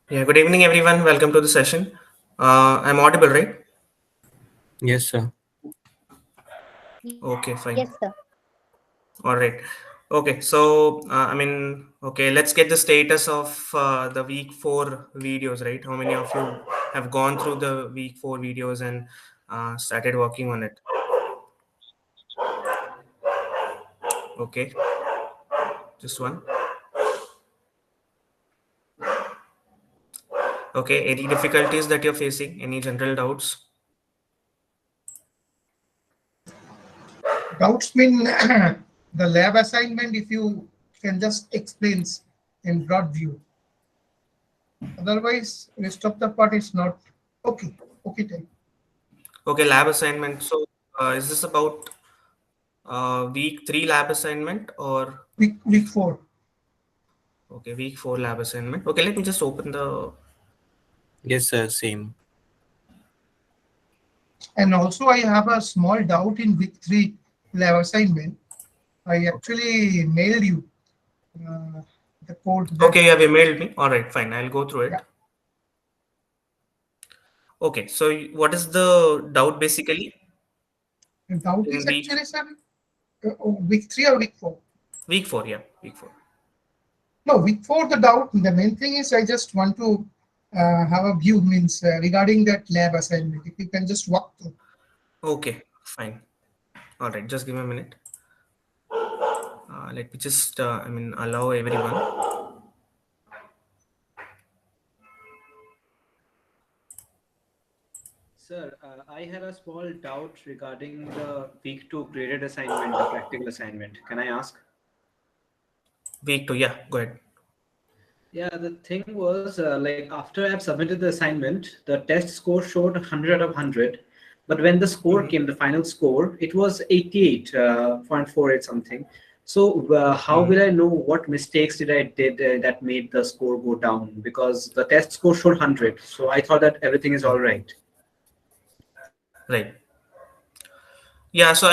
Yeah, good evening, everyone. Welcome to the session. I'm audible, right? Yes, sir. Okay, Yes, fine. sir. All right. Okay, so okay, let's get the status of the week four videos, right? How many of you have gone through the week four videos and started working on it? Okay, just one. Okay, any difficulties that you're facing? Any general doubts? Doubts mean the lab assignment, if you can just explain in broad view. Otherwise, rest of the part is not okay. Okay, type. Okay, lab assignment. So, is this about week three lab assignment or Week 4. okay, week four lab assignment? Okay, let me just open the. Yes, sir. Same. And also, I have a small doubt in week 3 lab assignment. I actually mailed you uh, the code that, Okay, you have emailed me. All right, fine. I'll go through yeah, it. Okay, so what is the doubt basically the doubt in is week actually, sir, week 3 or week 4. week four? Yeah, week four. No, week 4, the doubt, the main thing is I just want to have a view means regarding that lab assignment. If you can just walk through. Okay, fine. All right, just give me a minute. Let me just allow everyone. Sir, I had a small doubt regarding the week two graded assignment, the practical assignment. Can I ask? Week two. Yeah, go ahead. Yeah, the thing was like after I've submitted the assignment, the test score showed 100 out of 100. But when the score Mhm. came, the final score, it was 88.48 something. So how Mhm. will I know what mistakes did I did that made the score go down? Because the test score showed 100. So I thought that everything is all right. Right. Yeah, so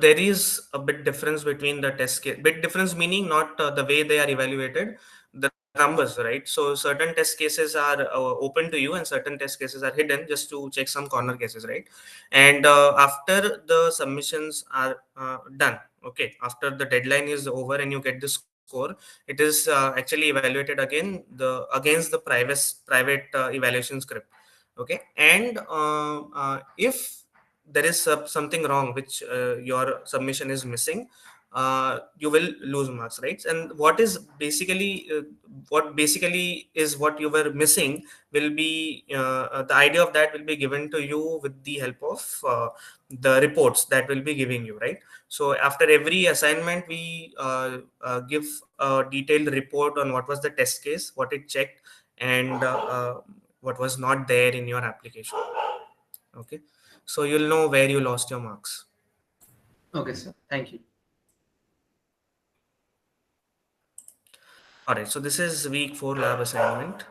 there is a bit difference between the test case. Bit difference meaning not the way they are evaluated, the numbers, right? So certain test cases are open to you, and certain test cases are hidden just to check some corner cases, right? And after the submissions are done, okay, after the deadline is over and you get the score, it is actually evaluated against the private evaluation script, okay, and if there is something wrong which your submission is missing, you will lose marks, right? And what basically is what you were missing will be the idea of that will be given to you with the help of the reports that will be giving you, right? So after every assignment we give a detailed report on what was the test case, what it checked, and what was not there in your application. Okay, so you'll know where you lost your marks. Okay, sir. Thank you. All right, so this is week four lab assignment.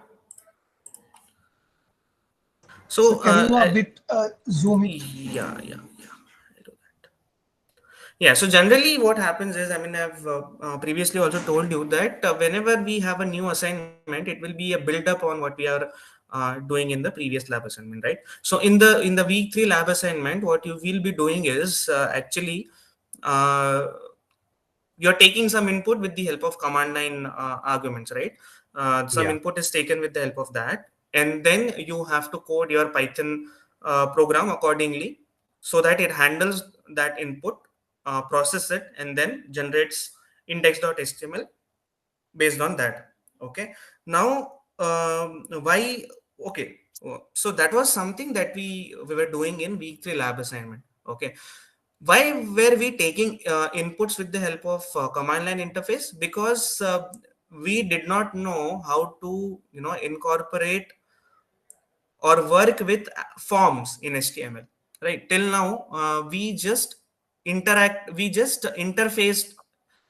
So So can you a bit zoom it? yeah, I do that. Yeah, so generally what happens is, I've previously also told you that whenever we have a new assignment, it will be a build up on what we are doing in the previous lab assignment, right? So in the week three lab assignment, what you will be doing is actually uh, you're taking some input with the help of command line arguments, right? Some Yeah. input is taken with the help of that, and then you have to code your Python program accordingly so that it handles that input, process it, and then generates index.html based on that. Okay, now why? Okay, so that was something that we were doing in week three lab assignment. Okay, why were we taking inputs with the help of command line interface? Because we did not know how to incorporate or work with forms in HTML, right? Till now, we just interfaced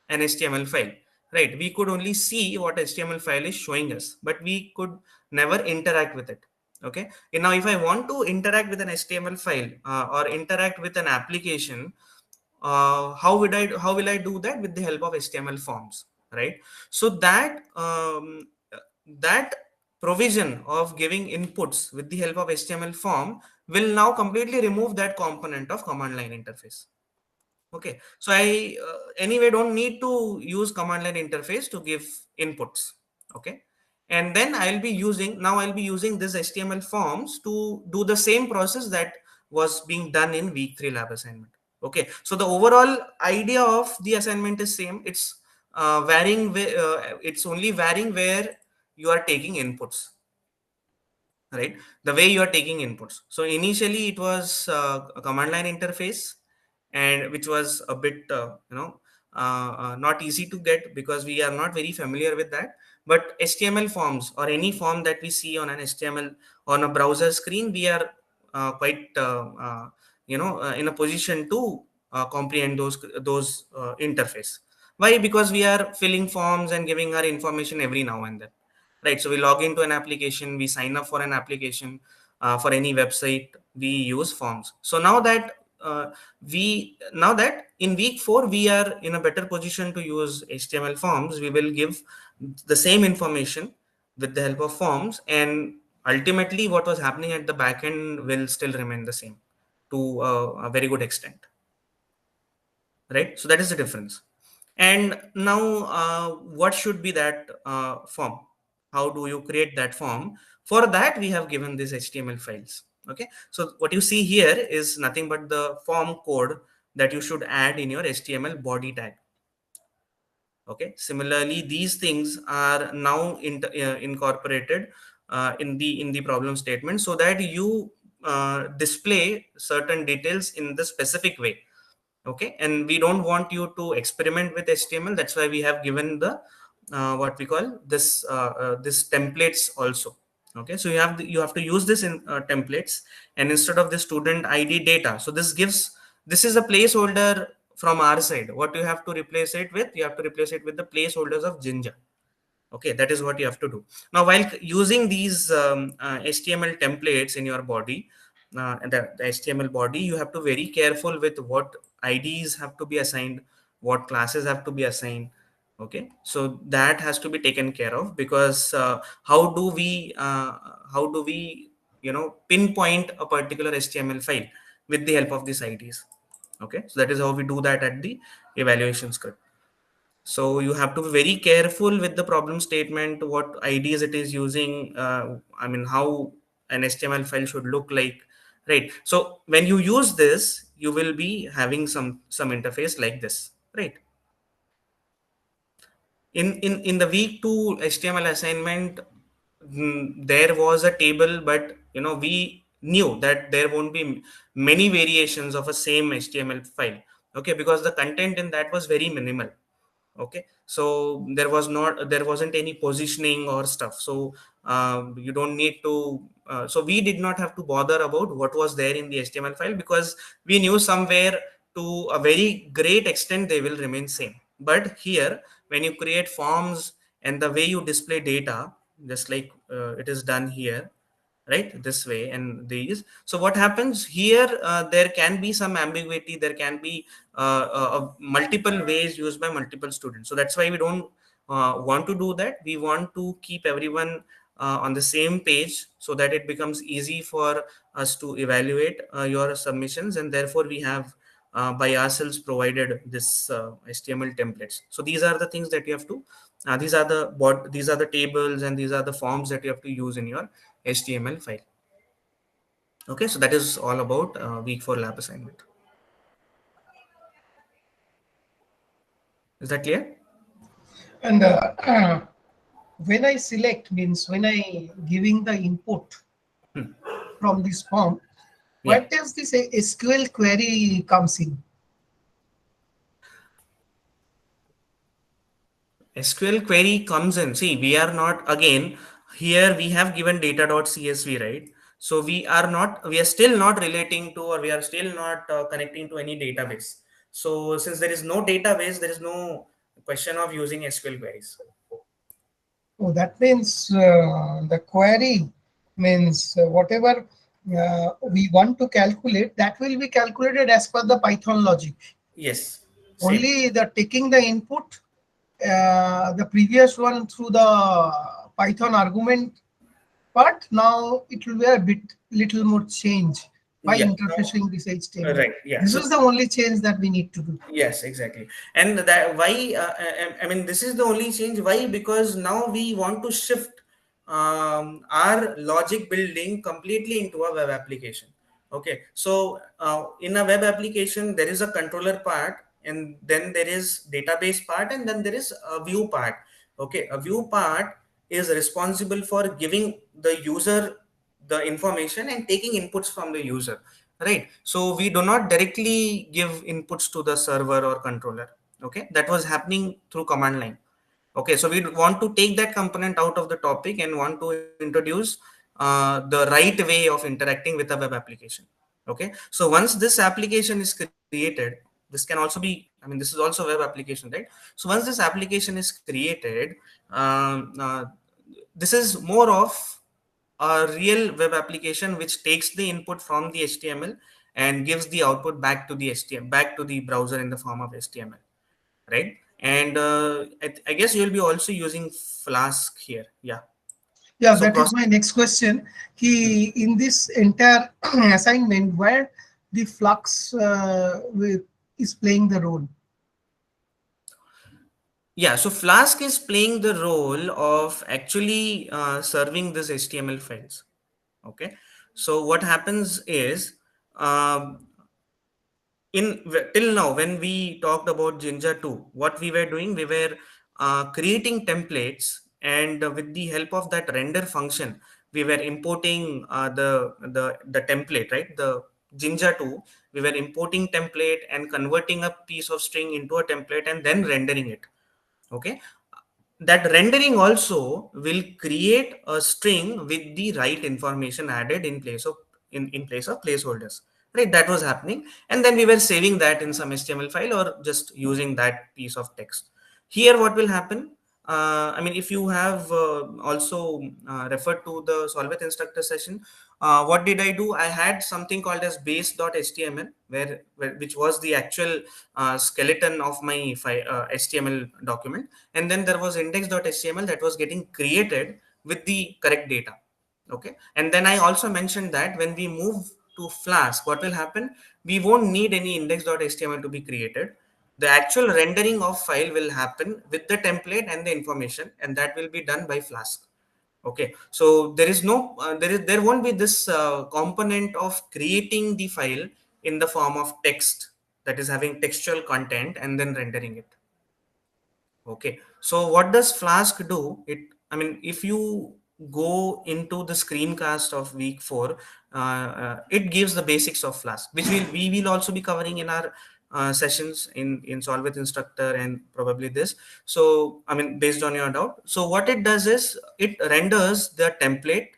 an HTML file, right? We could only see what HTML file is showing us, but we could never interact with it. Okay. And now, if I want to interact with an HTML file or interact with an application, how will I do that? With the help of HTML forms, right? So that provision of giving inputs with the help of HTML form will now completely remove that component of command line interface. Okay, so I anyway don't need to use command line interface to give inputs. Okay, and then I'll be using this HTML forms to do the same process that was being done in week 3 lab assignment. Okay, so the overall idea of the assignment is same. It's it's only varying where you are taking inputs, right? The way you are taking inputs. So initially it was a command line interface, and which was a bit not easy to get because we are not very familiar with that. But HTML forms, or any form that we see on an HTML on a browser screen, we are quite in a position to comprehend those interface. Why? Because we are filling forms and giving our information every now and then, right? So we log into an application, we sign up for an application, for any website, we use forms. So now that in week 4 we are in a better position to use HTML forms, we will give the same information with the help of forms, and ultimately what was happening at the back end will still remain the same to a very good extent, right? So that is the difference. And now, what should be that form? How do you create that form? For that, we have given these HTML files. Okay, so what you see here is nothing but the form code that you should add in your HTML body tag. Okay, similarly, these things are now incorporated in the problem statement, so that you display certain details in the specific way. Okay, and we don't want you to experiment with HTML. That's why we have given the what we call this templates also. Okay, so you have to use this in templates, and instead of the student ID data, so this is a placeholder from our side. What you have to replace it with? You have to replace it with the placeholders of Jinja. Okay, that is what you have to do. Now, while using these HTML templates in your body, and the HTML body, you have to very careful with what IDs have to be assigned, what classes have to be assigned. Okay, so that has to be taken care of, because how do we pinpoint a particular HTML file with the help of these IDs? Okay, so that is how we do that at the evaluation script. So you have to be very careful with the problem statement, what IDs it is using. I mean, how an HTML file should look like, right? So when you use this, you will be having some interface like this, right? In the week 2 HTML assignment, there was a table, but we knew that there won't be many variations of a same HTML file. Okay, because the content in that was very minimal. Okay, so there wasn't any positioning or stuff, so you don't need to so we did not have to bother about what was there in the HTML file, because we knew somewhere to a very great extent they will remain same. But here, when you create forms and the way you display data, just like it is done here, right, this way and these, so what happens here, there can be some ambiguity, there can be multiple ways used by multiple students. So that's why we don't want to do that. We want to keep everyone on the same page, so that it becomes easy for us to evaluate your submissions, and therefore we have by ourselves provided this HTML templates. So these are the things that you have to these are the tables, and these are the forms that you have to use in your HTML file. Okay, so that is all about week 4 lab assignment. Is that clear? And when I select, means when I giving the input Hmm. from this form, Yeah. what does this SQL query comes in? SQL query comes in. See, we are not, again, here we have given data.csv, right? So we are still not relating to, or we are still not connecting to any database. So since there is no database, there is no question of using SQL queries. Oh, that means the query means whatever we want to calculate, that will be calculated as per the Python logic. Yes, same. Only the taking the input, the previous one through the Python argument part. Now it will be a bit little more change by Yeah. interfacing this HTML. Right. Yeah. This So is the only change that we need to do. yes, exactly. And that why I mean this is the only change. Why? Because now we want to shift our logic building completely into a web application. Okay. So in a web application, there is a controller part, and then there is database part, and then there is a view part. Okay. A view part is responsible for giving the user the information and taking inputs from the user, right? So we do not directly give inputs to the server or controller. Okay, that was happening through command line. Okay, so we want to take that component out of the topic and want to introduce the right way of interacting with a web application. Okay, so once this application is created, this can also be, I mean, this is also web application, right? So once this application is created, this is more of a real web application which takes the input from the HTML and gives the output back to the HTML, back to the browser in the form of HTML, right? And I guess you'll be also using Flask here. Yeah. Yeah, So that is process. my next question. In this entire assignment, where the flux is playing the role? Yeah. So Flask is playing the role of actually serving this HTML files. Okay. So what happens is, um, till now when we talked about Jinja 2, what we were doing, we were creating templates, and with the help of that render function we were importing the template, right? The Jinja 2, we were importing template and converting a piece of string into a template and then rendering it. Okay, that rendering also will create a string with the right information added in place of in place of placeholders, right? That was happening, and then we were saving that in some HTML file or just using that piece of text. Here what will happen, I mean, if you have also referred to the Solvit instructor session, what did I do? I had something called as base.html, where which was the actual skeleton of my HTML document, and then there was index.html that was getting created with the correct data. Okay, and then I also mentioned that when we move to Flask, what will happen, we won't need any index.html to be created. The actual rendering of file will happen with the template and the information, and that will be done by Flask. Okay, so there is no there won't be this component of creating the file in the form of text, that is having textual content and then rendering it. Okay, so what does Flask do? I mean, if you go into the screencast of week 4, it gives the basics of Flask, which we will also be covering in our sessions in Solve with Instructor and probably this. So, I mean, based on your doubt. So, what it does is it renders the template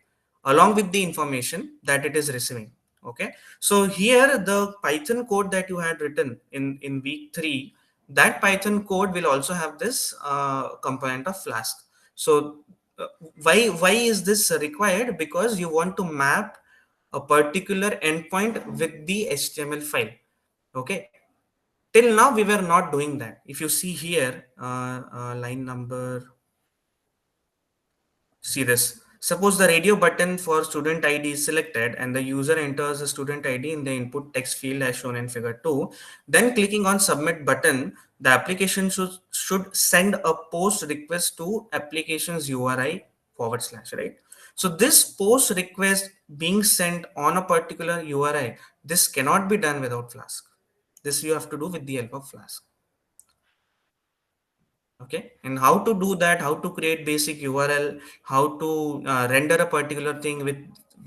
along with the information that it is receiving. Okay, so here the Python code that you had written in week 3, that Python code will also have this component of Flask. So uh, why is this required? Because you want to map a particular endpoint with the HTML file. Okay, till now we were not doing that. If you see here, line number, see this. Suppose the radio button for student ID is selected and the user enters the student ID in the input text field as shown in figure 2. Then clicking on submit button, the application should send a post request to applications URI / right? So this post request being sent on a particular URI, this cannot be done without Flask. This you have to do with the help of Flask. Okay, and how to do that, how to create basic URL, how to render a particular thing with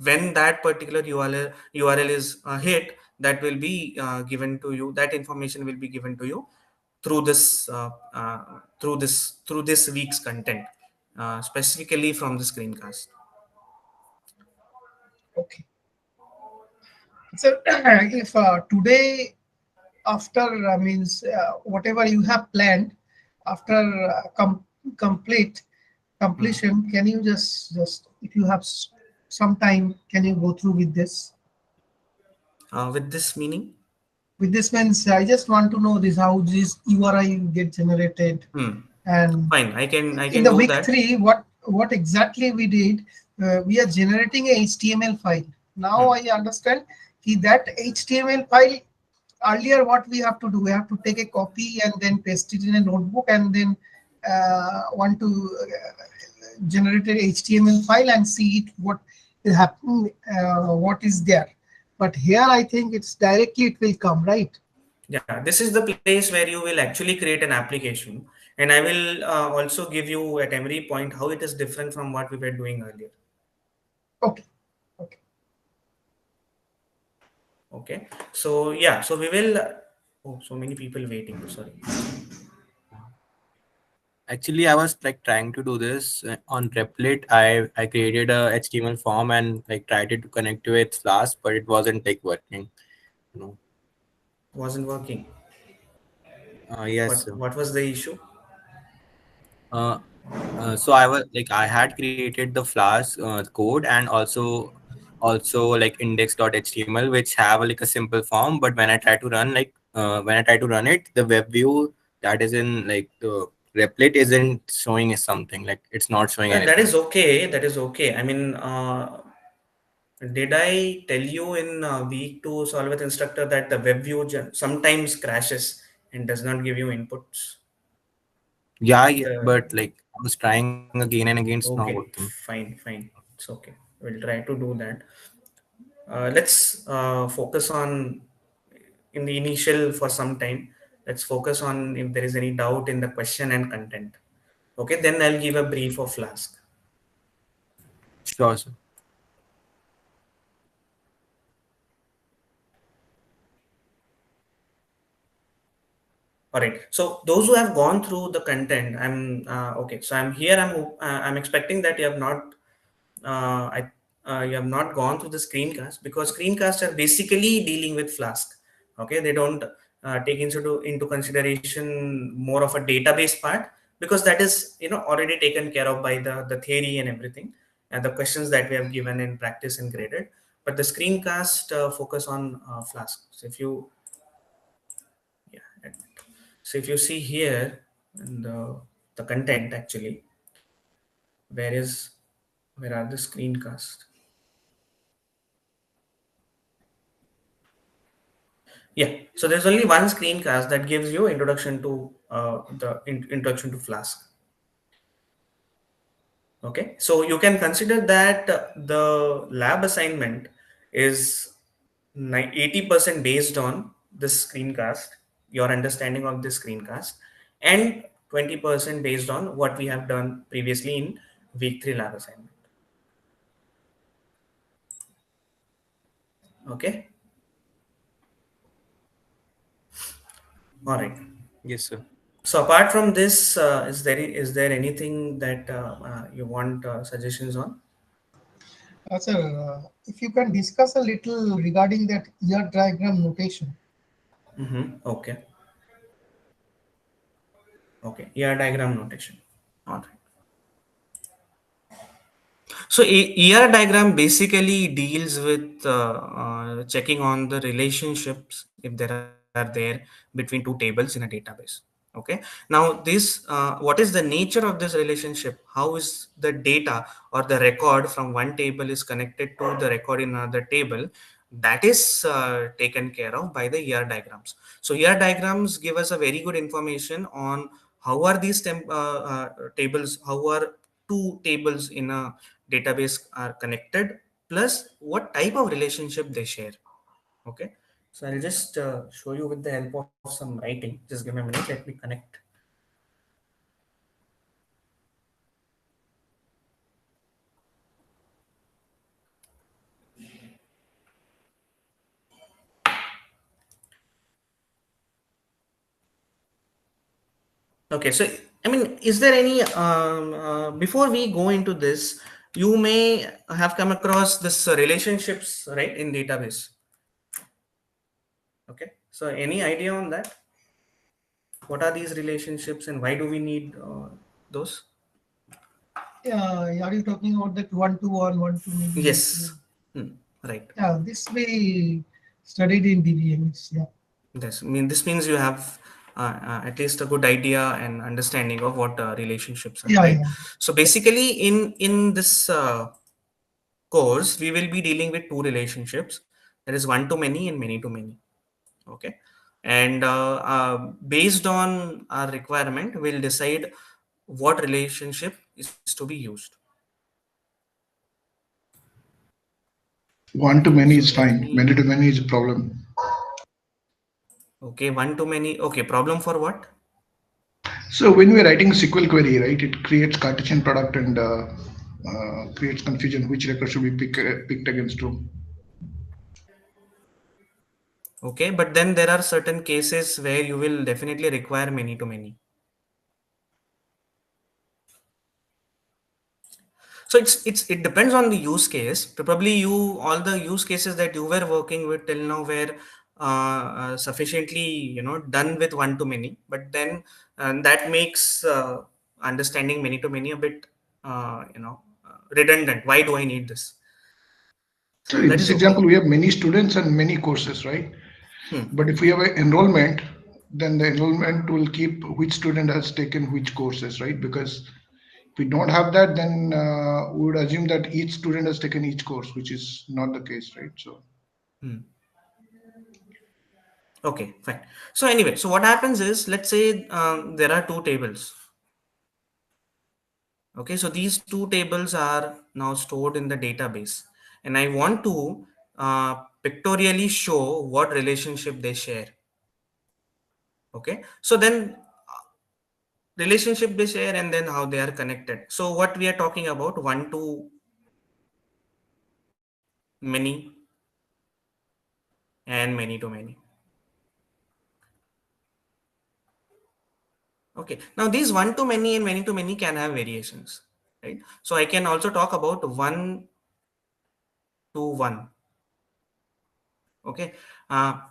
when that particular URL is hit, that will be given to you, that information will be given to you through this through this week's content, specifically from the screencast. Okay. So if today after means whatever you have planned after complete Hmm. completion, can you just if you have some time, can you go through with this? With this meaning, With this means I just want to know this how this URI get generated, hmm. and Fine, I in can the do week that. 3 what exactly we did we are generating a HTML file. Now Hmm. I understand that HTML file, earlier what we have to do, we have to take a copy and then paste it in a notebook, and then want to generate an HTML file and see it what is happening, what is there. But here I think it's directly it will come, right? Yeah, this is the place where you will actually create an application, and I will also give you at every point how it is different from what we were doing earlier. Okay. Okay. Okay, so yeah, so we will. Oh, so many people waiting. Sorry. Actually, I was like trying to do this on Replit. I created a HTML form and like tried it to connect to its Flask, but it wasn't like working. No. Wasn't working. Yes. What was the issue? Uh, so I was like I had created the Flask code and also like index.html, which have like a simple form, but when I try to run when I try to run it, the web view that is in like the Replit isn't showing us something, like it's not showing That anything. is okay. That is okay. I mean, did I tell you in week two solve with instructor that the web view sometimes crashes and does not give you inputs? Yeah, yeah, The but like I was trying again and again, it's not Okay, working. fine, fine. It's okay. We'll try to do that. Let's focus on in the initial for some time. Let's focus on if there is any doubt in the question and content. Okay, then I'll give a brief of Flask. Sure, sir. All right. So those who have gone through the content, okay. So I'm here. I'm expecting that you have not I you have not gone through the screencast, because screencasts are basically dealing with Flask. Okay, they don't take into consideration more of a database part, because that is already taken care of by the theory and everything, and the questions that we have given in practice and graded. But the screencast focus on Flask. So if you yeah, so if you see here in the content actually, where is where are the screencasts? Yeah, so there's only one screencast that gives you introduction to introduction to Flask. Okay, so you can consider that the lab assignment is 80% based on this screencast, your understanding of this screencast, and 20% based on what we have done previously in week 3 lab assignment. Okay, all right. Yes, sir. So apart from this, is there anything that you want suggestions on? Sir, if you can discuss a little regarding that ear diagram notation. Okay. Okay. ER diagram notation. All right. So ER diagram basically deals with checking on the relationships if there are there between two tables in a database. Okay. Now what is the nature of this relationship? How is the data or the record from one table is connected to the record in another table? That is taken care of by the ER diagrams. So ER diagrams give us a very good information on how are these tables, how are two tables in a database are connected, plus what type of relationship they share. Okay, so I'll just show you with the help of some writing. Just give me a minute, let me connect. Okay, so I mean, is there any before we go into this, you may have come across this relationships, right, in database. Okay, so any idea on that? What are these relationships and why do we need those? Are you talking about that one to one, one to many? Yes. Hmm, right. Yeah, this we studied in DBMS. Yeah. This this means you have at least a good idea and understanding of what relationships are, Yeah, right? yeah. So basically, in this course, we will be dealing with two relationships. That is one to many and many to many. Okay. And based on our requirement, we'll decide what relationship is to be used. One to Okay. many So is let fine. me. Many to many is a problem. Okay. One to many. Okay. Problem for what? So when we're writing SQL query, right, it creates Cartesian product and creates confusion which record should be picked against whom. Okay. But then there are certain cases where you will definitely require many to many. So it depends on the use case. Probably you all the use cases that you were working with till now were sufficiently done with one to many. But then that makes understanding many to many a bit redundant. Why do I need this? So So in that this is example, okay. we have many students and many courses, right? Hmm. But if we have an enrollment, then the enrollment will keep which student has taken which courses, right? Because if we don't have that, then we would assume that each student has taken each course, which is not the case, right? So Hmm. Okay, fine. So anyway, so what happens is, let's say there are two tables. Okay, so these two tables are now stored in the database, and I want to pictorially show what relationship they share. Okay, so then relationship they share and then how they are connected. So what we are talking about, one to many and many to many. Okay, now these one to many and many to many can have variations, right? So I can also talk about one to one. Okay,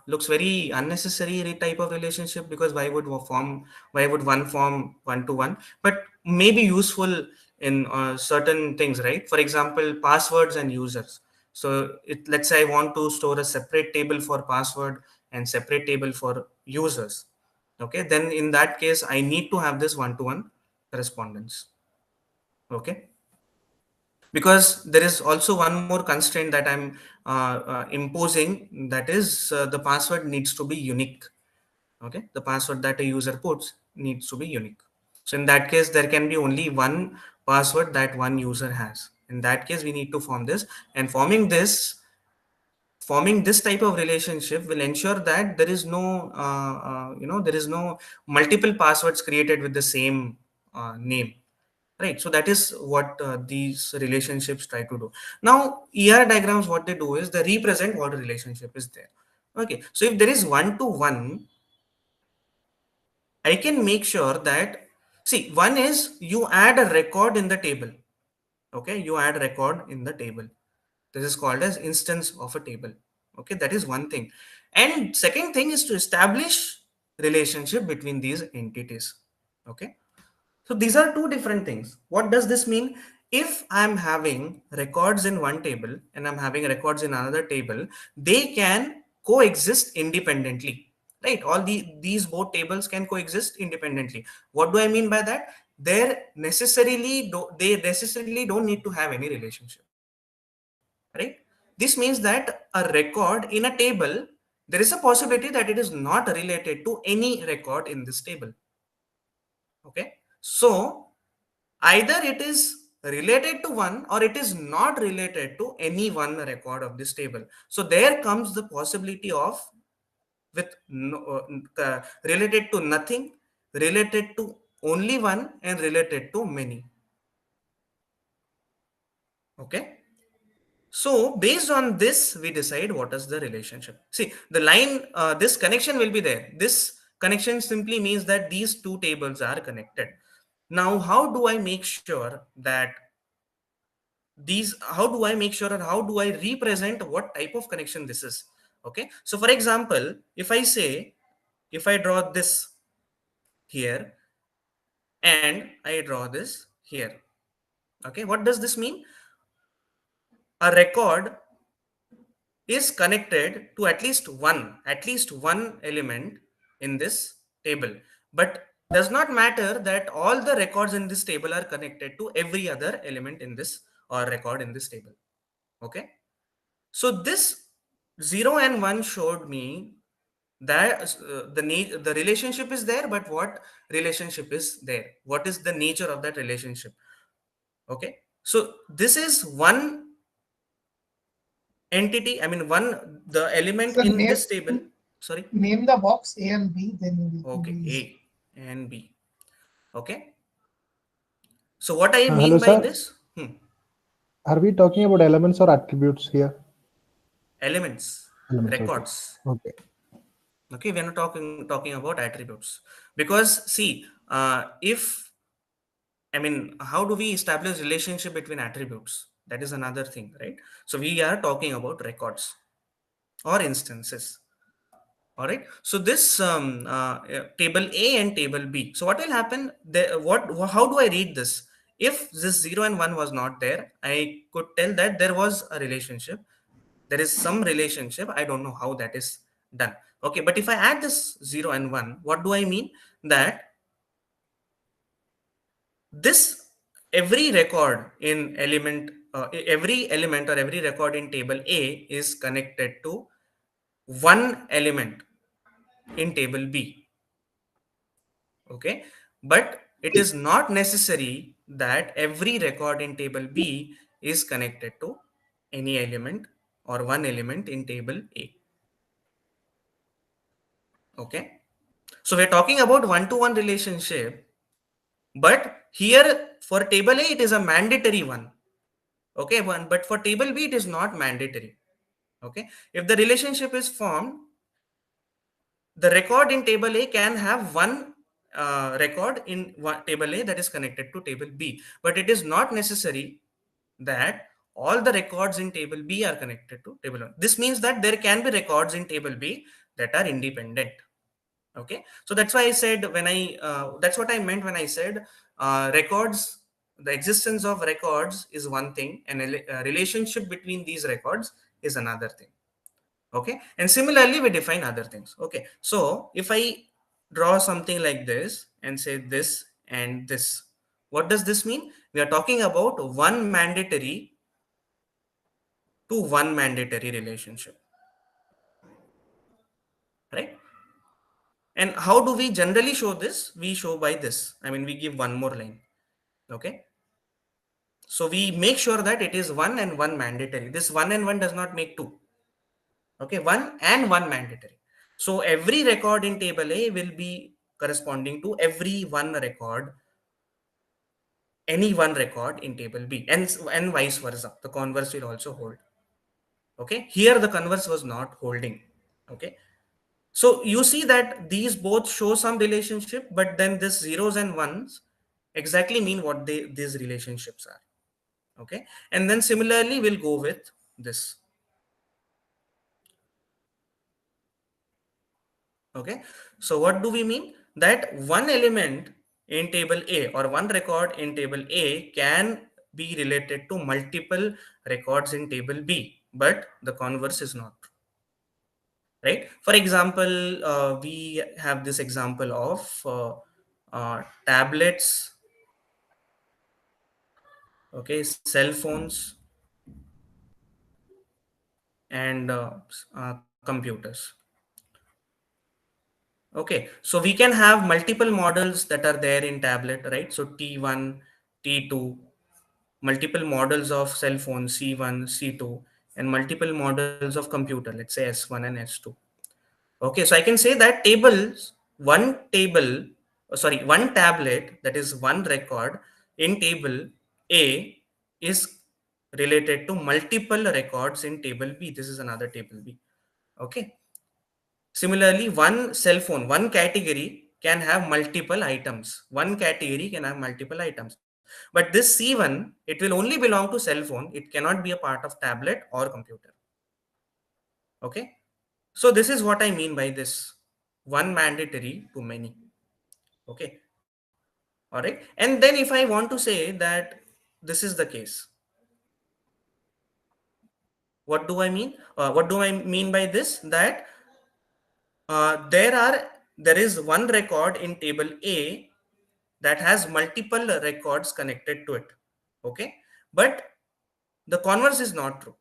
looks very unnecessary type of relationship, because why would one form one to one, but may be useful in certain things, right? For example, passwords and users. So let's say I want to store a separate table for password and separate table for users. Okay, then in that case I need to have this one to one correspondence. Okay, because there is also one more constraint that I'm imposing, that is the password needs to be unique. Okay, the password that a user puts needs to be unique. So in that case there can be only one password that one user has. In that case we need to form this, and forming this type of relationship will ensure that there is no there is no multiple passwords created with the same name, right? So that is what these relationships try to do. Now ER diagrams, what they do is they represent what relationship is there. Okay, so if there is one to one, I can make sure that, see, one is you add a record in the table. Okay, you add record in the table. This is called as instance of a table. Okay, that is one thing. And second thing is to establish relationship between these entities. Okay, so these are two different things. What does this mean? If I'm having records in one table and I'm having records in another table, they can coexist independently, right? These both tables can coexist independently. What do I mean by that? They necessarily don't need to have any relationship, right? This means that a record in a table, there is a possibility that it is not related to any record in this table. Okay, so either it is related to one or it is not related to any one record of this table. So there comes the possibility of with related to nothing, related to only one, and related to many. Okay, so based on this we decide what is the relationship. See, the line, this connection will be there. This connection simply means that these two tables are connected. Now how do I make sure that these how do I make sure, or how do I represent what type of connection this is? Okay, so for example, if I draw this here and I draw this here, okay, what does this mean? A record is connected to at least one element in this table, but does not matter that all the records in this table are connected to every other element in this or record in this table. Okay. So this 0 and 1 showed me that the relationship is there, but what relationship is there? What is the nature of that relationship? Okay. So this is one entity. I mean, the element So in this table. Sorry. name the box A and B, then it will be Okay. easy. A and B. Okay. So what I Hello, mean by sir. this? Are we talking about elements or attributes here? Elements, Elements. Okay. records. Okay. Okay, we're not talking about attributes, because see, if I mean, how do we establish relationship between attributes? That is another thing, right? So we are talking about records or instances. All right. So this table A and table B. So what will happen? How do I read this? If this 0 and 1 was not there, I could tell that there was a relationship. There is some relationship. I don't know how that is done. Okay. But if I add this 0 and 1, what do I mean? That this every record in every element or every record in table A is connected to one element in table B. Okay. But it is not necessary that every record in table B is connected to any element or one element in table A. Okay. So we're talking about one-to-one relationship, but here for table A, it is a mandatory one. Okay. But for table B, it is not mandatory. Okay. If the relationship is formed, the record in table A can have one record in table A that is connected to table B, but it is not necessary that all the records in table B are connected to table 1. This means that there can be records in table B that are independent. Okay, so that's why I said that's what I meant when I said records. The existence of records is one thing, and a relationship between these records is another thing. Okay, and similarly we define other things. Okay, so if I draw something like this and say this and this, what does this mean? We are talking about one mandatory to one mandatory relationship, right? And how do we generally show this? We show by this. I mean, we give one more line. Okay, so we make sure that it is one and one mandatory. This one and one does not make two. Okay, one and one mandatory. So every record in table A will be corresponding to every one record, any one record in table B, and vice versa. The converse will also hold. Okay, here the converse was not holding. Okay, so you see that these both show some relationship, but then this zeros and ones exactly mean what these relationships are. Okay, and then similarly we'll go with this. Okay, so what do we mean? That one element in table A or one record in table A can be related to multiple records in table B, but the converse is not, right? For example, we have this example of tablets, okay, cell phones, and computers. Okay, so we can have multiple models that are there in tablet, right? So T1, T2, multiple models of cell phone C1, C2, and multiple models of computer, let's say S1 and S2. Okay, so I can say that one tablet, that is one record in table A is related to multiple records in table B. This is another table B. Okay. Similarly, one cell phone, one category can have multiple items. One category can have multiple items. But this C1, it will only belong to cell phone. It cannot be a part of tablet or computer. Okay. So this is what I mean by this one mandatory to many. Okay. All right. And then if I want to say that this is the case, what do I mean? What do I mean by this? That there is one record in table A that has multiple records connected to it. Okay. But the converse is not true.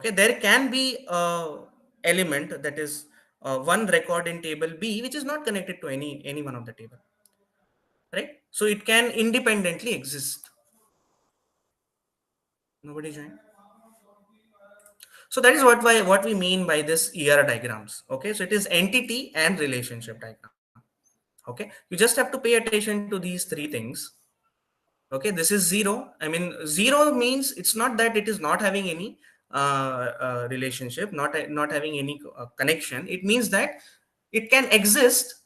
Okay, there can be a element that is one record in table B which is not connected to any one of the table, right? So it can independently exist. Nobody joined. So that is what we mean by this ER diagrams. Okay, so it is entity and relationship diagram. Okay, you just have to pay attention to these three things. Okay, this is zero. I mean, zero means it's not that it is not having any relationship, not having any connection. It means that it can exist.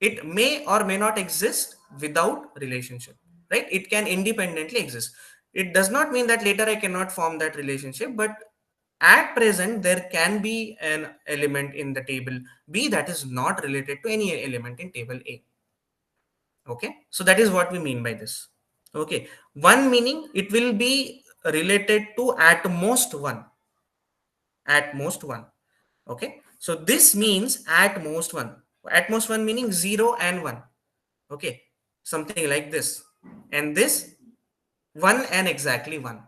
It may or may not exist without relationship, right? It can independently exist. It does not mean that later I cannot form that relationship, but at present there can be an element in the table B that is not related to any element in table A. Okay, so that is what we mean by this. Okay, one meaning it will be related to at most one, at most one. Okay, so this means at most one meaning 0 and 1. Okay, something like this, and this 1 and exactly 1.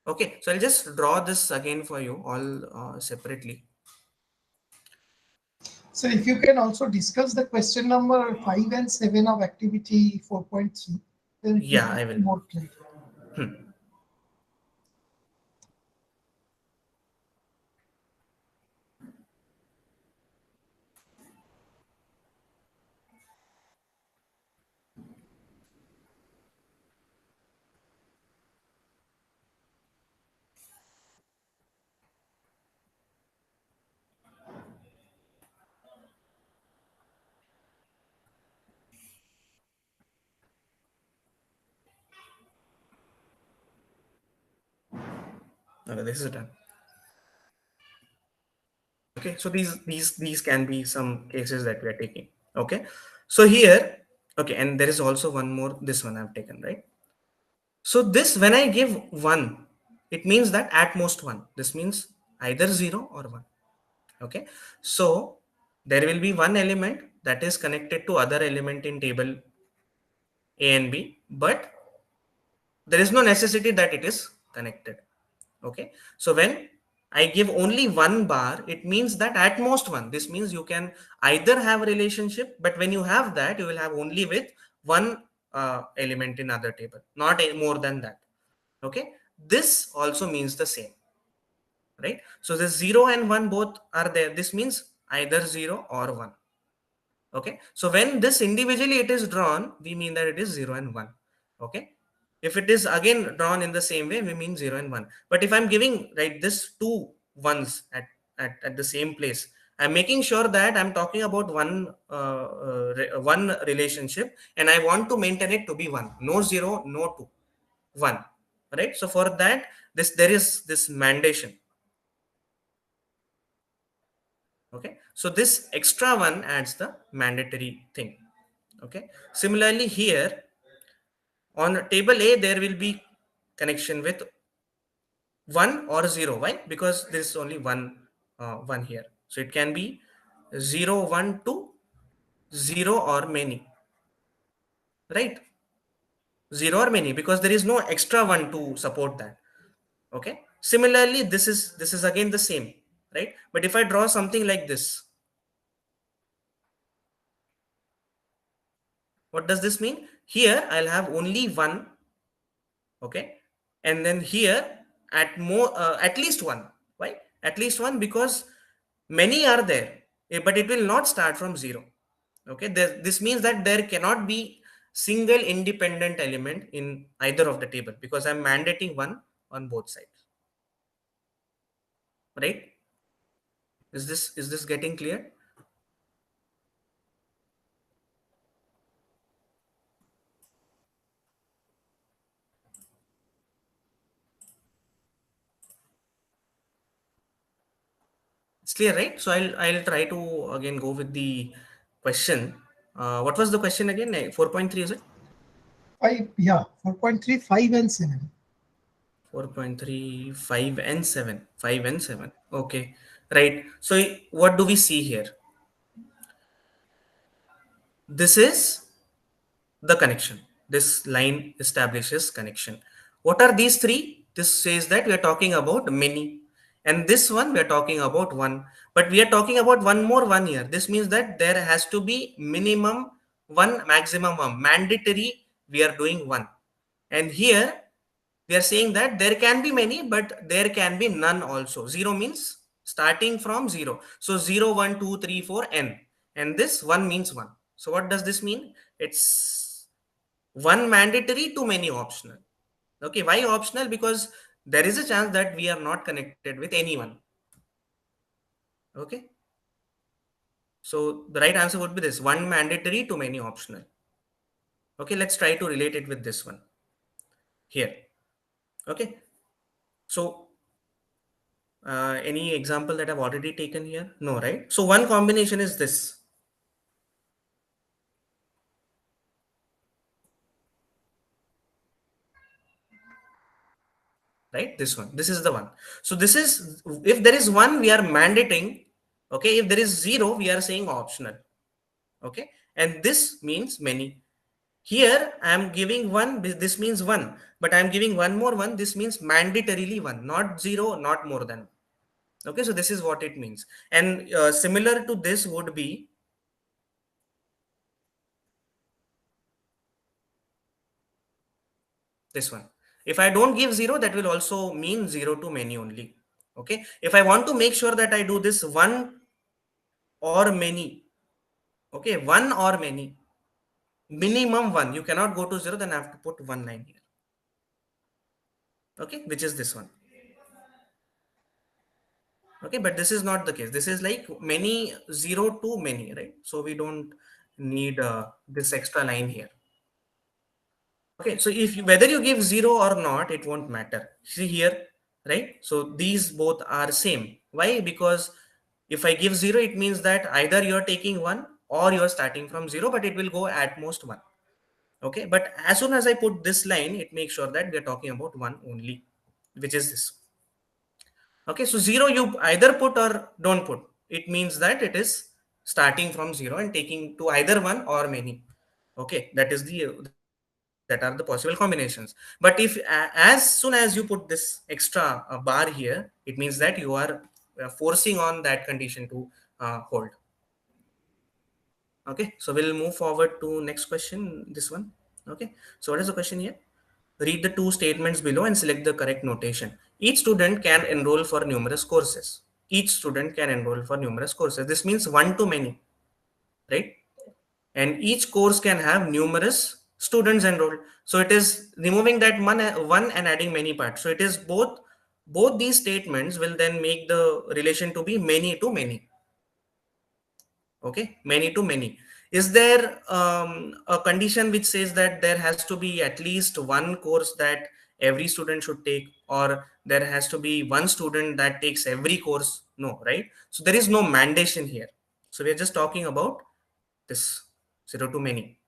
Okay, so I'll just draw this again for you all separately. So if you can also discuss the question number 5 and 7 of activity 4.3, then it will Yeah, give I will. you more clarity. Okay, this is done. Okay, so these can be some cases that we are taking. Okay, so here, okay, and there is also one more, this one I've taken, right? So this, when I give 1, it means that at most 1. This means either 0 or 1. Okay, so there will be one element that is connected to other element in table A and B, but there is no necessity that it is connected. Okay, so when I give only one bar, it means that at most one. This means you can either have a relationship, but when you have that, you will have only with one element in other table, not more than that. Okay, this also means the same, right? So the 0 and 1 both are there. This means either 0 or 1. Okay, so when this individually it is drawn, we mean that it is 0 and 1. Okay, if it is again drawn in the same way, we mean 0 and 1. But if I'm giving, right, this two ones at the same place, I'm making sure that I'm talking about one relationship, and I want to maintain it to be 1, no 0, no 2, 1, right? So for that, there is this mandation. Okay, so this extra one adds the mandatory thing. Okay, similarly here on table A there will be connection with 1 or 0. Why? Because there is only one here, so it can be 0 1 2, 0 or many, right? 0 or many, because there is no extra one to support that. Okay, similarly this is again the same, right? But if I draw something like this, what does this mean? Here I'll have only one. Okay, and then here at least one. Why at least one? Because many are there, but it will not start from 0. Okay, this means that there cannot be single independent element in either of the table, because I'm mandating one on both sides, right? Is this getting clear? It's clear, right? So I'll try to again go with the question. What was the question again? 4.3, is it? 5, yeah, 4.3, 5 and 7. 4.3, 5 and 7. 5 and 7. Okay. Right. So what do we see here? This is the connection. This line establishes connection. What are these three? This says that we are talking about many. And this one we are talking about one, but we are talking about one more one here. This means that there has to be minimum one, maximum one, mandatory. We are doing one, and here we are saying that there can be many, but there can be none also. Zero means starting from zero. So 0, 1, 2, 3, 4, n, and this one means one. So what does this mean? It's one mandatory, too many optional. Okay, why optional? Because there is a chance that we are not connected with anyone. Okay, so the right answer would be this: one mandatory, too many optional. Okay, let's try to relate it with this one here. Okay, so any example that I've already taken here? No, right? So one combination is this, right? This one. This is the one. So this is, if there is one, we are mandating. Okay, if there is zero, we are saying optional. Okay, and this means many. Here I am giving one. This means one, but I am giving one more one. This means mandatorily one, not zero, not more than. Okay, so this is what it means. And similar to this would be this one. If I don't give zero, that will also mean zero to many only. Okay, if I want to make sure that I do this one or many, okay, one or many, minimum one, you cannot go to zero, then I have to put one line here. Okay, which is this one. Okay, but this is not the case. This is like many, zero to many, right? So we don't need this extra line here. Okay, so if whether you give zero or not, it won't matter. See here, right? So these both are same. Why? Because if I give zero, it means that either you're taking one or you're starting from zero, but it will go at most one. Okay, but as soon as I put this line, it makes sure that we're talking about one only, which is this. Okay, so zero you either put or don't put. It means that it is starting from zero and taking to either one or many. Okay, that are the possible combinations. But if as soon as you put this extra bar here, it means that you are forcing on that condition to hold. Okay, so we'll move forward to next question. This one. Okay, so what is the question here? Read the two statements below and select the correct notation. Each student can enroll for numerous courses. Each student can enroll for numerous courses. This means one to many, right? And each course can have numerous students enrolled. So it is removing that one and adding many parts. So it is both these statements will then make the relation to be many to many. Okay, many to many. Is there a condition which says that there has to be at least one course that every student should take, or there has to be one student that takes every course? No, right? So there is no mandation here. So we're just talking about this zero to many,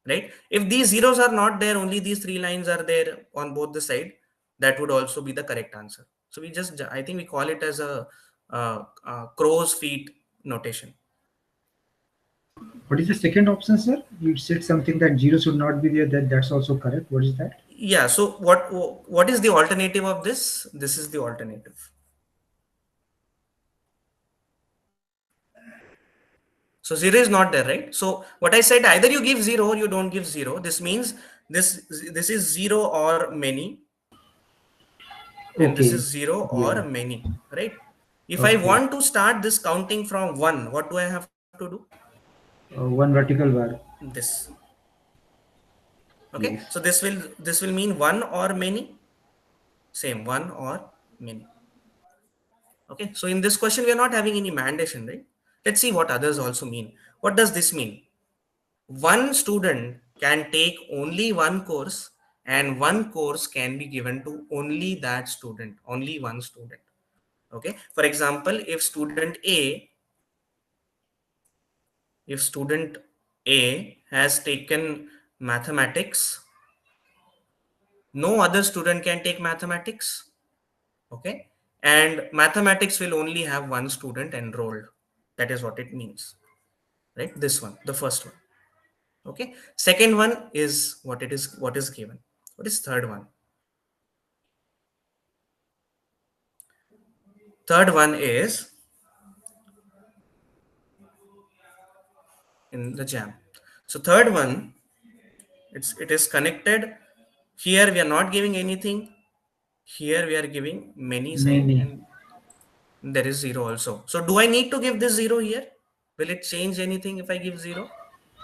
right? If these zeros are not there, only these three lines are there on both the side, that would also be the correct answer. So we just, I think we call it as a crow's feet notation. What is the second option, sir? You said something that zero should not be there. That's also correct. What is that? Yeah, so what is the alternative of this? This is the alternative. So zero is not there, right? So what I said, either you give zero or you don't give zero. This means this is zero or many, and this is Okay. zero or Yeah. many, right? If I Okay. want to start this counting from one, what do I have to do? One vertical bar. This. Okay, Yes. so this will mean one or many. Same, one or many. Okay, so in this question, we are not having any mandation, right? Let's see what others also mean. What does this mean? One student can take only one course, and one course can be given to only that student, only one student. Okay, for example, if student A has taken mathematics, no other student can take mathematics. Okay, and mathematics will only have one student enrolled. That is what it means, right? This one, the first one. Okay, second one is what is given. What is third one? Third one is in the jam. So third one, it is connected. Here we are not giving anything. Here we are giving many sign, Many. and there is zero also. So do I need to give this zero here? Will it change anything if I give zero?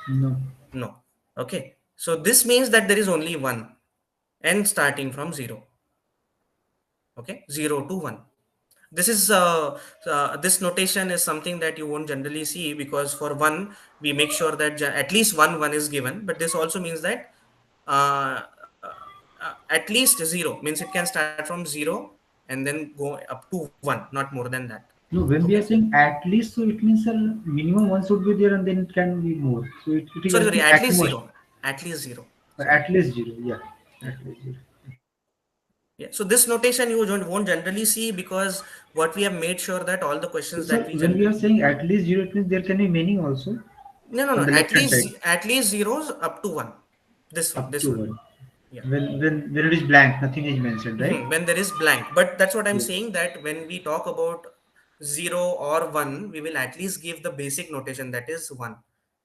No. No. Okay. So this means that there is only one and starting from zero. Okay, 0 to 1. This is this notation is something that you won't generally see, because for one we make sure that at least one is given, but this also means that uh, at least zero means it can start from zero and then go up to one, not more than that. No, when Okay, we are saying at least, so it means a minimum one should be there and then it can be more. So it is sorry, at sorry, the at at least most, zero, at least zero, sorry. at least zero. Yeah, Yeah. at least zero. Yeah, so this notation you won't generally see, because what we have made sure that all the So, questions sir, that we when we are generate. saying at least zero, it means there can be many also No, no, no. on the left hand side At least zeros up to one. This one, up this to one. one. Yeah. When it is blank, nothing is mentioned, right? When there is blank. But that's what I'm Yes. saying, that when we talk about zero or one, we will at least give the basic notation, that is one.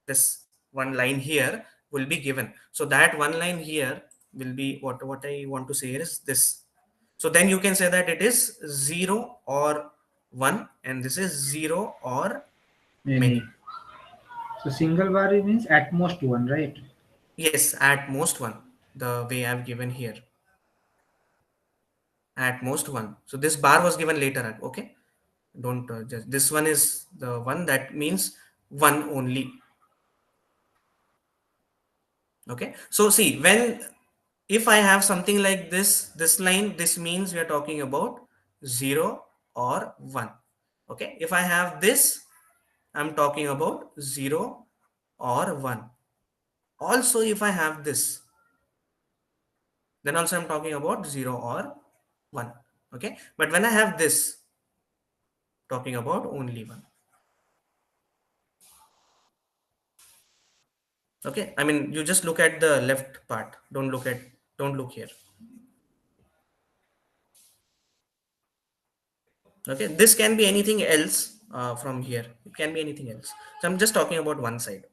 This one line here will be given. So that one line here will be what I want to say is this. So then you can say that it is zero or one, and this is zero or Many. many. So single bar means at most one, right? Yes, at most one. The way I've given here. At most one. So this bar was given later. Okay, don't just, this one is the one, that means one only. Okay, so see, when if I have something like this line, this means we are talking about 0 or 1. Okay, if I have this, I'm talking about 0 or 1. Also, if I have this, then also I'm talking about 0 or 1. Okay, but when I have this, talking about only one. Okay, I mean, you just look at the left part, don't look here. Okay, this can be anything else from here, it can be anything else. So I'm just talking about one side.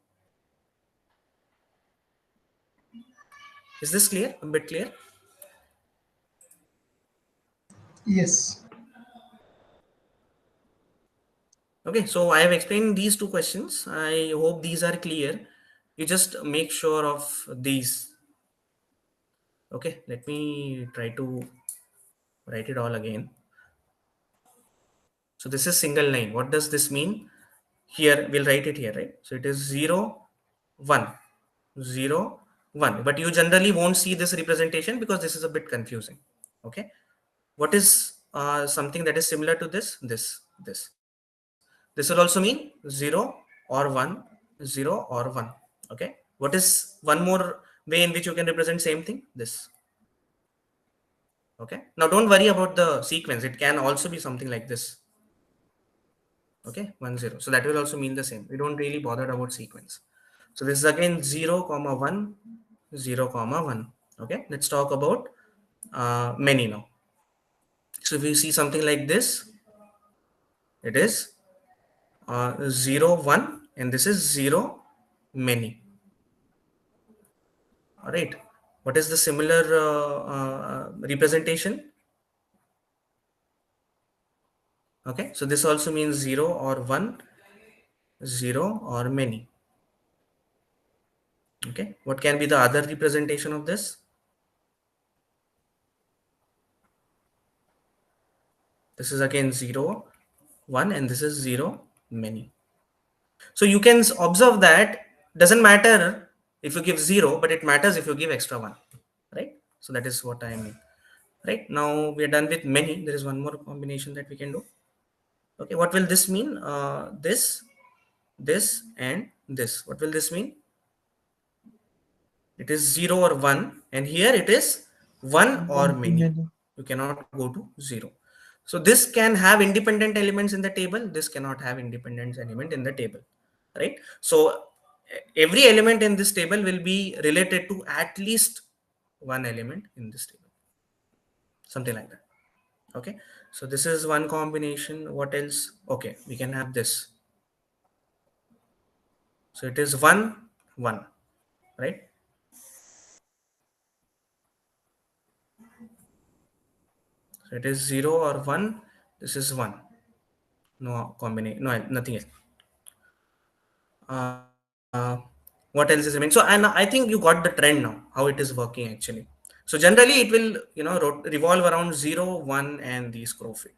Is this clear, a bit clear? Yes. Okay, so I have explained these two questions. I hope these are clear. You just make sure of these. Okay, let me try to write it all again. So this is single line. What does this mean? Here we'll write it here, right? So it is 0 1 0 1, but you generally won't see this representation because this is a bit confusing. Okay, what is something that is similar to this will also mean 0 or 1 0 or 1. Okay, what is one more way in which you can represent same thing? This. Okay, now don't worry about the sequence, it can also be something like this. Okay, 1 0, so that will also mean the same. We don't really bother about sequence. So this is again 0 comma 1 0 comma 1. Okay, let's talk about many now. So if you see something like this, it is 0 1, and this is 0 many. All right, what is the similar representation? Okay, so this also means 0 or 1 0 or many. Okay, what can be the other representation of this? This is again 0 1, and this is 0 many. So you can observe that doesn't matter if you give 0, but it matters if you give extra 1, right? So that is what I mean. Right, now we are done with many. There is one more combination that we can do. Okay, what will this mean? This and this, what will this mean? It is 0 or 1, and here it is 1 or One to many. many. You cannot go to 0. So this can have independent elements in the table, this cannot have independent element in the table, right? So every element in this table will be related to at least one element in this table, something like that. Okay, so this is one combination. What else? Okay, we can have this. So it is 1 1, right? So it is 0 or 1. This is 1. No combination, no, nothing else. uh, what else is remaining? So, and I think you got the trend now how it is working actually. So generally it will, revolve around 0 1 and the scroll fit.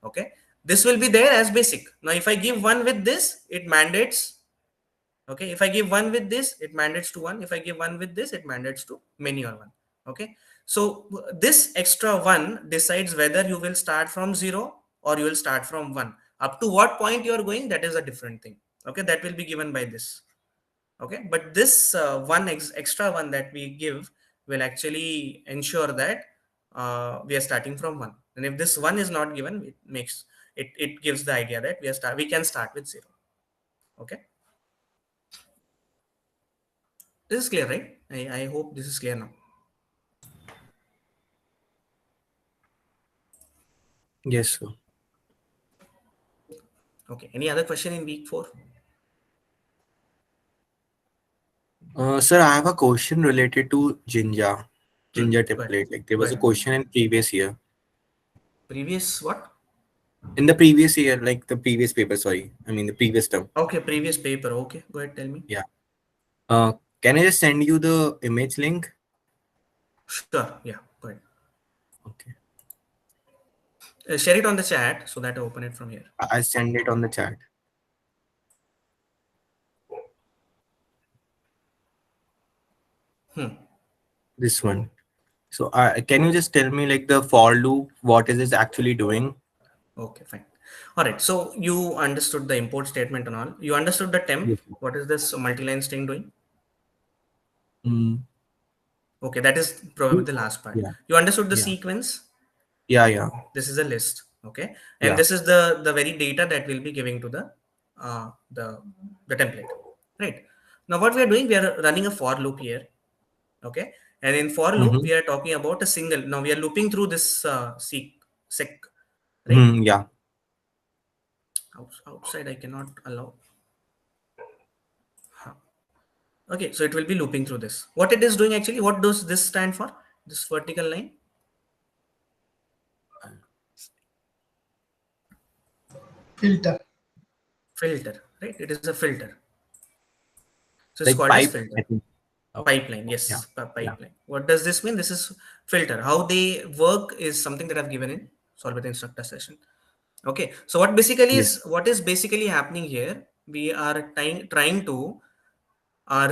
Okay, this will be there as basic. Now if I give 1 with this, it mandates. Okay, if I give 1 with this, it mandates to 1. If I give 1 with this, it mandates to many or 1. Okay, so this extra 1 decides whether you will start from 0 or you will start from 1. Up to what point you are going, that is a different thing. Okay, that will be given by this. Okay, but this extra 1 that we give will actually ensure that we are starting from 1. And if this 1 is not given, it gives the idea that we can start with 0. Okay, this is clear, right? I hope this is clear now. Yes, sir. Okay, any other question in week 4? Sir, I have a question related to Jinja Go ahead. template. Like there Go was a ahead. question in previous year. Previous what? In the previous year, like the previous paper, sorry. I mean the previous term. Okay, previous paper. Okay, go ahead, tell me. Yeah. Uh, can I just send you the image link? Sure, yeah, go ahead. Okay. Share it on the chat so that I open it from here. I send it on the chat. Hmm. This one. So can you just tell me like the for loop, what is it actually doing? Okay, fine. All right, so you understood the import statement and all. You understood the temp. Yes. What is this multi-line string doing? Mm, Okay, that is probably the last part. yeah. You understood the Yeah. sequence. Yeah. Yeah. This is a list. Okay, and Yeah. this is the very data that we'll be giving to uh, the the template. Right. Now what we are doing, we are running a for loop here. Okay, and in for loop Mm-hmm. we are talking about a single. Now we are looping through this sec, right? Mm, yeah. Outside I cannot allow. Huh. Okay, so it will be looping through this. What it is doing actually, what does this stand for? This vertical line? Filter. Filter, right? It is a filter. So it's Like called as pipe, filter. I think. Okay. Pipeline, Yeah. yes, Yeah. pipeline. What does this mean? This is filter. How they work is something that I've given in solve with instructor session. Okay, so Yes. what is basically happening here? We are trying to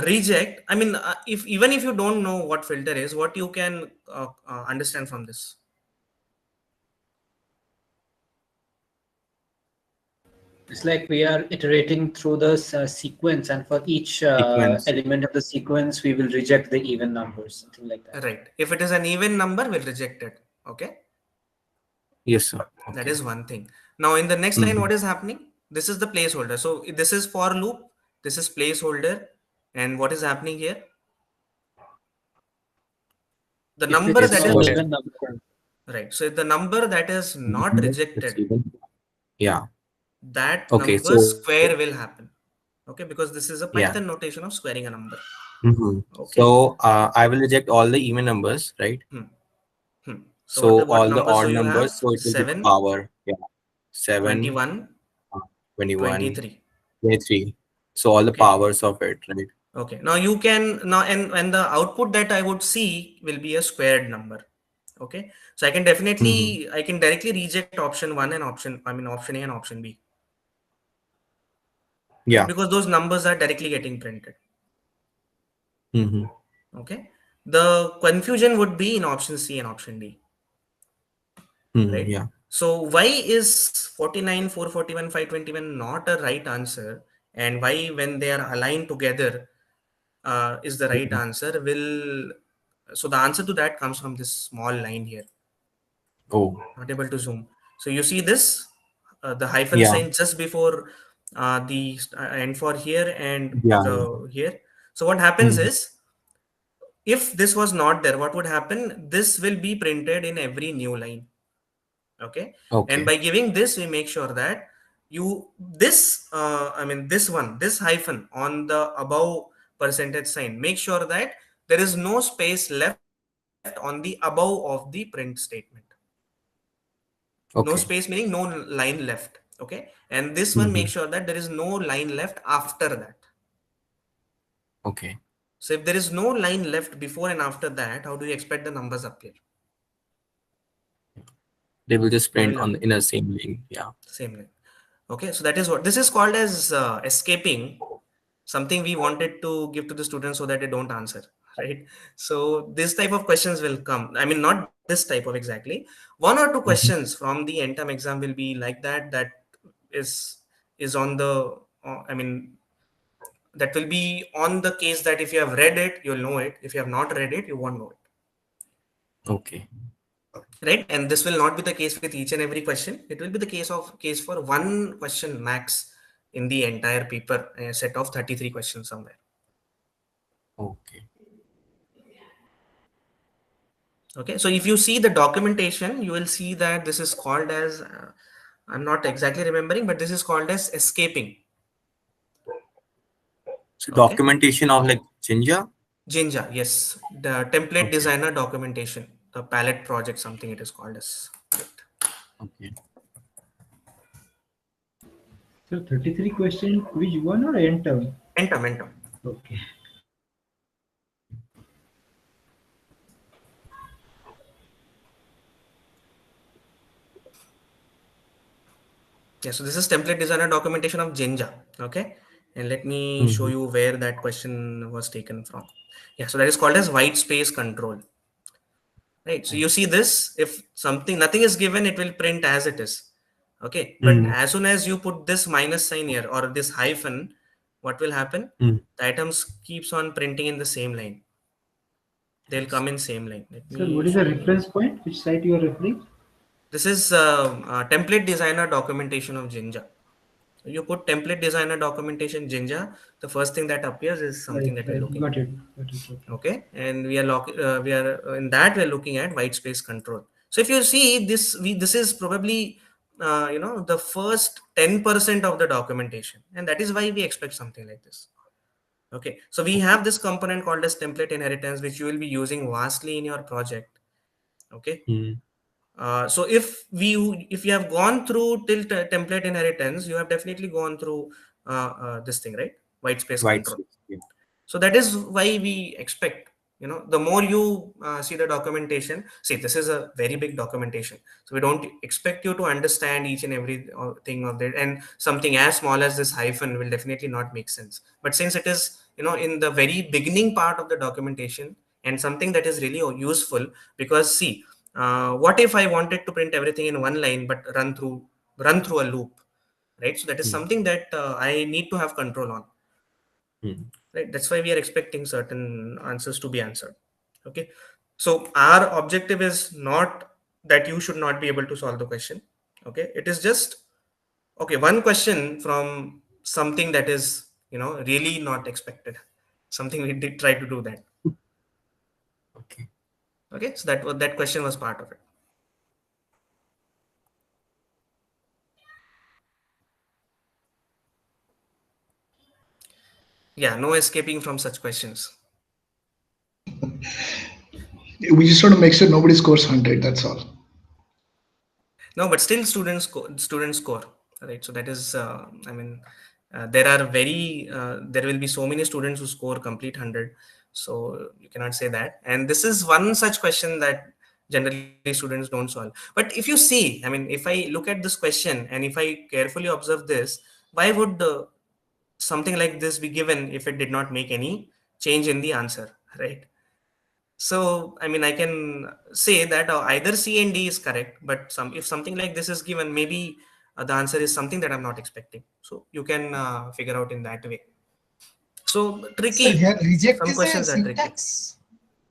reject. I mean, if even if you don't know what filter is, what you can understand from this? It's like we are iterating through the sequence, and for each Sequence. element of the sequence, we will reject the even numbers, something like that. Right. If it is an even number, we'll reject it. Okay. Yes, sir. That Okay. is one thing. Now in the next line, Mm-hmm. what is happening? This is the placeholder. So this is for loop. This is placeholder. And what is happening here? The If it number is that It's an is even number, right. So the number that is not it's rejected, even. Yeah. that Okay. number So square will happen. Okay. Because this is a yeah. Python notation of squaring a number. Mm-hmm. Okay. So I will reject all the even numbers, right? Hmm. Hmm. So So what all the numbers do odd you have? numbers, so it will be the 7, power. Yeah. 7, 21, 21, 23. 23. So all the Okay. powers of it, right? Okay. Now you can now and the output that I would see will be a squared number. Okay. So Mm-hmm. I can directly reject option 1 and option A and option B, right? Yeah. Because those numbers are directly getting printed. Mm-hmm. Okay. The confusion would be in option C and option D, Mm-hmm. right? Yeah. So why is 49, 441, 521 not a right answer? And why when they are aligned together is the right Mhm. answer? So the answer to that comes from this small line here. Oh, Not able to zoom. So you see this, the hyphen yeah. sign just before the end for here and Yeah. Yeah. the here. So what happens Mm-hmm. is, if this was not there, what would happen? This will be printed in every new line. Okay, and Okay. by giving this, we make sure that you this this one, this hyphen on the above percentage sign, make sure that there is no space left on the above of the print statement. No space Okay. meaning no line left. Okay, and this one make sure Mm-hmm. that there is no line left after that. Okay. So if there is no line left before and after that, how do you expect the numbers appear? They will just They print will on appear in a same link. Yeah. same line. Okay, so that is what this is called as escaping something we wanted to give to the students so that they don't answer, right? So this type of questions will come. I mean, not this type of exactly. One or two Mm-hmm. questions from the end term exam will be like that. That is is on the. That will be on the case that if you have read it, you'll know it. If you have not read it, you won't know it, Okay. right? And this will not be the case with each and every question. It will be the case for one question max in the entire paper, a set of 33 questions somewhere. Okay. Okay, so if you see the documentation, you will see that this is called as I'm not exactly remembering, but this is called as escaping. So Okay, documentation of like Jinja. Jinja, yes, the template Okay. designer documentation, the palette project, something it is called as. Okay. So 33 question, which one or enter? Enter. Okay. Yeah, so this is template designer documentation of Jinja. Okay, and let me show Mm-hmm. you where that question was taken from. Yeah, so that is called as white space control. Right, so you see this, if something nothing is given, it will print as it is. Okay, but Mm-hmm. as soon as you put this minus sign here or this hyphen, what will happen? The items keeps on printing in the same line. They'll come in same line. Let Sir, what me is show the you. reference point? Which site you are referring? This is template designer documentation of Jinja. So you put template designer documentation Jinja, the first thing that appears is something Right, that we're right. looking at. Got it. Got it. Okay. Okay, and we are in that we're looking at white space control. So if you see this, this is probably the first 10% of the documentation, and that is why we expect something like this. Okay, so we have this component called as template inheritance, which you will be using vastly in your project. Okay, Mm-hmm. so if you have gone through till template inheritance, you have definitely gone through this thing, right? White space White control. space. Yeah. So that is why we expect, the more you see the documentation. See, this is a very big documentation, so we don't expect you to understand each and every thing of it, and something as small as this hyphen will definitely not make sense. But since it is, in the very beginning part of the documentation, and something that is really useful, because see, what if I wanted to print everything in one line but run through a loop, right? So that is Mm-hmm. something that I need to have control on, Mm-hmm. right? That's why we are expecting certain answers to be answered. Okay, so our objective is not that you should not be able to solve the question. Okay, it is just, okay, one question from something that is, really not expected, something we did try to do that. Okay. Okay, so that question was part of it. Yeah, no escaping from such questions. We just want to make sure nobody scores 100. That's all. No, but still students score, right? So that is, there will be so many students who score complete 100. So you cannot say that. And this is one such question that generally students don't solve. But if you see, I mean, if I look at this question and if I carefully observe this, why would something like this be given if it did not make any change in the answer, right? So, I mean, I can say that either C and D is correct, but if something like this is given, maybe the answer is something that I'm not expecting. So you can figure out in that way. So So tricky. here reject Some is a questions are tricky. syntax.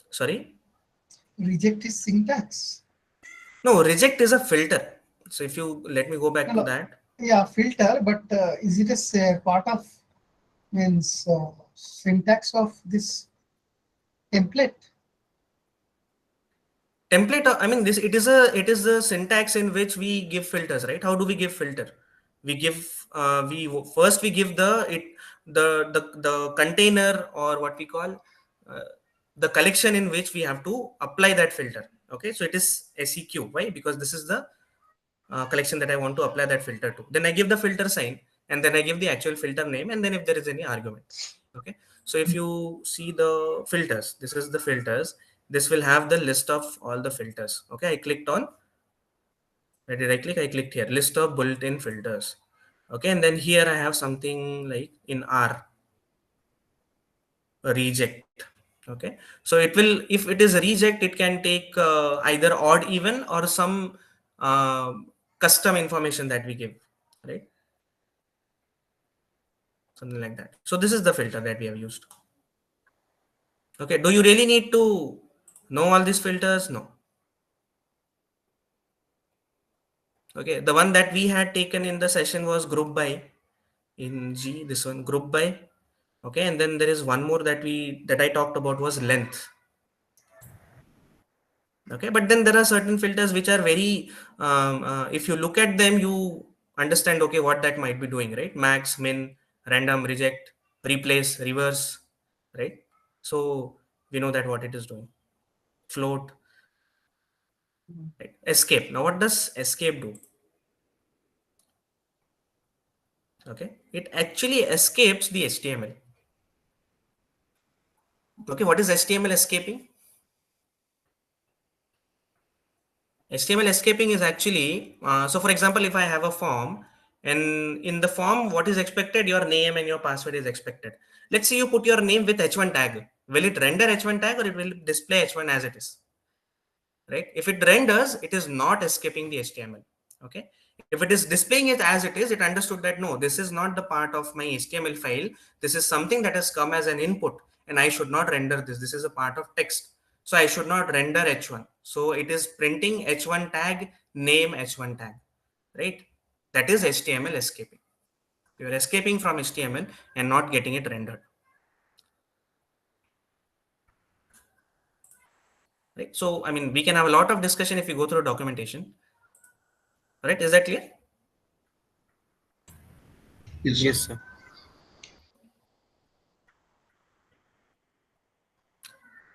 Sorry? Reject is syntax. No, reject is a filter. So if you let me go No, back to no. that. Yeah, filter, but is it a part of means syntax of this template? template, I mean, this it is a syntax in which we give filters, right? How do we give filter? We give we first we give the container, or what we call uh, the collection in which we have to apply that filter. Okay, so it is seq. Why? Because this is the collection that I want to apply that filter to. Then I give the filter sign, and then I give the actual filter name, and then if there is any argument. Okay, so if you see the filters, this is the filters. This will have the list of all the filters. Okay, I clicked on, where did I click? I clicked here, list of built-in filters. Okay, and then here I have something like in R, a reject. Okay, so it will, if it is a reject, it can take either odd, even, or some uh, custom information that we give, right? Something like that. So this is the filter that we have used. Okay, do you really need to know all these filters? No. Okay, the one that we had taken in the session was group by, in G, this one, group by. Okay, and then there is one more that I talked about, was length. Okay, but then there are certain filters which are very if you look at them, you understand, okay, what that might be doing, right? Max, min, random, reject, replace, reverse, right? So we know that what it is doing. Float, right? Escape. Now what does escape do? Okay, it actually escapes the HTML. Okay, what is HTML escaping? HTML escaping is actually, so for example, if I have a form, and in the form, what is expected? Your name and your password is expected. Let's say you put your name with h1 tag. Will it render h1 tag, or it will display h1 as it is? Right? If it renders, it is not escaping the HTML. Okay. If it is displaying it as it is, it understood that no, this is not the part of my HTML file. This is something that has come as an input, and I should not render this. This is a part of text. So I should not render h1. So it is printing h1 tag, name h1 tag, right? That is HTML escaping. You are escaping from HTML and not getting it rendered. Right? So, I mean, we can have a lot of discussion if you go through documentation. Right? Is that clear? Yes, sir. Yes, sir.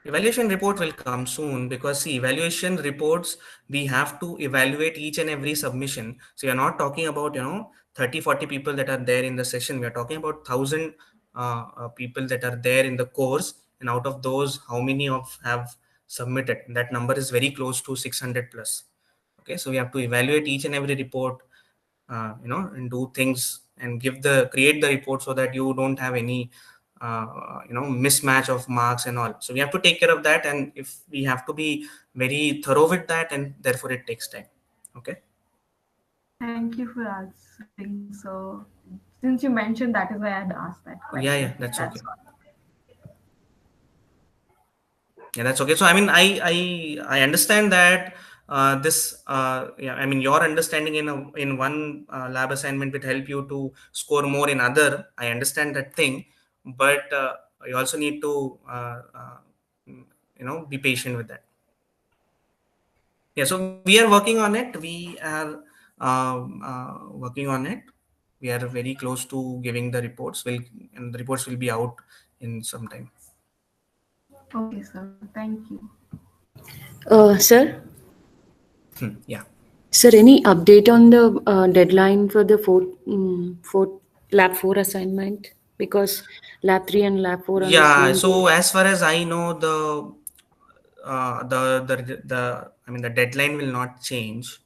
Evaluation report will come soon, because see, evaluation reports, we have to evaluate each and every submission. So you're not talking about 30-40 people that are there in the session. We are talking about 1,000 people that are there in the course, and out of those, how many of have submitted? That number is very close to 600 plus. Okay, so we have to evaluate each and every report, and do things and create the report, so that you don't have any mismatch of marks and all. So we have to take care of that, and if we have to be very thorough with that, and therefore it takes time. Okay. Thank you for answering. So, since you mentioned, that is why I had asked that Yeah, question. yeah, that's That's okay. all. Yeah, that's okay. So I mean, I understand that this yeah, I mean, your understanding in one lab assignment will help you to score more in other. I understand that thing, but you also need to be patient with that. Yeah, so we are working on it. We are working on it. We are very close to giving the reports. And the reports will be out in some time. Okay, sir. Thank you. Sir, Yeah. sir, any update on the deadline for the fourth lab four assignment? Because lab three and lab four on the Yeah. same day. So as far as I know, I mean, the deadline will not change.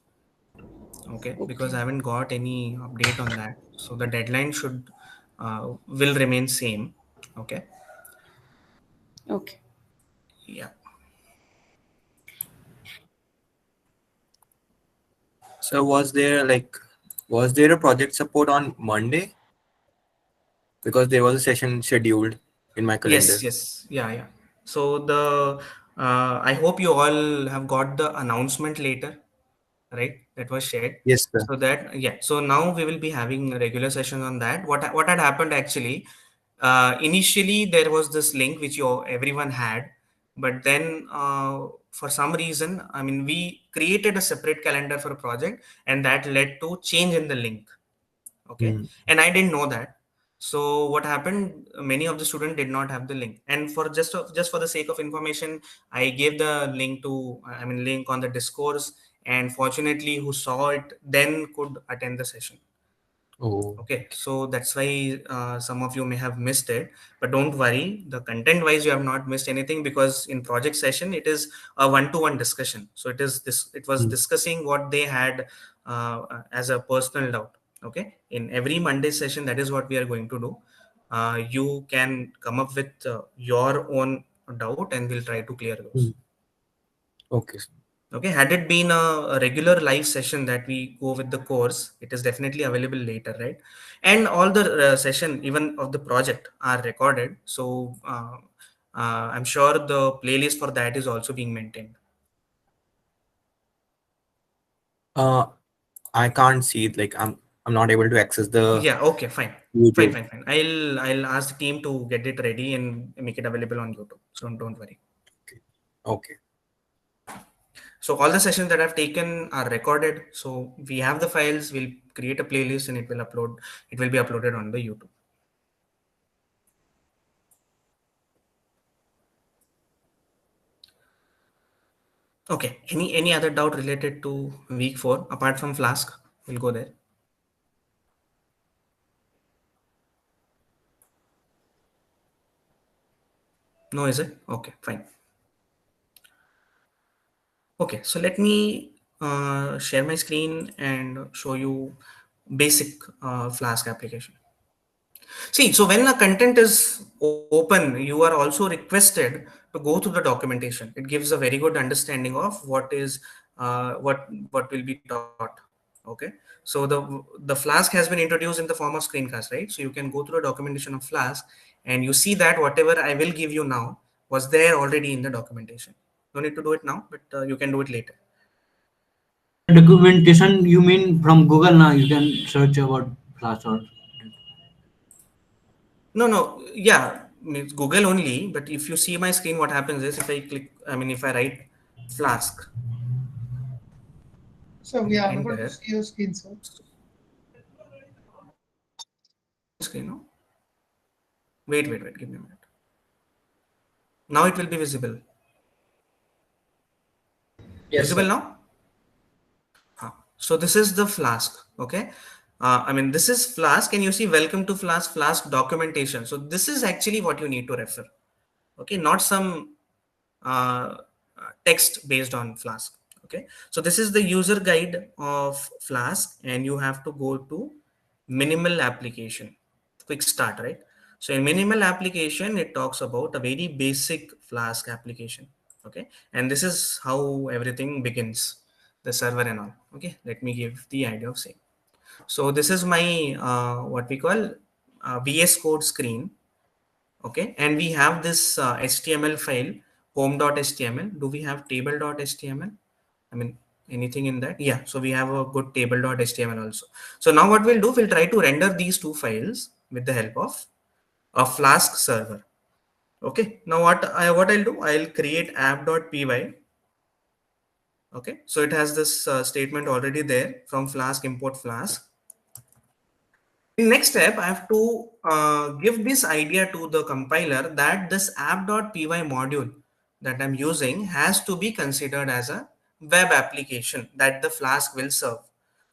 Okay, because I Okay. haven't got any update on that. So the deadline will remain same. Okay. Okay. Yeah. So was there a project support on Monday? Because there was a session scheduled in my Yes, calendar. yes, yeah, yeah. So I hope you all have got the announcement later, right? That was shared. Yes, sir. So that, yeah. So now we will be having a regular session on that. What had happened actually? Initially, there was this link which everyone had, but then for some reason, I mean, we created a separate calendar for a project, and that led to change in the link. Okay, Mm. and I didn't know that. So what happened, many of the students did not have the link, and for just for the sake of information, I gave the link to, I mean, link on the discourse, and fortunately who saw it then could attend the session. Oh. Okay, so that's why some of you may have missed it, but don't worry. The content wise, you have not missed anything, because in project session it is a one-to-one discussion. So it is this. It was Mm. discussing what they had as a personal doubt. Okay, in every Monday session, that is what we are going to do. You can come up with your own doubt, and we'll try to clear those. Mm. Okay. Okay, had it been a regular live session that we go with the course, it is definitely available later, right? And all the session, even of the project, are recorded. So I'm sure the playlist for that is also being maintained. Uh, I can't see it. Like I'm not able to access the Yeah, okay, fine. Fine, YouTube. fine, fine. I'll ask the team to get it ready and make it available on YouTube. So don't worry. Okay. Okay. So all the sessions that I've taken are recorded. So we have the files, we'll create a playlist and it will be uploaded on the YouTube. Okay. Any other doubt related to week 4 apart from Flask? We'll go there. No, is it? Okay, fine. Okay, so let me share my screen and show you basic Flask application. See, so when a content is open, you are also requested to go through the documentation. It gives a very good understanding of what is what will be taught. Okay, so the Flask has been introduced in the form of screencast, right? So you can go through the documentation of Flask, and you see that whatever I will give you now was there already in the documentation. No need to do it now, but you can do it later. Documentation, you mean from Google now? You can search about Flash or No, no, yeah, means Google only. But if you see my screen, what happens is if I click, I mean, if I write Flask, So we are unable to enter, see your screen, sir. screen, no? Wait, give me a minute. Now it will be visible. Yes, Visible sir. now? So this is the Flask, okay? I mean, this is Flask, and you see welcome to Flask, Flask documentation. So this is actually what you need to refer, okay? Not some uh, text based on Flask. Okay, so this is the user guide of Flask, and you have to go to minimal application, quick start, right? So in minimal application, it talks about a very basic Flask application. Okay, and this is how everything begins, the server and all. Okay, let me give the idea of same. So this is my what we call VS Code screen. Okay, and we have this HTML file, home.html. Do we have table.html? I mean, anything in that? Yeah, so we have a good table.html also. So now what we'll do, we'll try to render these two files with the help of a Flask server. Okay, now what I'll do, I'll create app.py. Okay, so it has this statement already there from Flask, import Flask. In next step, I have to give this idea to the compiler that this app.py module that I'm using has to be considered as a web application that the Flask will serve.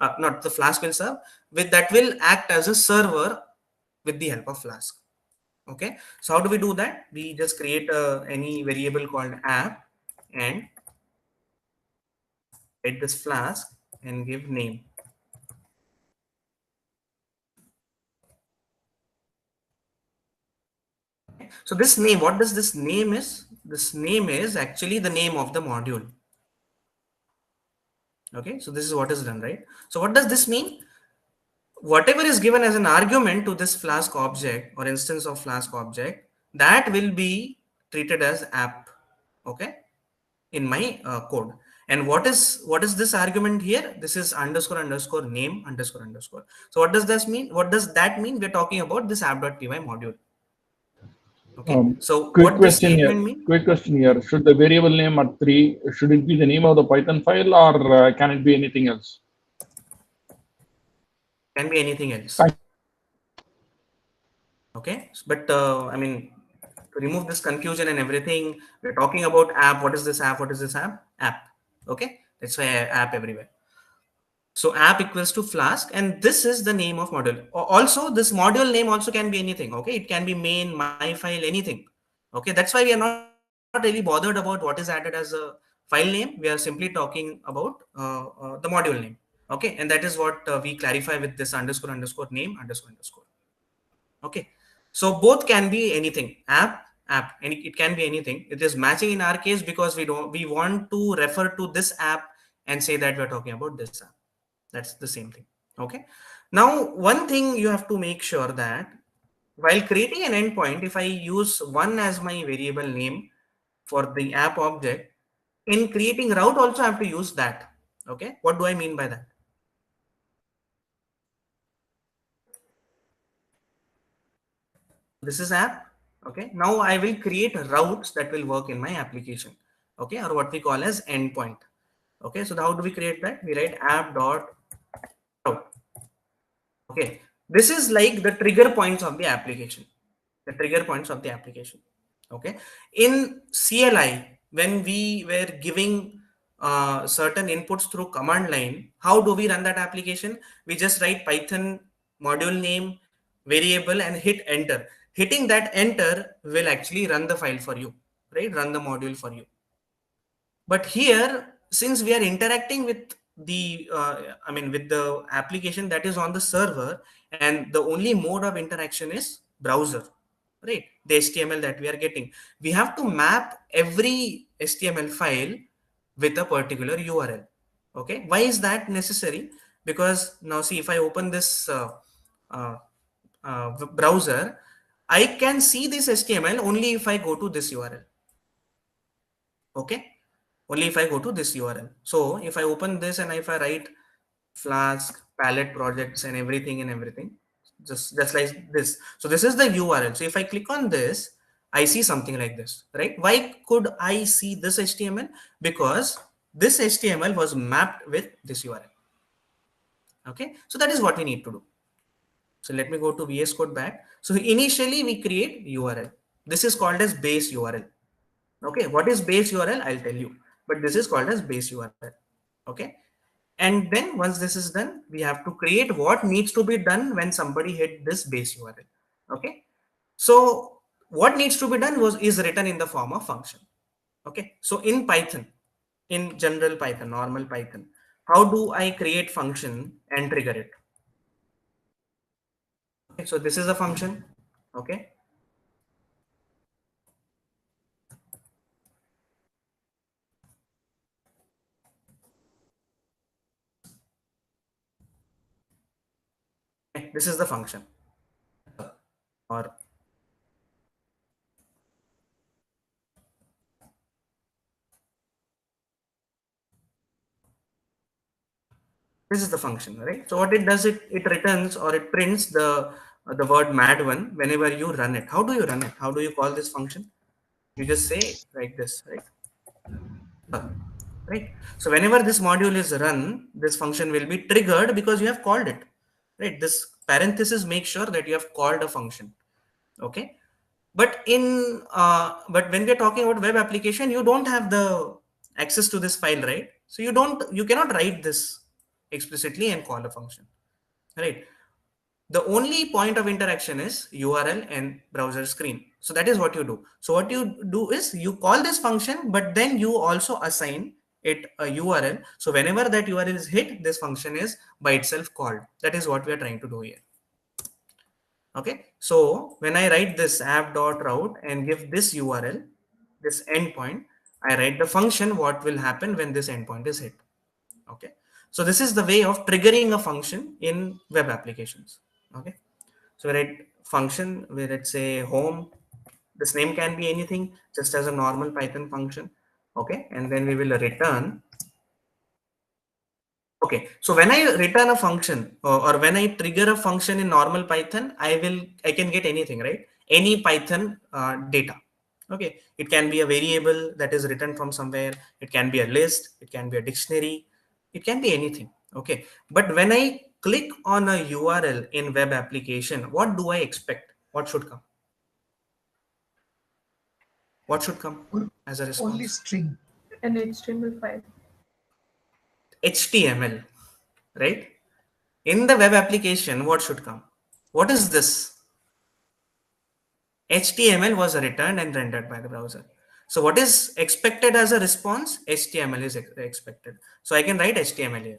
Not the Flask will serve, with that will act as a server with the help of Flask. Okay, so how do we do that? We just create any variable called app and write this Flask and give name. So this name, what does this name is? This name is actually the name of the module. Okay, so this is what is done, right? So what does this mean? Whatever is given as an argument to this Flask object or instance of Flask object, that will be treated as app. Okay, in my code. And what is this argument here? This is underscore underscore name underscore underscore. So what does this mean? What does that mean? We're talking about this app.py module. Okay, so Quick what this question here. statement mean? Quick question here. Should the variable name at 3, should it be the name of the Python file, or can it be anything else? Can be anything else. Okay, but I mean, to remove this confusion and everything, we're talking about app. What is this app? What is this app? App. Okay, that's why app everywhere. So app equals to flask, and this is the name of module. Also, this module name also can be anything. Okay, it can be main, my file, anything. Okay, that's why we are not really bothered about what is added as a file name. We are simply talking about the module name. Okay, and that is what we clarify with this underscore underscore name underscore underscore. Okay, so both can be anything, app, and it can be anything. It is matching in our case because we want to refer to this app and say that we're talking about this app. That's the same thing. Okay, now one thing you have to make sure that while creating an endpoint, if I use one as my variable name for the app object, in creating route also I have to use that. Okay, what do I mean by that? This is app. Okay, now I will create routes that will work in my application. Okay, or what we call as endpoint. Okay, so how do we create that? We write app dot route. Okay, this is like the trigger points of the application. The trigger points of the application. Okay, in CLI, when we were giving certain inputs through command line, how do we run that application? We just write Python module name variable and hit enter. Hitting that enter will actually run the file for you, right? Run the module for you. But here, since we are interacting with the with the application that is on the server, and the only mode of interaction is browser, right? The HTML that we are getting, we have to map every HTML file with a particular URL. Okay, why is that necessary? Because now see, if I open this uh, browser, I can see this HTML only if I go to this URL. Okay, only if I go to this URL. So if I open this and if I write Flask, palette projects and everything, just like this. So this is the URL. So if I click on this, I see something like this, right? Why could I see this HTML? Because this HTML was mapped with this URL. Okay, so that is what we need to do. So let me go to VS Code back. So initially we create URL. This is called as base URL. Okay, what is base URL? I'll tell you, but this is called as base URL. Okay, and then once this is done, we have to create what needs to be done when somebody hit this base URL. Okay, so what needs to be done is written in the form of function. Okay, so in Python, in general Python, normal Python, how do I create function and trigger it? Okay, so this is a function. Okay, this is the function, or this is the function, right? So what it does, it returns or it prints the word mad one whenever you run it. How do you run it? How do you call this function? You just say like this, right? Right. So whenever this module is run, this function will be triggered because you have called it, right? This parenthesis makes sure that you have called a function. Okay, but but when we're talking about web application, you don't have the access to this file, right? So you cannot write this explicitly and call a function, right? The only point of interaction is URL and browser screen. So that is what you do. So what you do is you call this function, but then you also assign it a URL. So whenever that URL is hit, this function is by itself called. That is what we are trying to do here. Okay, so when I write this app.route and give this URL, this endpoint, I write the function, what will happen when this endpoint is hit. Okay, so this is the way of triggering a function in web applications. Okay, so we write function where let's say home, this name can be anything, just as a normal Python function. Okay, and then we will return. Okay, so when I return a function or when I trigger a function in normal Python, I can get anything, right? any Python data. Okay, it can be a variable that is written from somewhere, it can be a list, it can be a dictionary, it can be anything. Okay, but when I click on a URL in web application, what do I expect? What should come? What should come as a Only response? string. An HTML file. HTML, right? In the web application, what should come? What is this? HTML was returned and rendered by the browser. So what is expected as a response? HTML is expected. So I can write HTML here.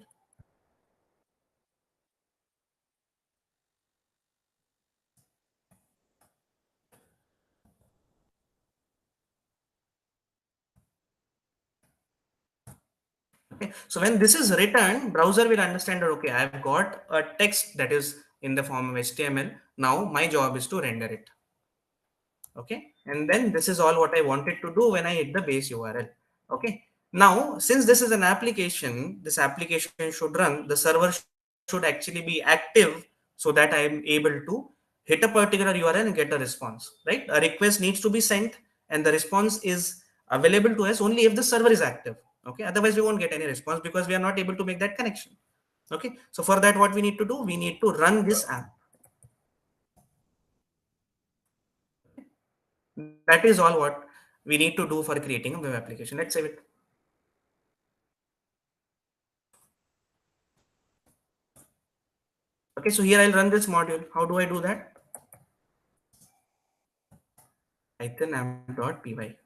Okay. So when this is written, browser will understand that, okay, I've got a text that is in the form of HTML. Now my job is to render it. Okay, and then this is all what I wanted to do when I hit the base URL. Okay, now since this is an application, this application should run, the server should actually be active so that I am able to hit a particular URL and get a response, right? A request needs to be sent and the response is available to us only if the server is active. Okay, otherwise we won't get any response because we are not able to make that connection. Okay, so for that what we need to do, we need to run this app. That is all what we need to do for creating a web application. Let's save it. Okay, so here I'll run this module. How do I do that? Python app.py.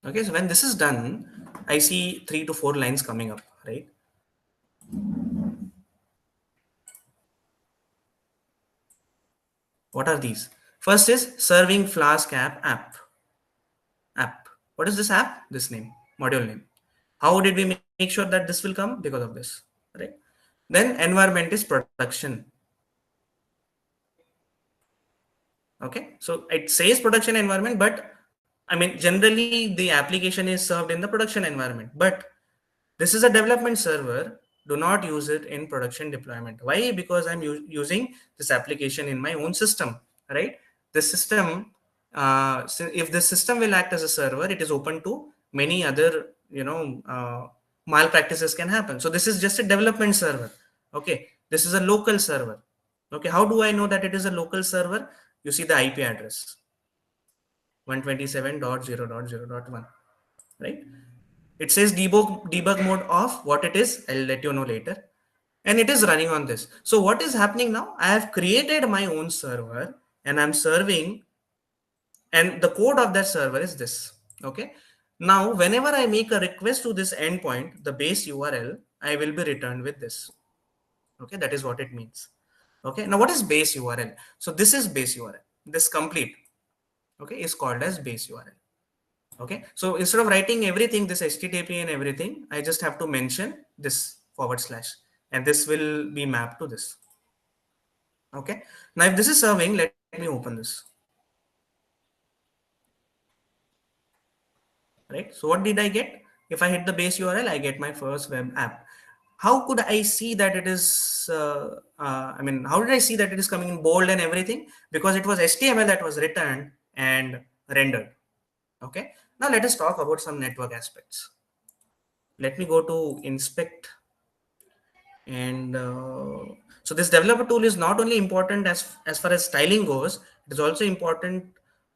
Okay, so when this is done, I see 3 to 4 lines coming up, right? What are these? First is serving flask app. What is this app? This name, module name. How did we make sure that this will come? Because of this, right? Then environment is production. Okay, so it says production environment, but I mean generally the application is served in the production environment, but this is a development server. Do not use it in production deployment. Why? Because I'm using this application in my own system, right? The system, so if the system will act as a server, it is open to many other, malpractices can happen. So this is just a development server. Okay, this is a local server. Okay, how do I know that it is a local server? You see the IP address 127.0.0.1, right? It says debug mode off. What it is, I'll let you know later. And it is running on this. So what is happening now? I have created my own server and I'm serving, and the code of that server is this. Okay. Now, whenever I make a request to this endpoint, the base URL, I will be returned with this. Okay, that is what it means. Okay, now what is base URL? So this is base URL. This complete, okay, is called as base URL. Okay, so instead of writing everything, this HTTP and everything, I just have to mention this / and this will be mapped to this. Okay, now if this is serving, let me open this. Right, so what did I get? If I hit the base URL, I get my first web app. How could I see that it is, how did I see that it is coming in bold and everything? Because it was HTML that was returned and rendered. Okay, now let us talk about some network aspects. Let me go to inspect, and so this developer tool is not only important as far as styling goes, it is also important.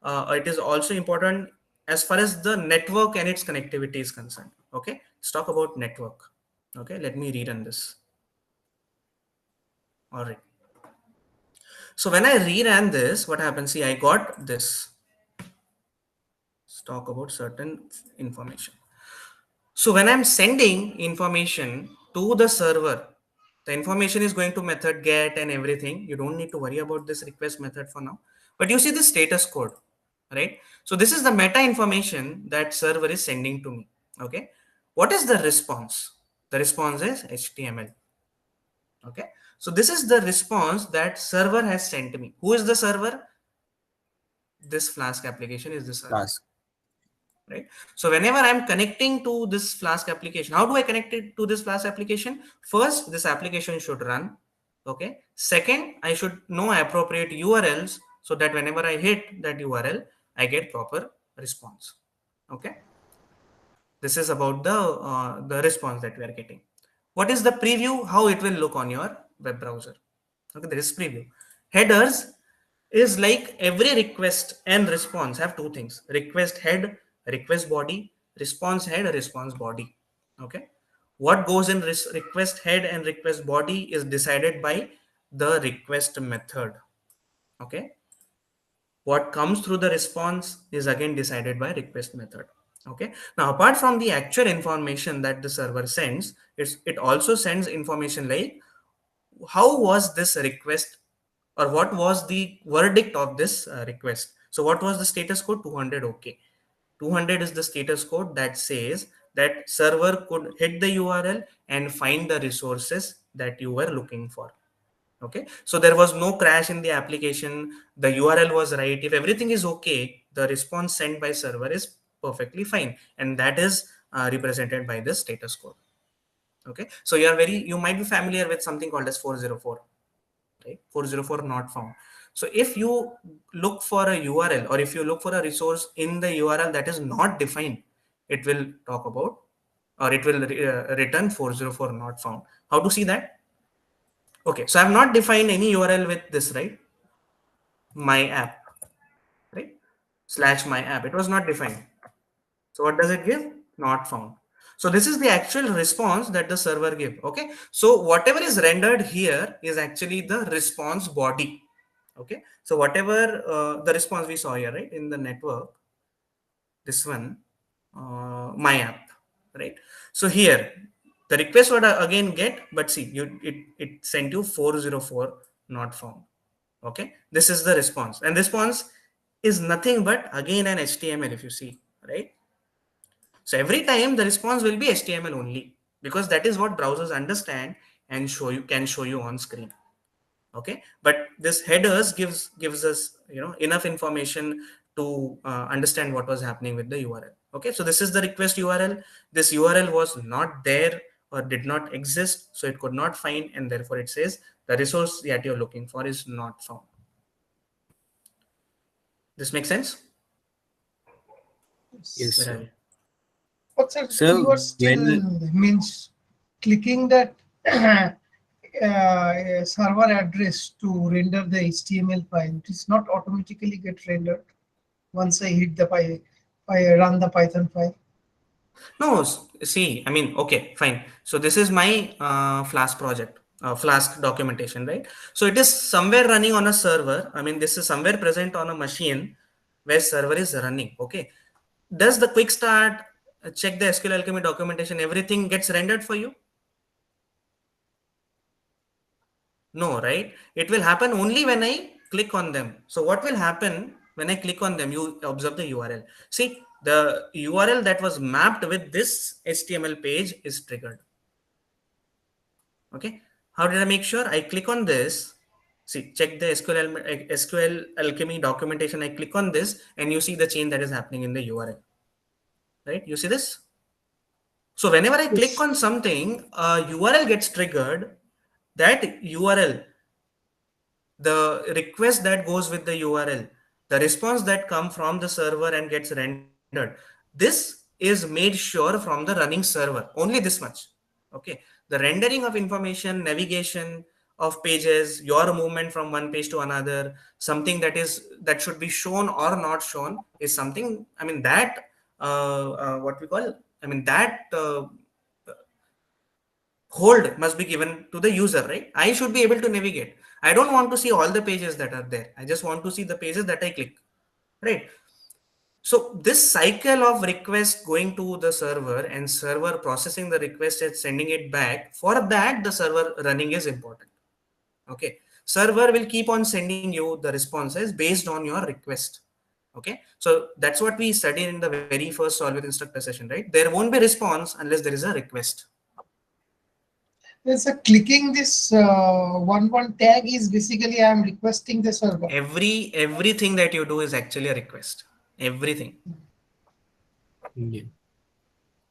It is also important as far as the network and its connectivity is concerned. Okay, let's talk about network. Okay, let me rerun this. All right, so when I reran this, what happens? See, I got this. Let's talk about certain information. So when I'm sending information to the server, the information is going to method get and everything. You don't need to worry about this request method for now. But you see the status code, right? So this is the meta information that server is sending to me. Okay. What is the response? The response is HTML. Okay. So this is the response that server has sent to me. Who is the server? This Flask application is the server. Task. Right, so whenever I'm connecting to this Flask application, how do I connect it to this Flask application? First, this application should run. Okay. Second, I should know appropriate URLs so that whenever I hit that URL, I get proper response. Okay. This is about the response that we are getting. What is the preview? How it will look on your web browser. Okay, there is preview. Headers is like every request and response have two things: request head, request body, response head, response body. Okay, what goes in request head and request body is decided by the request method. Okay, what comes through the response is again decided by request method. Okay, now apart from the actual information that the server sends, it also sends information like how was this request, or what was the verdict of this request. So what was the status code? 200. Okay, 200 is the status code that says that server could hit the URL and find the resources that you were looking for. Okay, so there was no crash in the application, the URL was right. If everything is okay, the response sent by server is perfectly fine, and that is represented by the status code. Okay, so you might be familiar with something called as 404, right? 404 not found. So if you look for a URL, or if you look for a resource in the URL that is not defined, it will talk about, or it will return 404 not found. How to see that? Okay, so I have not defined any URL with this, right? My app, right? Slash my app. It was not defined. So what does it give? Not found. So this is the actual response that the server give. Okay. So whatever is rendered here is actually the response body. Okay. So whatever the response we saw here, right, in the network, this one, my app, right? So here the request would again get, but see, it sent you 404 not found. Okay, this is the response, and response is nothing but again an HTML, if you see, right? So every time the response will be HTML only, because that is what browsers understand and show you on screen. Okay, but this headers gives us enough information to understand what was happening with the URL. Okay, so this is the request URL. This URL was not there or did not exist, so it could not find, and therefore it says the resource that you're looking for is not found. This makes sense? Yes, Where are sir. we? But sir, So you are still when means clicking that server address to render the HTML file. It is not automatically get rendered once I hit the run the Python file. No, see, I mean, okay, fine. So this is my Flask project, Flask documentation, right? So it is somewhere running on a server. I mean, this is somewhere present on a machine where server is running. Okay. Does the quick start, check the SQL Alchemy documentation, everything gets rendered for you? No, right? It will happen only when I click on them. So what will happen when I click on them? You observe the URL. See, the URL that was mapped with this HTML page is triggered. Okay. How did I make sure? I click on this. See, check the SQL Alchemy documentation. I click on this and you see the change that is happening in the URL. Right? You see this? So whenever I click Yes. on something, a URL gets triggered. That URL, the request that goes with the URL, the response that come from the server and gets rendered, this is made sure from the running server. Only this much. Okay. The rendering of information, navigation of pages, your movement from one page to another, something that should be shown or not shown is something. I mean that what we call. I mean that hold must be given to the user, right? I should be able to navigate. I don't want to see all the pages that are there. I just want to see the pages that I click, right? So this cycle of request going to the server and server processing the request and sending it back, for that the server running is important. Okay, server will keep on sending you the responses based on your request. Okay, so that's what we studied in the very first solve with instructor session, right? There won't be response unless there is a request. Yes, sir, clicking this one tag is basically I am requesting the server. Everything that you do is actually a request. Everything. yeah.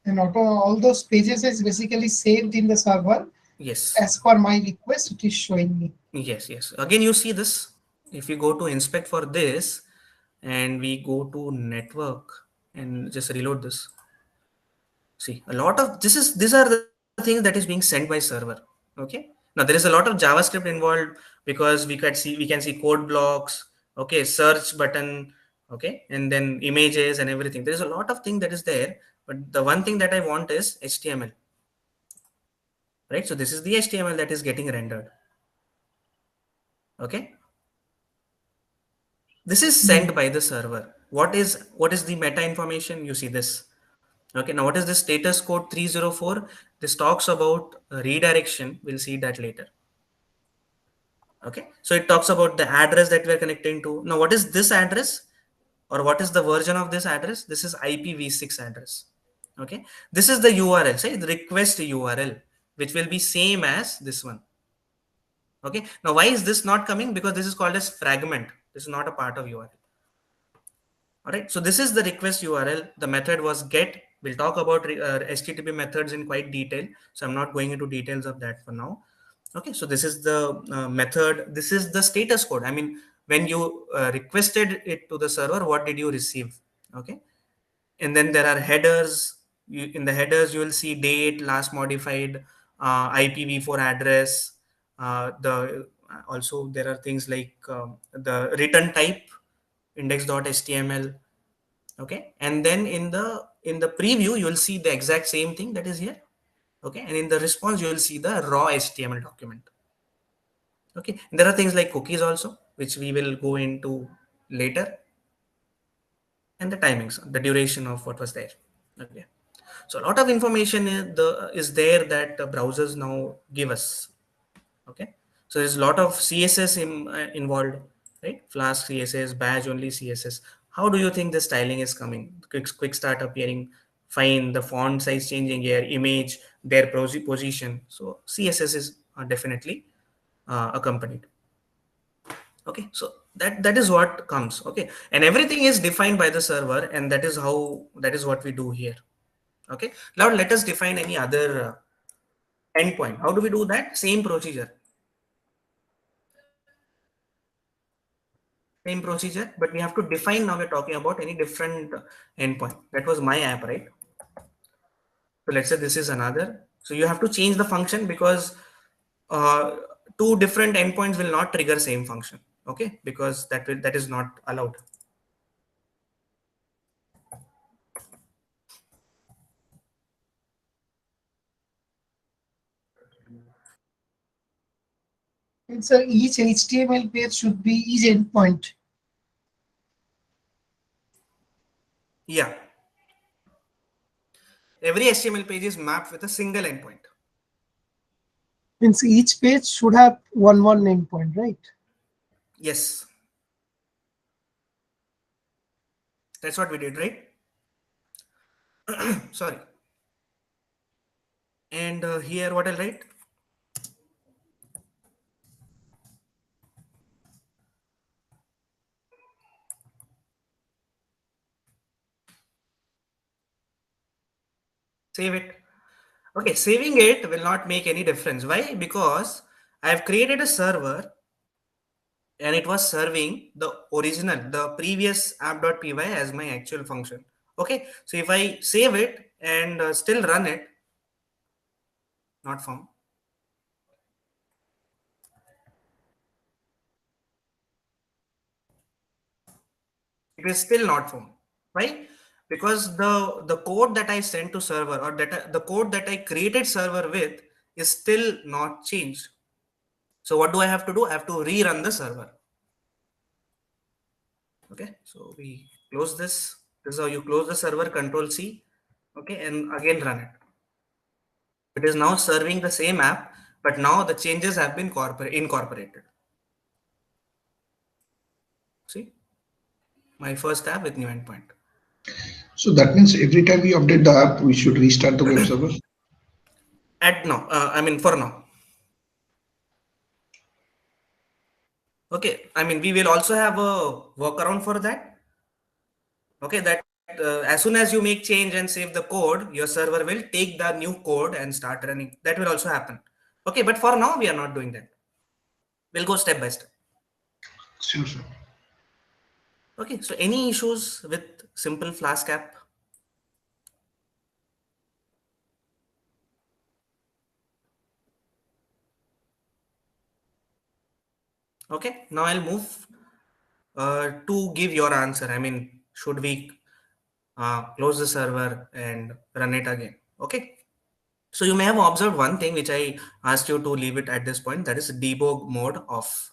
And all those pages is basically saved in the server, Yes. As per my request, it is showing me. Yes, yes. Again, you see this. If we go to inspect for this and we go to network and just reload this, see a lot of these are the things that is being sent by server. Okay. Now there is a lot of JavaScript involved because we can see code blocks. Okay, search button. Okay, and then images and everything. There is a lot of thing that is there, but the one thing that I want is HTML. Right. So this is the HTML that is getting rendered. Okay. This is sent by the server. What is the meta information? You see this. Okay, now what is the status code 304? This talks about redirection. We'll see that later. Okay, so it talks about the address that we're connecting to. Now, what is this address or what is the version of this address? This is IPv6 address. Okay, this is the URL, say the request URL, which will be same as this one. Okay, now why is this not coming? Because this is called as fragment. This is not a part of URL. All right, so this is the request URL. The method was get. We'll talk about HTTP methods in quite detail. So I'm not going into details of that for now. Okay, so this is the method. This is the status code. I mean, when you requested it to the server, what did you receive? Okay, and then there are headers. In the headers, you will see date, last modified, IPv4 address. The also there are things like the return type index.html. Okay, and then in the preview you will see the exact same thing that is here. Okay, and in the response you will see the raw HTML document. Okay, and there are things like cookies also, which we will go into later, and the timings, the duration of what was there. Okay, so a lot of information is there that the browsers now give us. Okay, so there's a lot of CSS involved, right? Flask CSS, badge only CSS. How do you think the styling is coming? Quick start appearing fine, the font size changing here, image, their position. So CSS is definitely accompanied. Okay, so that is what comes. Okay, and everything is defined by the server, and that is what we do here. Okay, now let us define any other endpoint. How do we do that? Same procedure. Same procedure, but we have to define. Now we're talking about any different endpoint. That was my app, right? So let's say this is another. So you have to change the function because uh, two different endpoints will not trigger same function. Okay, because that is not allowed. And so each HTML page should be each endpoint. Yeah. Every HTML page is mapped with a single endpoint. Means each page should have one endpoint, right? Yes. That's what we did, right? Sorry. And here what I'll write? Save it. Okay, saving it will not make any difference. Why? Because I have created a server and it was serving the original, the previous app.py as my actual function. Okay, so if I save it and still run it, not found. It is still not found. Why? Because the code that I sent to server or the code that I created server with is still not changed. So what do I have to do? I have to rerun the server. Okay, so we close this. This is how you close the server, Control C. Okay, and again run it. It is now serving the same app, but now the changes have been incorporated. See, my first app with new endpoint. So that means every time we update the app, we should restart the web server. At now, I mean for now. Okay, I mean we will also have a workaround for that. Okay, that as soon as you make change and save the code, your server will take the new code and start running. That will also happen. Okay, but for now we are not doing that. We'll go step by step. Sure, sir. Okay, so any issues with simple Flask app? Okay, now I'll move to give your answer. I mean, should we close the server and run it again? Okay. So you may have observed one thing which I asked you to leave it at this point, that is debug mode off.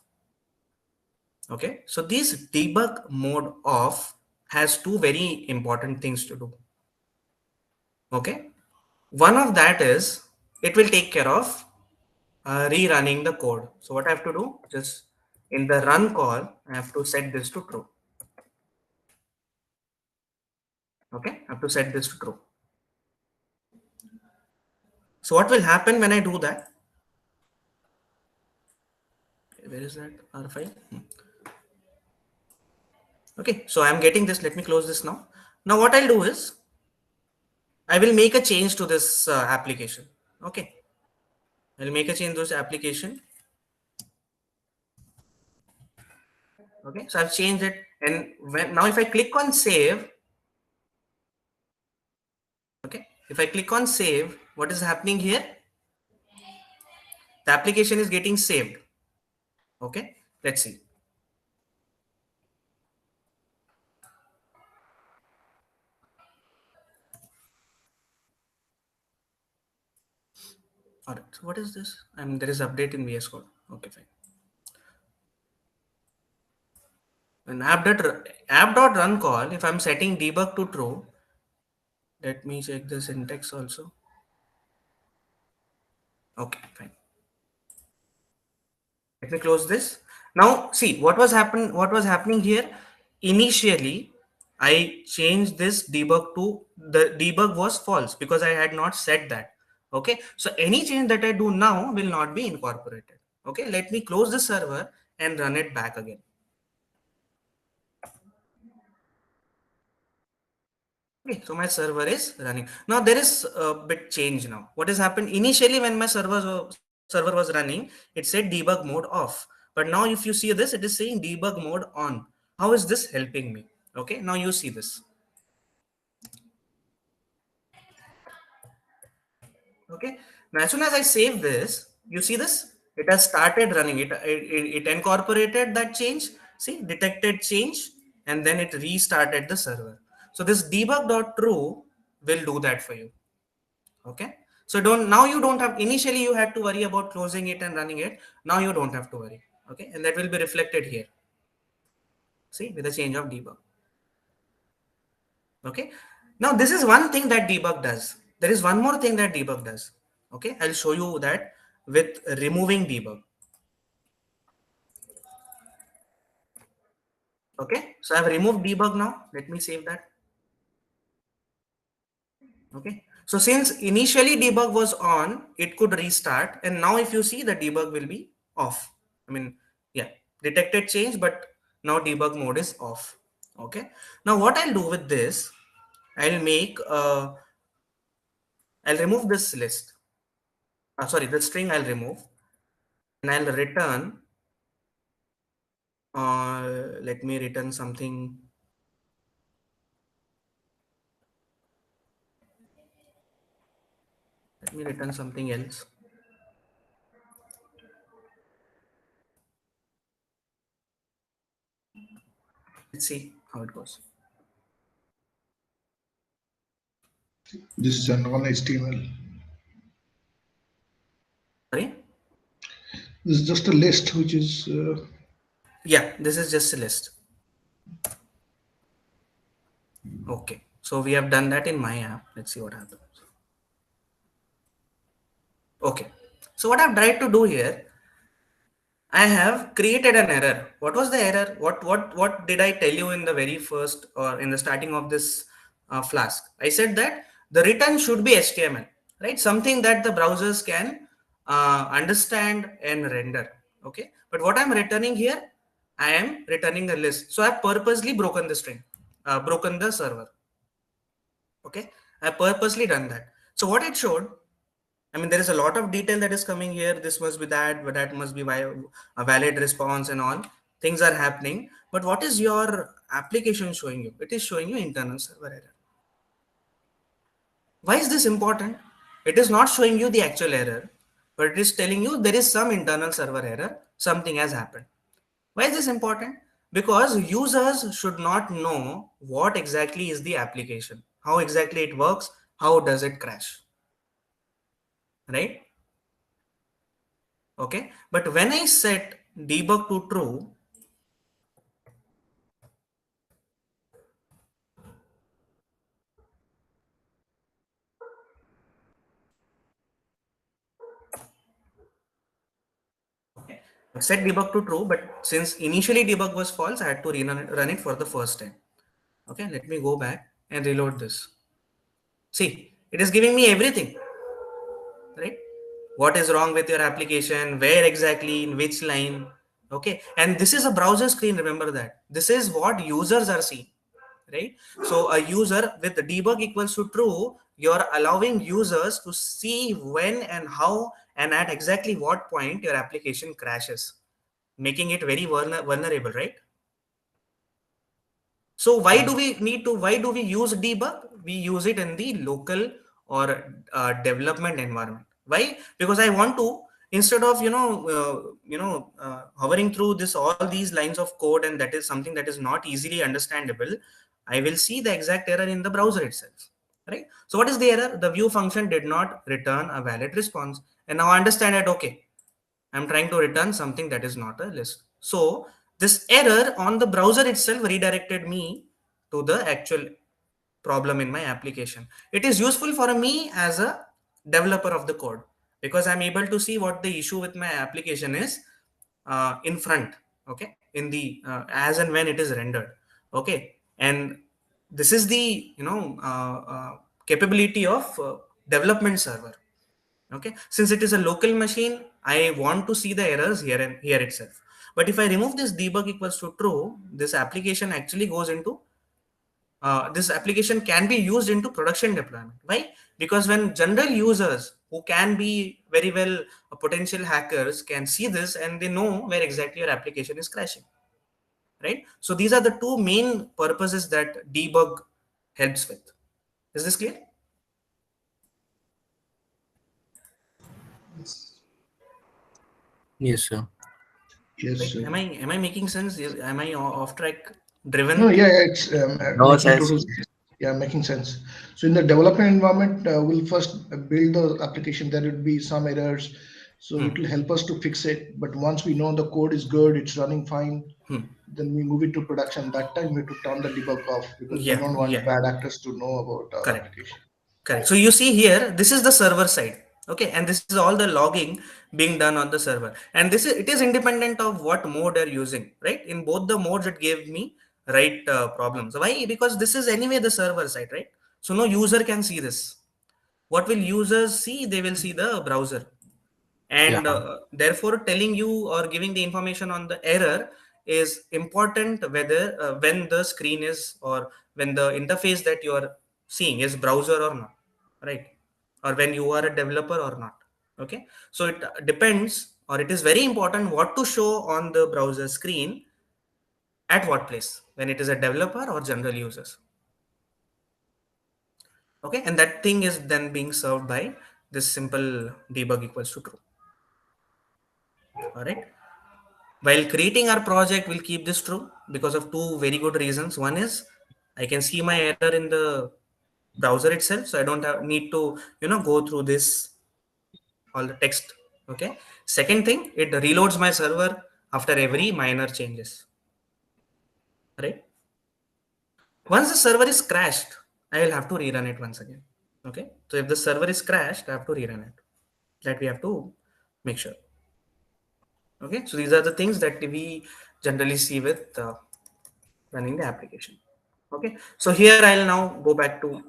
Okay. So this debug mode off has two very important things to do. Okay. One of that is it will take care of rerunning the code. So what I have to do, just in the run call, I have to set this to true. Okay. I have to set this to true. So what will happen when I do that? Where is that R file? Okay, so I'm getting this. Let me close this now. Now what I'll do is I will make a change to this application. Okay, I'll make a change to this application. Okay, so I've changed it, and now if I click on save, okay, if I click on save, what is happening here? The application is getting saved. Okay, let's see. All right, so what is this? There is update in VS Code. Okay, fine. An app.run call, if I'm setting debug to true, let me check the syntax also. Okay, fine. Let me close this. Now see what was happening here. Initially, I changed this debug to the debug was false because I had not set that. Okay, so any change that I do now will not be incorporated. Okay, let me close the server and run it back again. Okay, so my server is running. Now there is a bit change now. What has happened initially when my server was running, it said debug mode off. But now if you see this, it is saying debug mode on. How is this helping me? Okay, now you see this. Okay, now as soon as I save this, you see this? It has started running. It incorporated that change. See, detected change, and then it restarted the server. So this debug.true will do that for you. Okay, so now you don't have, initially you had to worry about closing it and running it. Now you don't have to worry. Okay, and that will be reflected here. See, with the change of debug. Okay, now this is one thing that debug does. There is one more thing that debug does. Okay, I'll show you that with removing debug. Okay, so I've removed debug now. Let me save that. Okay, so since initially debug was on, it could restart, and now if you see, the debug will be off. I mean, yeah, detected change, but now debug mode is off. Okay, now what I'll do with this, I'll remove this list. Sorry, the string I'll remove, and I'll return. Let me return something. Let me return something else. Let's see how it goes. This is a non-HTML. Sorry? This is just a list, which is. Yeah, this is just a list. Okay, so we have done that in my app. Let's see what happens. Okay, so what I've tried to do here, I have created an error. What was the error? What did I tell you in the very first or in the starting of this Flask? I said that the return should be HTML, right? Something that the browsers can understand and render. Okay, but what I'm returning here, I am returning a list. So I've purposely broken the string, broken the server. Okay, I purposely done that. So what it showed, I mean, there is a lot of detail that is coming here. This must be that, but that must be a valid response and all. Things are happening. But what is your application showing you? It is showing you internal server error. Why is this important? It is not showing you the actual error, but it is telling you there is some internal server error. Something has happened. Why is this important? Because users should not know what exactly is the application, how exactly it works, how does it crash, right? Okay, but when I set debug to true, set debug to true, but since initially debug was false, I had to run it for the first time. Okay, let me go back and reload this. See, it is giving me everything, right? What is wrong with your application, where exactly, in which line. Okay, and this is a browser screen, remember that. This is what users are seeing, right? So a user with the debug equals to true, you're allowing users to see when and how and at exactly what point your application crashes, making it very vulnerable, right? So why do we use debug? We use it in the local or development environment. Why? Because I want to, instead of hovering through this all these lines of code, and that is something that is not easily understandable. I will see the exact error in the browser itself. Right. So what is the error? The view function did not return a valid response, and now I understand it. Okay, I'm trying to return something that is not a list. So this error on the browser itself redirected me to the actual problem in my application. It is useful for me as a developer of the code because I'm able to see what the issue with my application is in front, okay, in the as and when it is rendered, okay. And this is the capability of development server. Okay, since it is a local machine, I want to see the errors here and here itself. But if I remove this debug equals to true, this application actually goes into this application can be used into production deployment. Why? Because when general users who can be very well potential hackers can see this and they know where exactly your application is crashing, right? So these are the two main purposes that debug helps with. Is this clear? Yes, sir. Yes. Right? Am I making sense? Am I off track No, driven? yeah, yeah, it's No, making sir. total sense. Yeah, making sense. So in the development environment, we'll first build the application. There would be some errors, so it Hmm. will help us to fix it. But once we know the code is good, it's running fine, Hmm. then we move it to production. That time we have to turn the debug off because we Yeah, don't want yeah, bad actors to know about our correct. application. Correct. So you see here, this is the server side. Okay, and this is all the logging being done on the server. And this is it is independent of what mode you're using, right? In both the modes, it gave me right problems. Why? Because this is anyway the server side, right? So no user can see this. What will users see? They will see the browser, Yeah. and therefore telling you or giving the information on the error is important whether when the screen is or when the interface that you are seeing is browser or not, right? Or when you are a developer or not. Okay, so it depends, or it is very important what to show on the browser screen at what place, when it is a developer or general users. Okay, and that thing is then being served by this simple debug equals to true. All right. While creating our project, we'll keep this true because of two very good reasons. One is I can see my error in the browser itself, so I don't need to go through this all the text. Okay. Second thing, it reloads my server after every minor changes. Right. Once the server is crashed, I will have to rerun it once again. Okay. So if the server is crashed, I have to rerun it. That we have to make sure. Okay. So these are the things that we generally see with running the application. Okay, so here I'll now go back to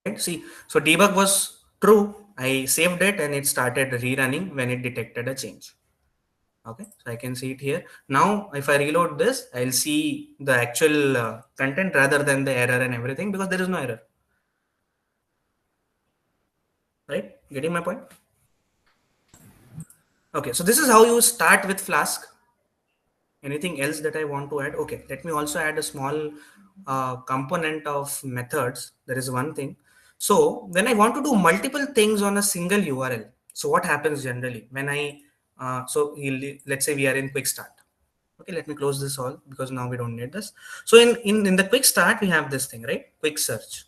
right. See, so debug was true. I saved it and it started rerunning when it detected a change. Okay, so I can see it here. Now, if I reload this, I'll see the actual content rather than the error and everything, because there is no error. Right? Getting my point? Okay, so this is how you start with Flask. Anything else that I want to add? Okay, let me also add a small component of methods. There is one thing. So when I want to do multiple things on a single URL, so what happens generally when I, let's say we are in quick start. Okay, let me close this all because now we don't need this. So in the quick start, we have this thing, right? Quick search.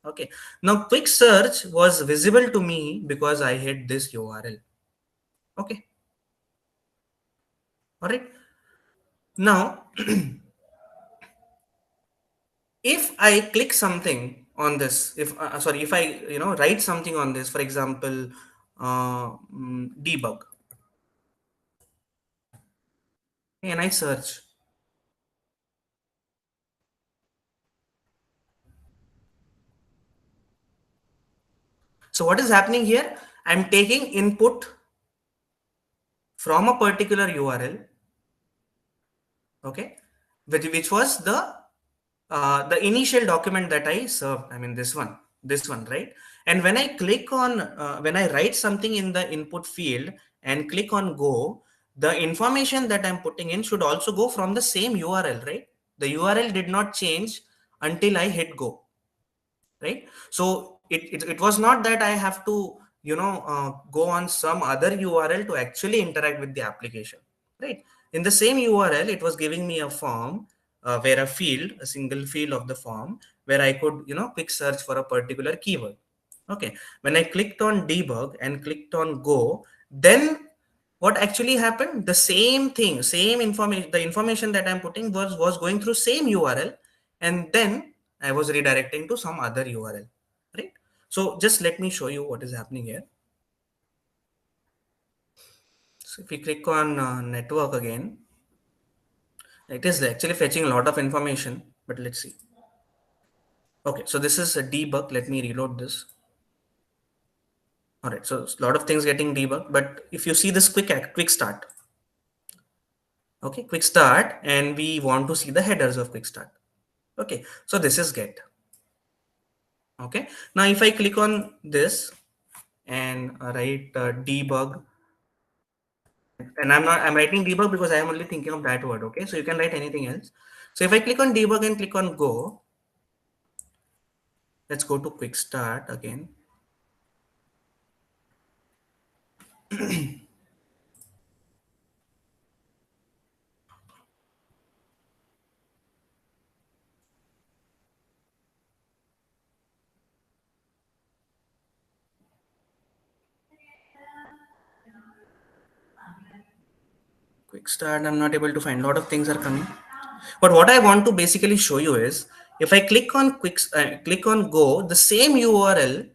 Okay, now quick search was visible to me because I hit this URL. Okay, all right. Now, if I click something on this, if I write something on this, for example, debug, and I search. So what is happening here? I'm taking input from a particular URL, okay, which was the initial document that I served. I mean this one, right? And when I click on when I write something in the input field and click on go, the information that I'm putting in should also go from the same URL, right? The URL did not change until I hit go, right? So it was not that I have to go on some other URL to actually interact with the application, right? In the same URL, it was giving me a form where a single field of the form, where I could quick search for a particular keyword. Okay, when I clicked on debug and clicked on go, then what actually happened? The same thing, same information, the information that I'm putting was going through same URL, and then I was redirecting to some other URL, right? So just let me show you what is happening here. So if we click on network again, it is actually fetching a lot of information, but let's see. Okay, so this is a debug. Let me reload this. All right, so a lot of things getting debugged, but if you see this quick start, okay, quick start, and we want to see the headers of quick start. Okay, so this is get. Okay, now if I click on this and write debug, and I'm writing debug because I am only thinking of that word. Okay, so you can write anything else. So if I click on debug and click on go, let's go to quick start again. Quick start, I'm not able to find. A lot of things are coming, but what I want to basically show you is, if I click on click on go, the same URL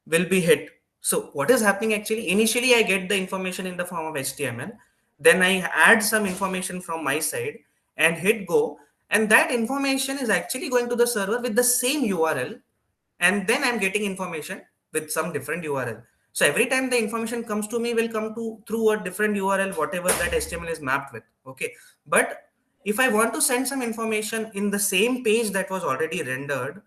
will be hit. So what is happening actually? Initially, I get the information in the form of HTML. Then I add some information from my side and hit go. And that information is actually going to the server with the same URL. And then I'm getting information with some different URL. So every time the information comes to me will come to through a different URL, whatever that HTML is mapped with. Okay. But if I want to send some information in the same page that was already rendered,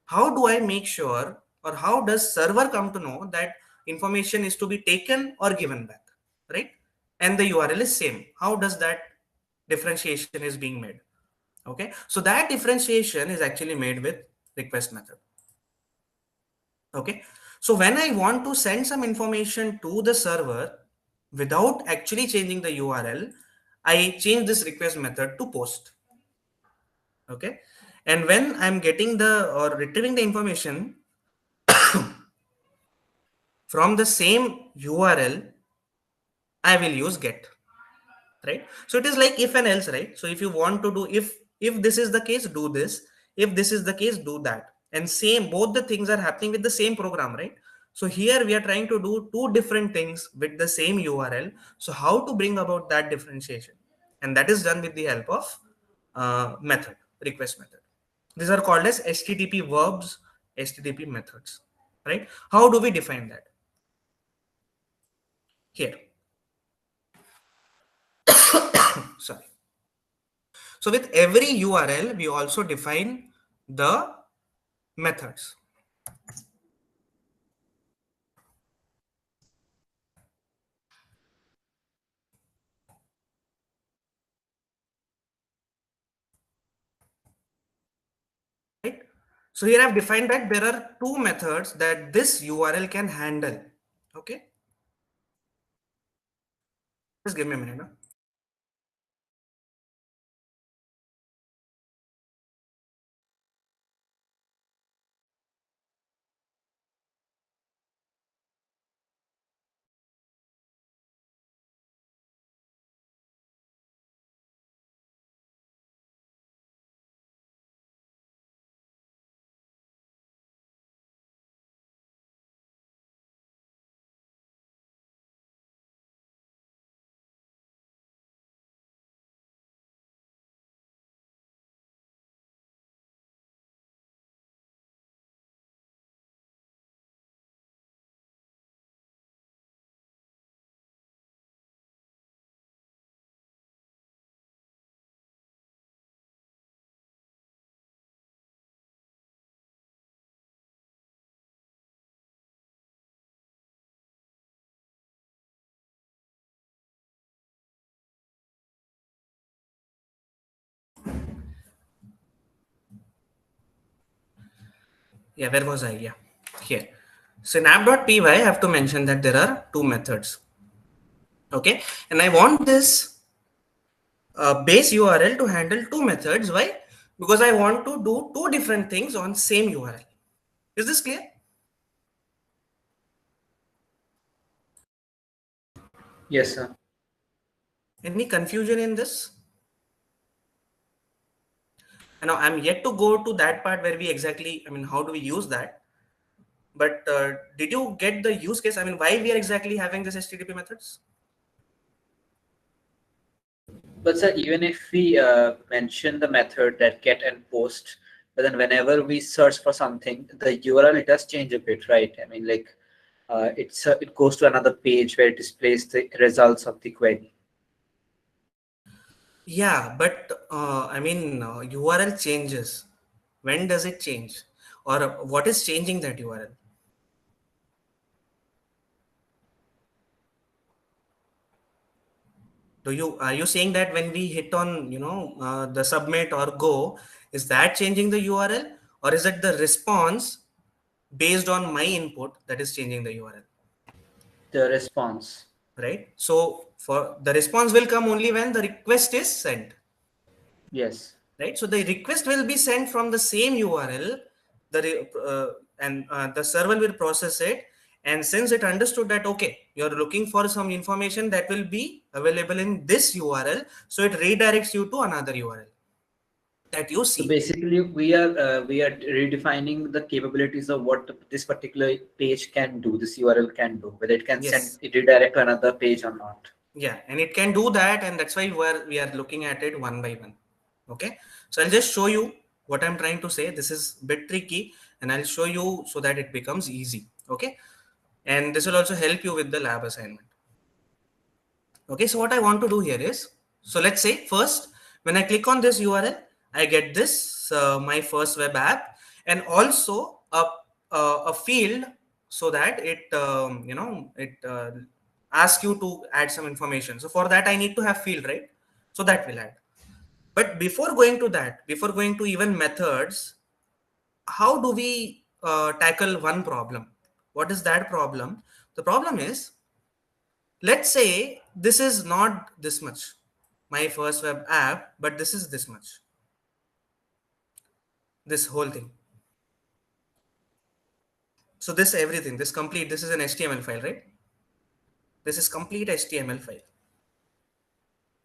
how do I make sure, or how does server come to know that information is to be taken or given back, right? And the URL is same. How does that differentiation is being made? Okay, so that differentiation is actually made with request method. Okay, so when I want to send some information to the server without actually changing the URL, I change this request method to post. Okay, and when I'm getting the or retrieving the information from the same URL, I will use get, right? So it is like if and else, right? So if you want to do, if this is the case, do this. If this is the case, do that. And same, both the things are happening with the same program, right? So here we are trying to do two different things with the same URL. So how to bring about that differentiation? And that is done with the help of method, request method. These are called as HTTP verbs, HTTP methods, right? How do we define that? here. Sorry. So with every URL, we also define the methods. Right? So here I've defined that there are two methods that this URL can handle. Okay. Just give me a minute. Now. Yeah, where was I? Yeah, here. So in app.py, I have to mention that there are two methods. Okay, and I want this base URL to handle two methods. Why? Because I want to do two different things on same URL. Is this clear? Yes, sir. Any confusion in this? Now I'm yet to go to that part where we exactly, I mean, how do we use that? But did you get the use case? I mean, why we are exactly having this HTTP methods? But sir, even if we mention the method that get and post, but then whenever we search for something, the URL it does change a bit, right? I mean, like it goes to another page where it displays the results of the query. Yeah, but I mean, URL changes. When does it change? Or what is changing that URL? Are you saying that when we hit on, the submit or go, is that changing the URL? Or is it the response based on my input that is changing the URL? The response. Right? So for the response will come only when the request is sent. Yes. Right? So the request will be sent from the same URL, the server will process it. And since it understood that, okay, you're looking for some information that will be available in this URL, so it redirects you to another URL that you So see. basically, we are redefining the capabilities of what this particular page can do, this URL can do, whether it can send Yes. it redirect to another page or not. Yeah, and it can do that, and that's why we are looking at it one by one. Okay, so I'll just show you what I'm trying to say. This is a bit tricky, and I'll show you so that it becomes easy. Okay, and this will also help you with the lab assignment. Okay, so what I want to do here is, so let's say first, when I click on this URL, I get this my first web app, and also a field so that it asks you to add some information. So for that, I need to have field, right? So that will add. But before going to that, before going to even methods, how do we tackle one problem? What is that problem? The problem is, let's say this is not this much, my first web app, but this is this much, this whole thing. So this everything, this complete, this is an HTML file, right? This is complete HTML file.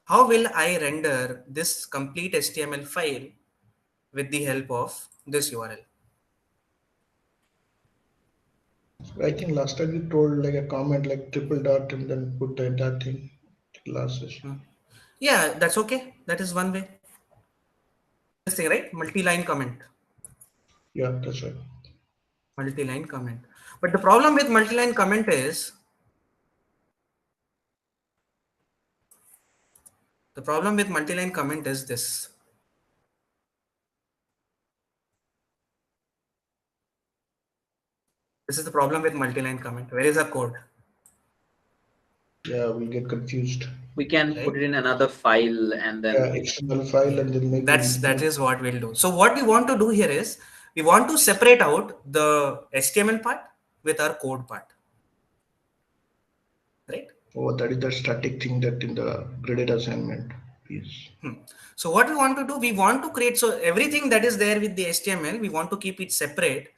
How will I render this complete HTML file with the help of this URL? I think last time you told like a comment like triple dot and then put the entire thing last session. Yeah, that's okay. That is one way. This thing, right? Multi-line comment. Yeah, that's right. Multi-line comment. But the problem with multi-line comment is The problem with multi-line comment is this. This is the problem with multi-line comment. Where is our code? Yeah, we'll get confused. We can put it in another file and Yeah, then XML file and then make That is what we'll do. So what we want to do here is we want to separate out the HTML part with our code part, right? Oh, that is the static thing that in the graded assignment is. So what we want to do, we want to create, so everything that is there with the HTML, we want to keep it separate.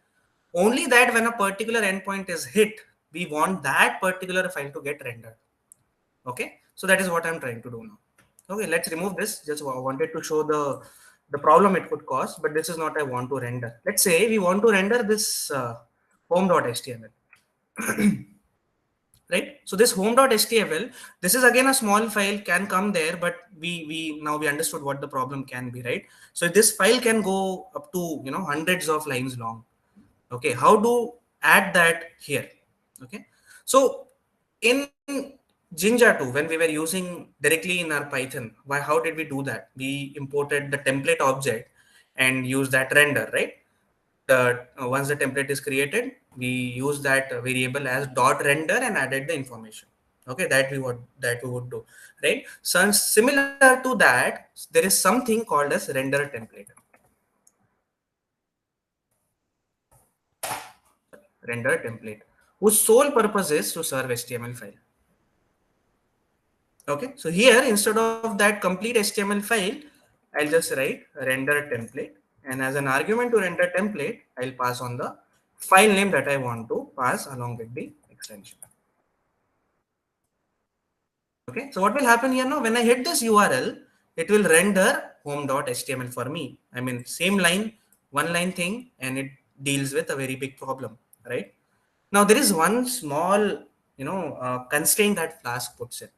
Only that when a particular endpoint is hit, we want that particular file to get rendered. Okay, so that is what I'm trying to do now. Okay, let's remove this. Just wanted to show the problem it could cause, but this is not I want to render. Let's say we want to render this home.html. Right, so this home.html, this is again a small file, can come there, but we now we understood what the problem can be, right? So this file can go up to hundreds of lines long. Okay, how to add that here? Okay, so in Jinja 2, when we were using directly in our Python, how did we do that? We imported the template object and use that render, right? Once the template is created, we use that variable as dot render and added the information. Okay, that we would do, right? So similar to that, there is something called as render template. Render template, whose sole purpose is to serve HTML file. Okay, so here instead of that complete HTML file, I'll just write render template, and as an argument to render template, I'll pass on the file name that I want to pass along with the extension. Okay, so what will happen here now? When I hit this URL, it will render home.html for me. I mean, same line, one line thing, and it deals with a very big problem, right? Now there is one small, constraint that Flask puts in.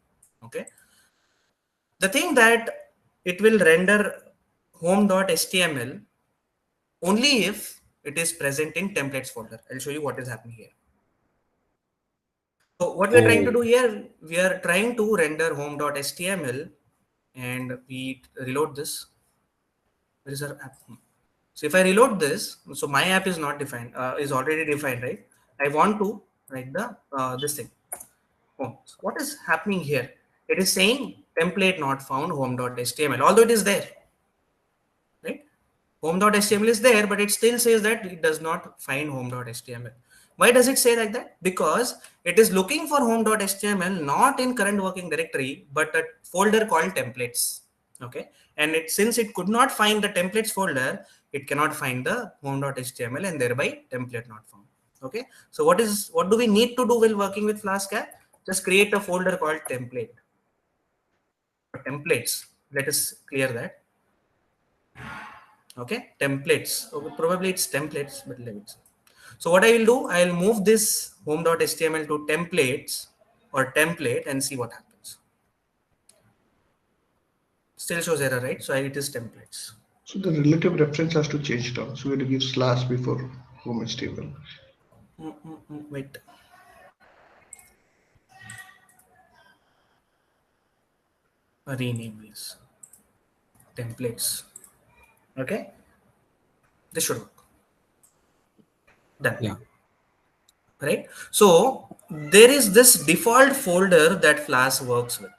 Okay, the thing that it will render home.html only if it is present in templates folder. I'll show you what is happening here. So what we are trying to do here, we are trying to render home.html, and we reload this. Where is our app? So if I reload this, so my app is not defined, is already defined, right? I want to write the this thing. Oh, so what is happening here? It is saying template not found home.html, although it is there, right? Home.html is there, but it still says that it does not find home.html. Why does it say like that? Because it is looking for home.html not in current working directory, but a folder called templates. Okay, and since it could not find the templates folder, it cannot find the home.html, and thereby template not found. Okay, so what do we need to do while working with Flask app? Just create a folder called template. Templates. Let us clear that. Okay, templates. Okay, probably it's templates, but let me see. So what I will do, I will move this home.html to templates or template and see what happens. Still shows error, right? So it is templates. So the relative reference has to change down. So we have to give slash before home HTML. Wait. Rename this templates. Okay, this should work. Done. Yeah. Right, so there is this default folder that Flask works with,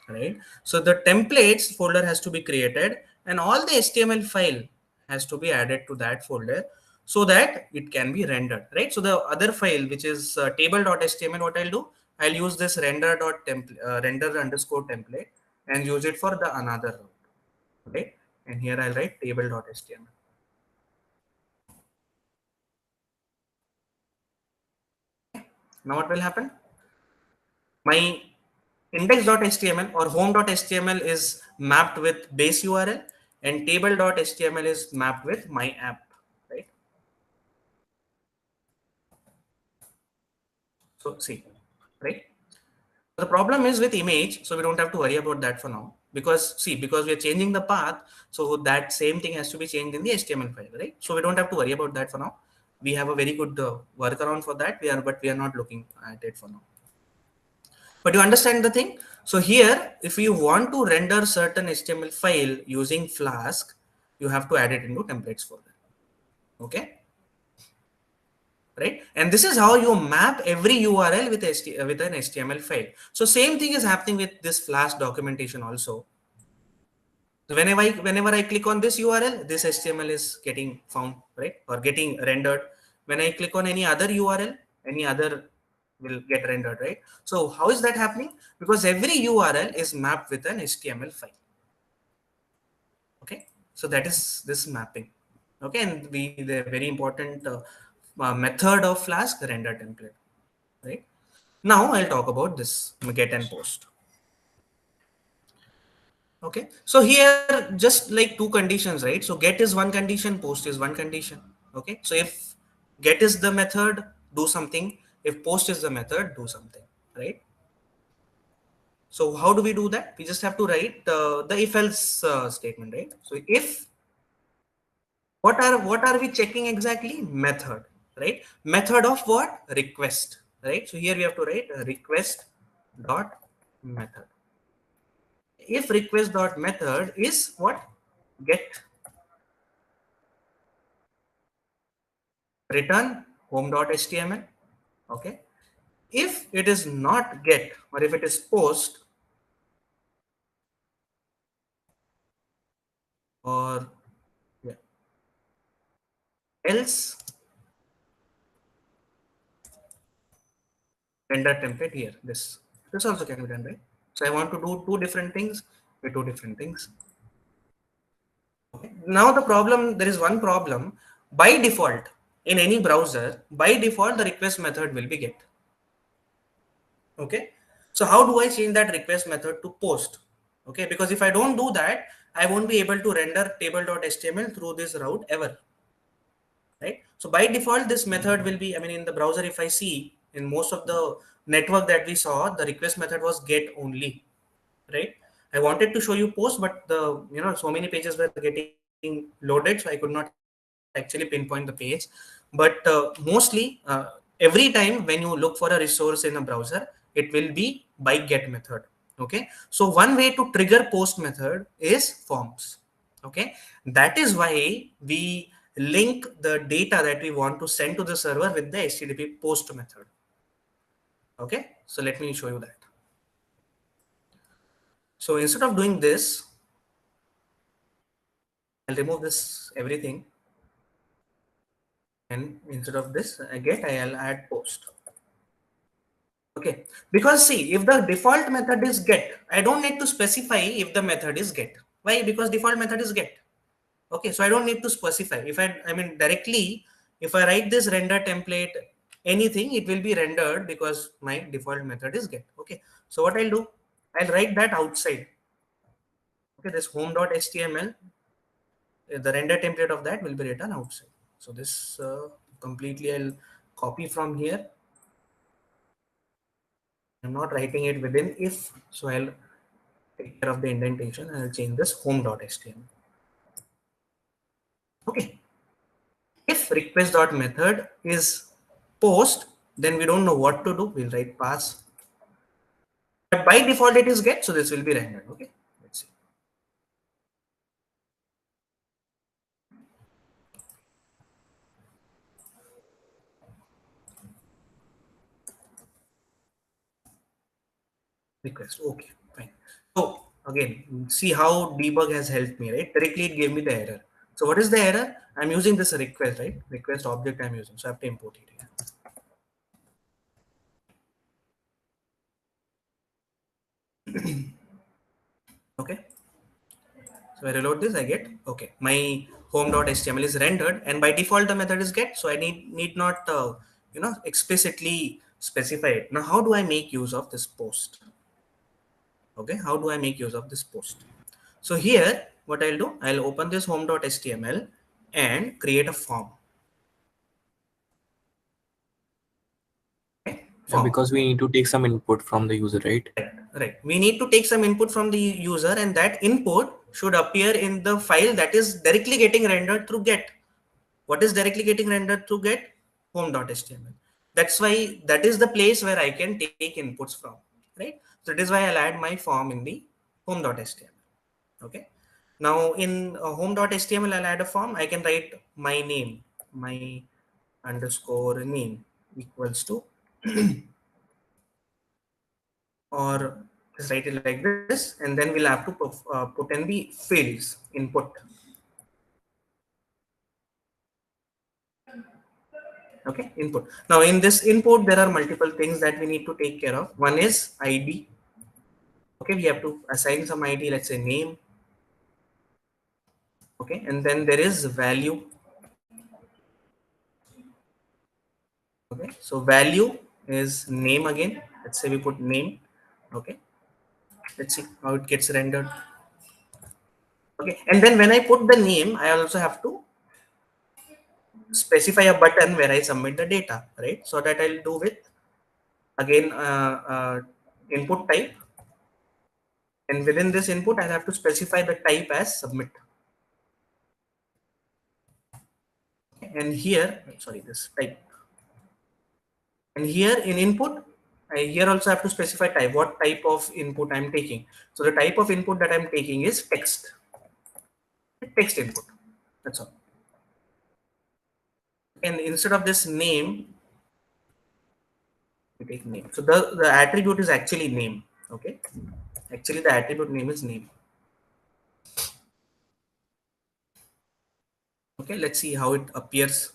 right? So the templates folder has to be created, and all the HTML file has to be added to that folder so that it can be rendered, right? So the other file, which is table.html, what I'll do, I'll use this render underscore template and use it for the another route, right? And here I'll write table.html. Now what will happen? My index.html or home.html is mapped with base URL, and table.html is mapped with my app, right? So see, right? The problem is with image, so we don't have to worry about that for now, because we are changing the path, so that same thing has to be changed in the HTML file, right? So we don't have to worry about that for now. We have a very good workaround for that. But we are not looking at it for now. But you understand the thing? So here, if you want to render certain HTML file using Flask, you have to add it into templates folder. Okay, right? And this is how you map every URL with with an HTML file. So same thing is happening with this Flask documentation also. So whenever I click on this URL, this HTML is getting found, right, or getting rendered. When I click on any other URL, any other will get rendered, right? So how is that happening? Because every URL is mapped with an HTML file. Okay, so that is this mapping. Okay, and the very important method of Flask render template, right? Now I'll talk about this get and post. Okay, so here just like two conditions, right? So get is one condition, post is one condition. Okay, so if get is the method, do something. If post is the method, do something, right? So how do we do that? We just have to write the if else statement, right? So if what are we checking exactly? Method, right? Method of what? Request, right? So here we have to write request dot method. If request dot method is what? Get return home.html. Okay, if it is not get or if it is post or yeah, else render template here, this also can be done, right? So I want to do two different things with two different things. Okay, now the problem, there is one problem. By default in any browser, by default the request method will be get. Okay, so how do I change that request method to post? Okay, because if I don't do that, I won't be able to render table.html through this route ever, right? So by default this method will be, I mean, in the browser, if I see in most of the network that we saw, the request method was get only, right? I wanted to show you post, but the so many pages were getting loaded, so I could not actually pinpoint the page. But mostly every time when you look for a resource in a browser, it will be by get method. Okay, so one way to trigger post method is forms. Okay, that is why we link the data that we want to send to the server with the HTTP post method. Okay, so let me show you that. So instead of doing this, I'll remove this everything, and instead of this get, I'll add post. Okay, because see, if the default method is get, I don't need to specify if the method is get. Why? Because default method is get. Okay, so I don't need to specify. If I mean directly, if I write this render template anything, it will be rendered because my default method is get. Okay, so what I'll do, I'll write that outside. Okay, this home.html, the render template of that will be written outside. So this completely I'll copy from here. I'm not writing it within if, so I'll take care of the indentation and I'll change this home.html. Okay, if request.method is post, then we don't know what to do. We'll write pass. But by default it is get, so this will be rendered. Okay, let's see. Request. Okay, fine. So again, see how debug has helped me, right? Directly it gave me the error. So what is the error? I'm using this request, right? Request object I'm using. So I have to import it here. Okay, so I reload this, I get, okay, my home.html is rendered, and by default the method is get, so I need not explicitly specify it. Now how do I make use of this post? Okay, how do I make use of this post? So here what I'll do, I'll open this home.html and create a form. Okay, form. Because we need to take some input from the user, right? Right. We need to take some input from the user, and that input should appear in the file that is directly getting rendered through get. What is directly getting rendered through get? Home.html. That's why that is the place where I can take inputs from. right? So this is why I'll add my form in the home.html. Okay. Now in home.html, I'll add a form. I can write my name, my underscore name equals to, or just write it like this, and then we'll have to put in the fields input. Okay, input. Now in this input, there are multiple things that we need to take care of. One is ID. Okay, we have to assign some ID, let's say name. Okay, and then there is value. Okay, so value is name again. Let's say we put name. Okay, let's see how it gets rendered. Okay, and then when I put the name, I also have to specify a button where I submit the data, right? So that I'll do with again input type, and within this input I'll have to specify the type as submit. And here, sorry, this type, and here in input, I here also have to specify type, what type of input I'm taking. So the type of input that I'm taking is text input. That's all. And instead of this name, we take name. So the attribute is actually name. Okay. Actually, the attribute name is name. Okay. Let's see how it appears.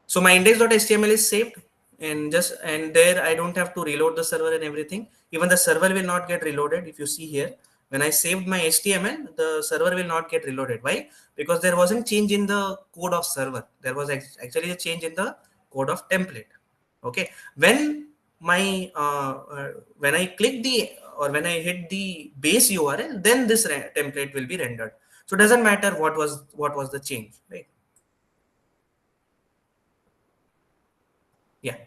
So my index.html is saved, and there I don't have to reload the server and everything. Even the server will not get reloaded. If you see here, when I saved my HTML, the server will not get reloaded. Why? Because there wasn't change in the code of server. There was actually a change in the code of template. Okay. When I click the, or when I hit the base URL, then this template will be rendered. So it doesn't matter what was the change, right? Yeah.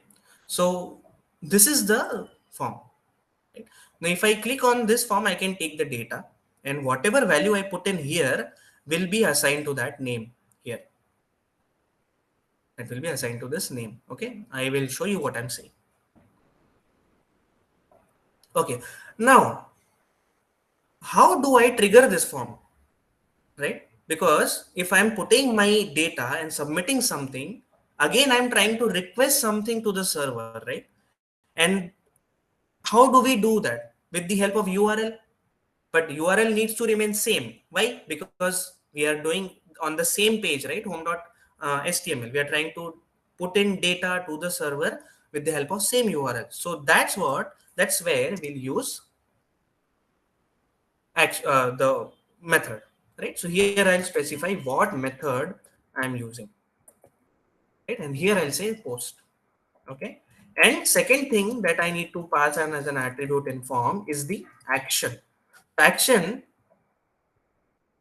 So this is the form. Right? Now, if I click on this form, I can take the data, and whatever value I put in here will be assigned to that name here. That will be assigned to this name. Okay. I will show you what I'm saying. Okay. Now, how do I trigger this form? Right? Because if I'm putting my data and submitting something, again, I'm trying to request something to the server, right? And how do we do that? With the help of URL. But URL needs to remain same. Why? Because we are doing on the same page, right? Home.html. We are trying to put in data to the server with the help of same URL. So that's where we'll use the method, right? So here I'll specify what method I'm using, right? And here I'll say post. Okay. And second thing that I need to pass on as an attribute in form is the action. Action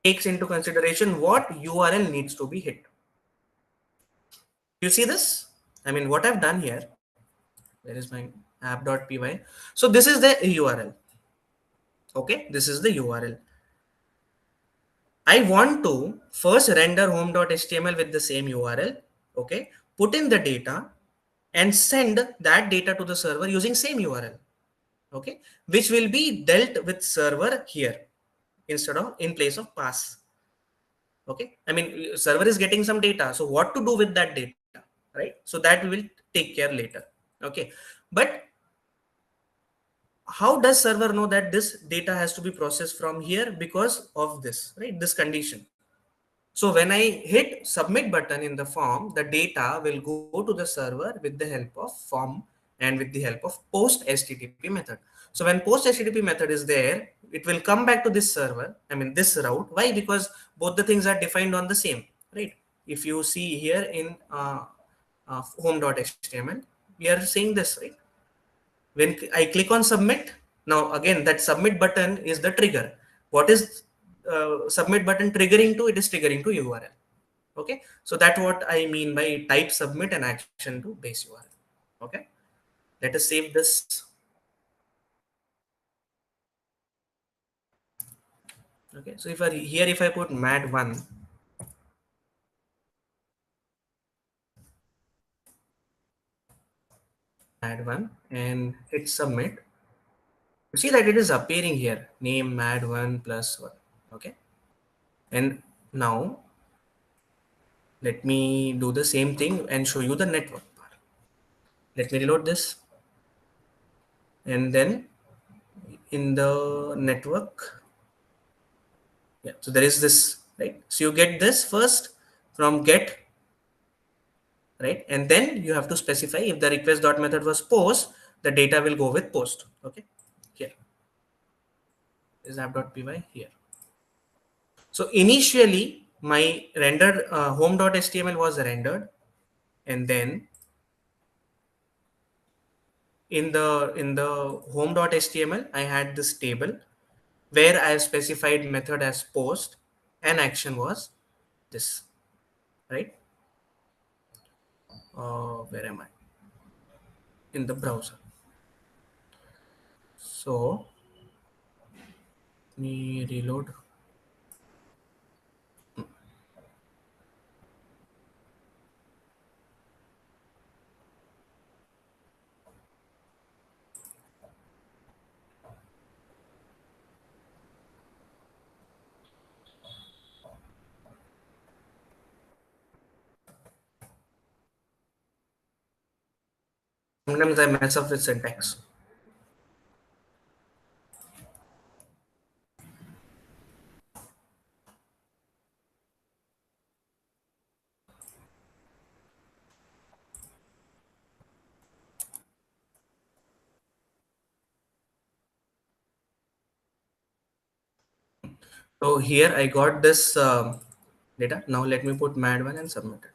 takes into consideration what URL needs to be hit. You see this? I mean, what I've done here, where is my app.py? So this is the URL. Okay, this is the URL. I want to first render home.html with the same URL. Okay, put in the data and send that data to the server using same URL. Okay, which will be dealt with server here instead of in place of pass. Okay, I mean, server is getting some data, so what to do with that data, right? So that we will take care later. Okay, but how does server know that this data has to be processed from here? Because of this, right? This condition. So when I hit submit button in the form, the data will go to the server with the help of form and with the help of post HTTP method. So when post HTTP method is there, it will come back to this server. I mean this route. Why? Because both the things are defined on the same, right? If you see here in home.html, we are saying this, right? When I click on submit, now again that submit button is the trigger. What is submit button triggering to? It is triggering to URL. Okay, so that's what I mean by type submit and action to base URL. Okay, let us save this. Okay, so if I put mad1, mad1 and hit submit, You see that it is appearing here, name mad1 plus 1. Okay. And now let me do the same thing and show you the network part. Let me reload this. And then in the network, yeah, so there is this, right? So you get this first from get, right? And then you have to specify if the request dot method was post, the data will go with post. Okay. Here is app.py here. So initially my rendered home.html was rendered, and then in the home.html I had this table where I have specified method as post and action was this, right? Where am I? In the browser. So let me reload. Sometimes I mess up with syntax. So here I got this data. Now let me put mad1 and submit it.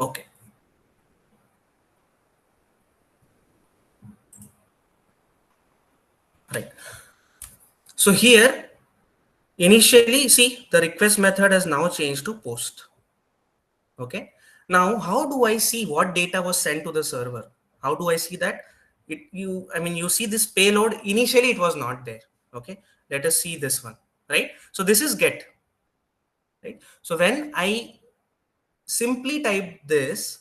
Okay. Right. So here initially, see, the request method has now changed to post. Okay. Now, how do I see what data was sent to the server? How do I see that? You see this payload. Initially, it was not there. Okay. Let us see this one. Right. So this is get. Right. So when I simply type this,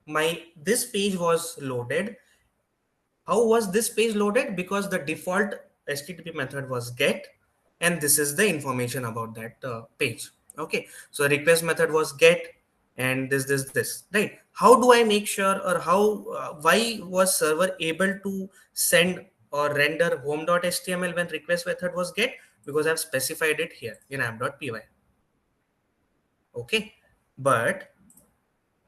this page was loaded. How was this page loaded? Because the default HTTP method was get, and this is the information about that page. Okay, so request method was get, and this, right? How do I make sure, or why was server able to send or render home.html when request method was get? Because I've specified it here in app.py. Okay, but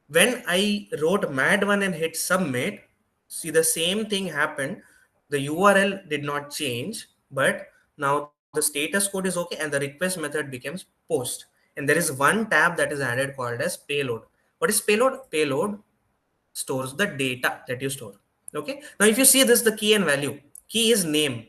when I wrote mad1 and hit submit, see the same thing happened. The URL did not change, but now the status code is okay and the request method becomes post. And there is one tab that is added called as payload. What is payload? Payload stores the data that you store. Okay. Now, if you see this, the key and value, key is name,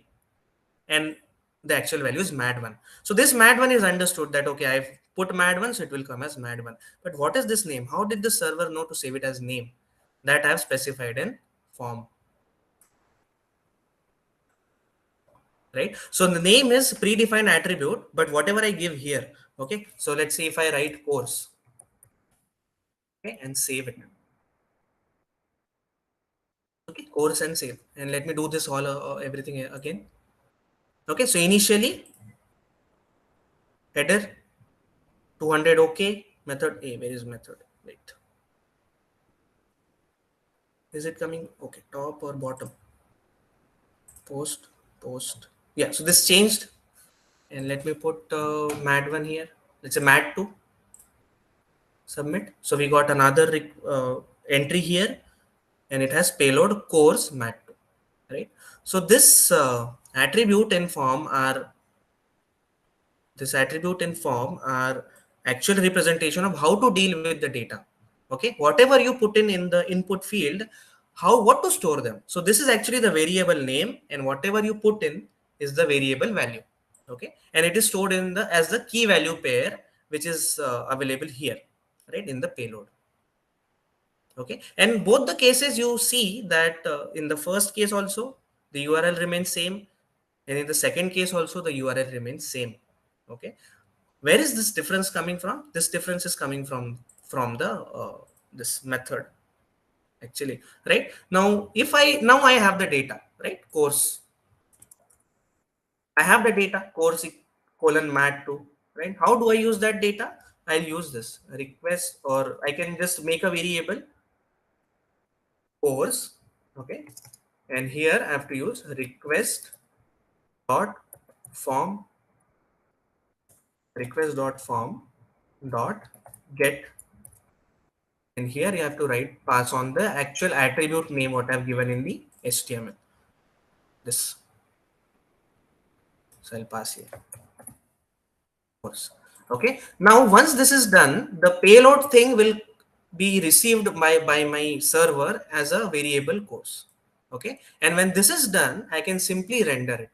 and the actual value is mad1. So this mad1 is understood that, okay, I've put mad1, so it will come as mad1. But what is this name? How did the server know to save it as name? That I've specified in form, right? So the name is predefined attribute, but whatever I give here, okay. So let's say if I write course, okay, and save it, okay, course and save, and let me do this all everything again. Okay, so initially header 200, okay, method A, where is method? Wait, is it coming? Okay, top or bottom? Post. Yeah, so this changed, and let me put mad1 here. Let's say mad2, submit. So we got another entry here, and it has payload course mad2, right? So attribute and form are this attribute and form are actual representation of how to deal with the data. Okay, whatever you put in the input field, what to store them. So this is actually the variable name, and whatever you put in is the variable value. Okay, and it is stored in the as the key value pair, which is available here, right, in the payload. Okay, and both the cases you see that in the first case also the URL remains same, and in the second case also the URL remains same. Okay, where is this difference coming from? This difference is coming from the this method, actually, right? Now I have the data. right? Course. I have the data course colon mat2, right? How do I use that data? I'll use this request, or I can just make a variable course, okay? And here I have to use request dot form, request dot form dot get, and here you have to write pass on the actual attribute name what I've given in the HTML. This, so I'll pass here. Course. Okay. Now once this is done, the payload thing will be received by my server as a variable course. Okay. And when this is done, I can simply render it.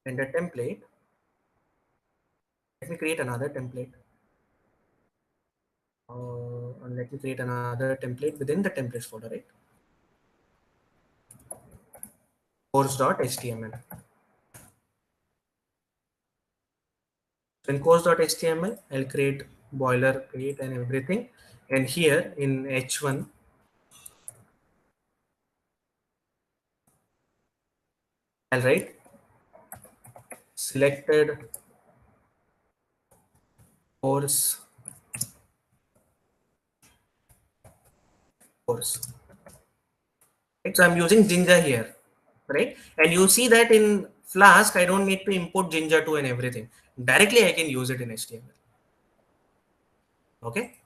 Render template. Let me create another template. And let me create another template within the templates folder, right? Course.html. So in course.html, I'll create boilerplate and everything. And here in h1, I'll write selected course course. Right? So I'm using Jinja here, right? And you see that in Flask, I don't need to import Jinja 2 and everything. Directly, I can use it in HTML. Okay.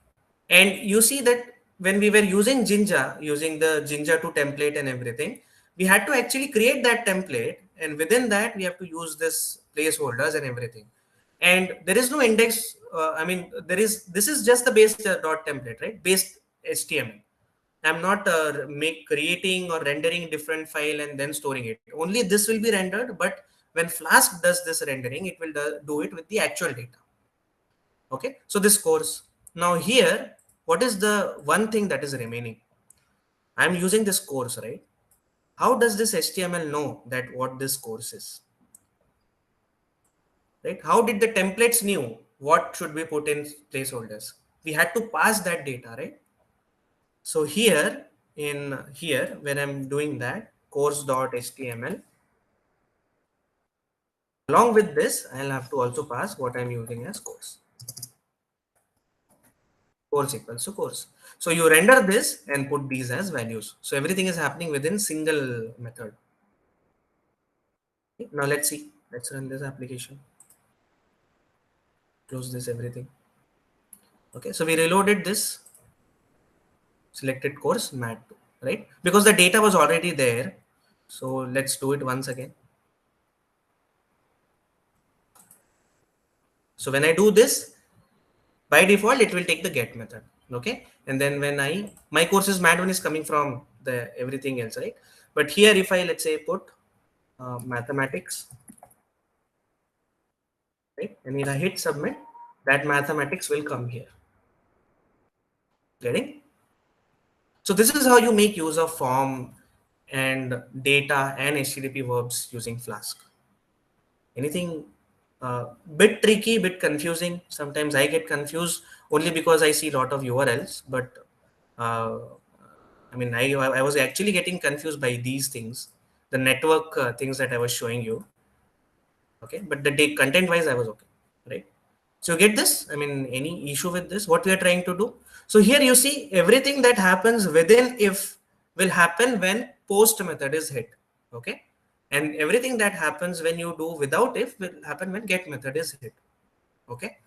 And you see that when we were using Jinja, using the Jinja 2 template and everything, we had to actually create that template. And within that, we have to use this placeholders and everything. And there is no index. I mean, this is just the base dot template, right? Based HTML. I'm not creating or rendering different file and then storing it. Only this will be rendered, but when Flask does this rendering, it will do it with the actual data. Okay, so this course. Now here, what is the one thing that is remaining? I'm using this course, right? How does this HTML know that what this course is? Right? How did the templates knew what should we put in placeholders? We had to pass that data, right? So here when I'm doing that course.html, along with this, I'll have to also pass what I'm using as course. Course equals to course. So you render this and put these as values. So everything is happening within single method. Okay, now let's see. Let's run this application. Close this everything. Okay, so we reloaded this selected course mat2, right? Because the data was already there. So let's do it once again. So when I do this, by default, it will take the get method. Okay. And then when my courses mat1 is coming from the everything else, right? But here, if I, let's say, put mathematics, right? And if I hit submit, that mathematics will come here. Getting? So this is how you make use of form and data and HTTP verbs using Flask. Anything bit tricky, bit confusing. Sometimes I get confused only because I see a lot of URLs, but uh, I mean, I was actually getting confused by these things, the network things that I was showing you. Okay, but the day content wise, I was okay, right? So you get this? I mean, any issue with this? What we are trying to do? So here you see everything that happens within if will happen when post method is hit. Okay, and everything that happens when you do without if will happen when get method is hit. Okay,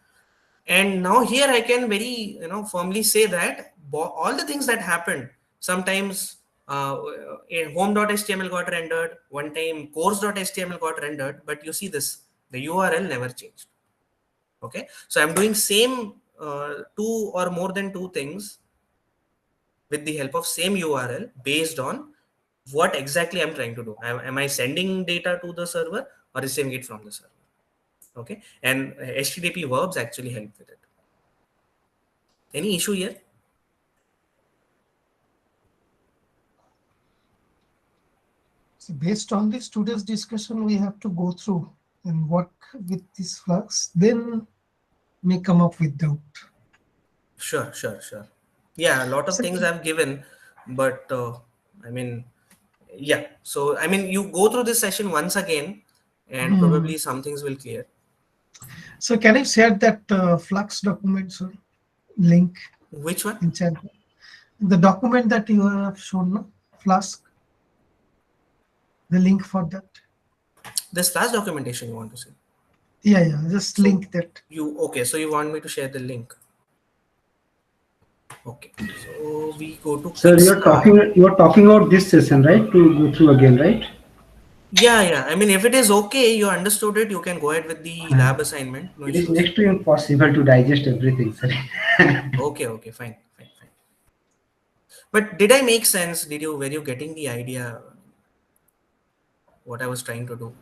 and now here I can very firmly say that all the things that happened sometimes home.html got rendered, one time course.html got rendered, but you see this, the URL never changed. Okay, so I'm doing same two or more than two things with the help of same URL based on what exactly I'm trying to do. Am I sending data to the server or receiving it from the server? Okay, and HTTP verbs actually help with it. Any issue here? So based on this today's discussion, we have to go through and work with this flux, then may come up with doubt. Sure. Yeah, a lot of So things I've given. But I mean, yeah, so I mean, you go through this session once again and Hmm. probably some things will clear. So can you share that Flux document, sir? Link Which one? in chat. The document that you have shown, no? Flask, the link for that. This last documentation you want to see? Yeah, yeah. Just So link that. you, okay, so you want me to share the link? Okay, so we go to Sir, quick start. you're talking about this session, right? To go through again, right? Yeah, yeah, I mean, if it is okay, you understood it, you can go ahead with the Uh, lab assignment, no it is issues. next to impossible to digest everything, sir. Okay, okay, fine, fine, fine. But did I make sense? Did you, were you getting the idea what I was trying to do?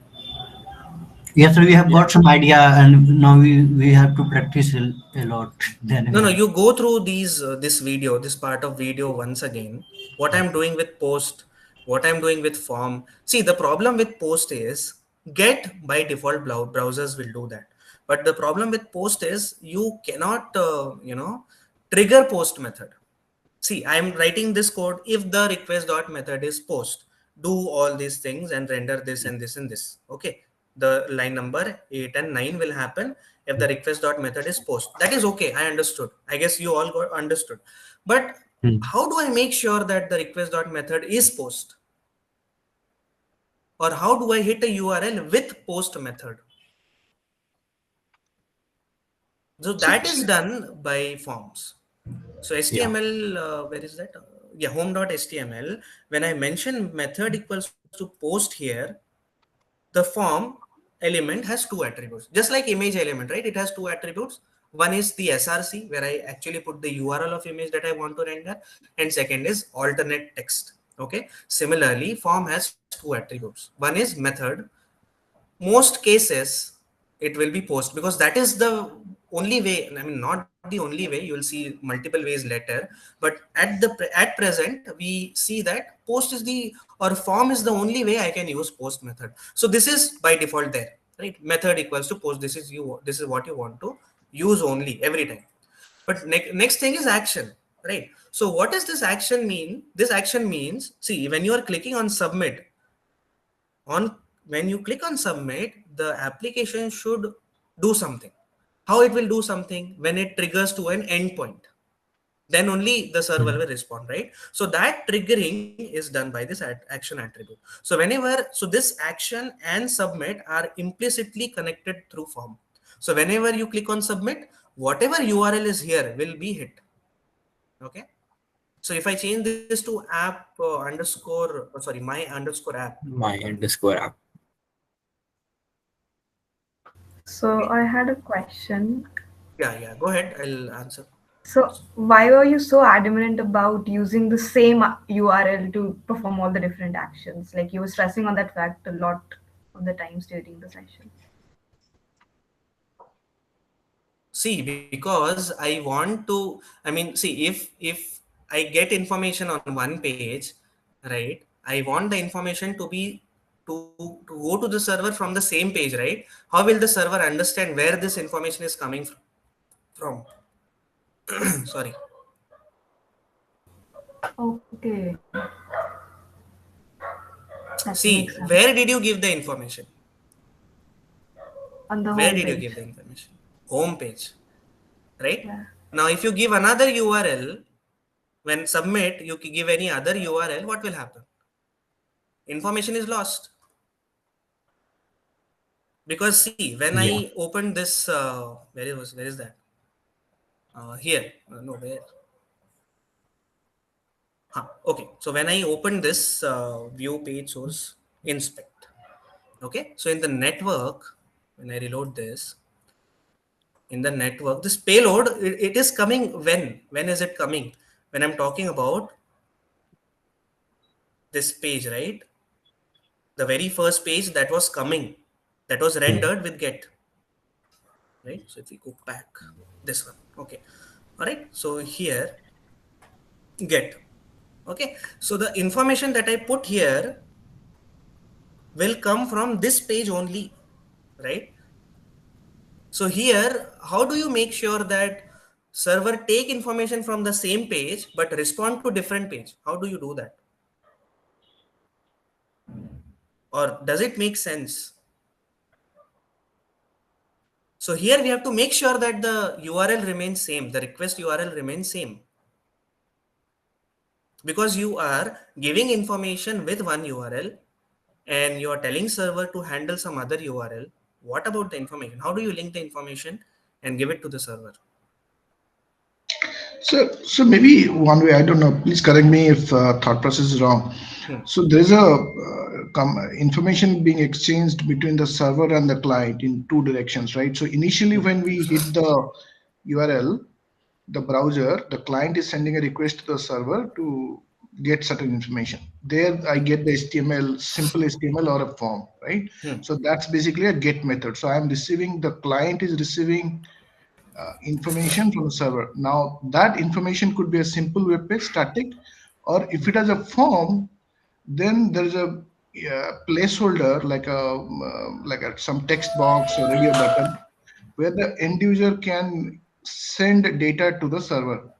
Yes, sir, we have Yeah. got some idea, and now we have to practice a lot. Then No, we no, have. you go through these, this video, this part of video once again. What I'm doing with post, what I'm doing with form. See, the problem with post is get by default browsers will do that. But the problem with post is you cannot, trigger post method. See, I'm writing this code. If the request dot method is post, do all these things and render this and this and this. Okay. The line number 8 and 9 will happen if the request dot method is post. That is okay. I understood. I guess you all got understood. But Hmm. how do I make sure that the request dot method is post? Or how do I hit a URL with post method? So See, that is see, done by forms. So Yeah. HTML, where is that? Yeah, home.html. When I mention method equals to post here, the form element has two attributes. Just like image element, right? It has two attributes. One is the src, where I actually put the URL of image that I want to render, and second is alternate text. Okay. Similarly, form has two attributes. One is method. Most cases it will be post, because that is the only way. I mean, not the only way, you will see multiple ways later, but at present we see that post is the, or form is the only way I can use post method. So this is by default there, right? Method equals to post. This is you, this is what you want to use only every time. But next thing is action, right? So what does this action mean? This action means, see, when you are clicking on submit, on when you click on submit, the application should do something. How it will do something? When it triggers to an endpoint, then only the server will respond, right? So that triggering is done by this action attribute. So whenever, so this action and submit are implicitly connected through form. So whenever you click on submit, whatever URL is here will be hit. Okay. So if I change this to app underscore, sorry, my underscore app. My underscore app. So I had a question. Yeah, yeah. Go ahead. I'll answer. So why were you so adamant about using the same URL to perform all the different actions? Like you were stressing on that fact a lot of the times during the session. See, because I want to, I mean, see, if I get information on one page, right? I want the information to be to go to the server from the same page, right? How will the server understand where this information is coming from? Sorry. Okay, that makes See, sense. where did you give the information? On the Where home did you page. give the information? Home page, right? Yeah. Now, if you give another URL, when submit, you give any other URL, what will happen? Information is lost. Because see, when I Yeah. opened this, where is that? Here, no, where? Okay, so when I open this view page source inspect, okay, so in the network, when I reload this, in the network, this payload, it is coming when is it coming? When I'm talking about this page, right? The very first page that was coming, that was Hmm. rendered with get, right? So if we go back, this one, okay, all right. So here, get, okay. So the information that I put here will come from this page only, right? So here, how do you make sure that, server take information from the same page but respond to different page? How do you do that? Or does it make sense? So here we have to make sure that the URL remains same, the request URL remains same, because you are giving information with one URL and you are telling server to handle some other URL. What about the information? How do you link the information and give it to the server? So maybe one way, I don't know, please correct me if thought process is wrong. Hmm. So there's a information being exchanged between the server and the client in two directions, right? So initially when we hit the URL, the browser, the client is sending a request to the server to get certain information. There I get the HTML, simple HTML or a form, right? Hmm. So that's basically a get method. So I'm receiving, the client is receiving information from the server. Now that information could be a simple web page, static, or if it has a form, then there is a placeholder like some text box or radio button where the end user can send data to the server.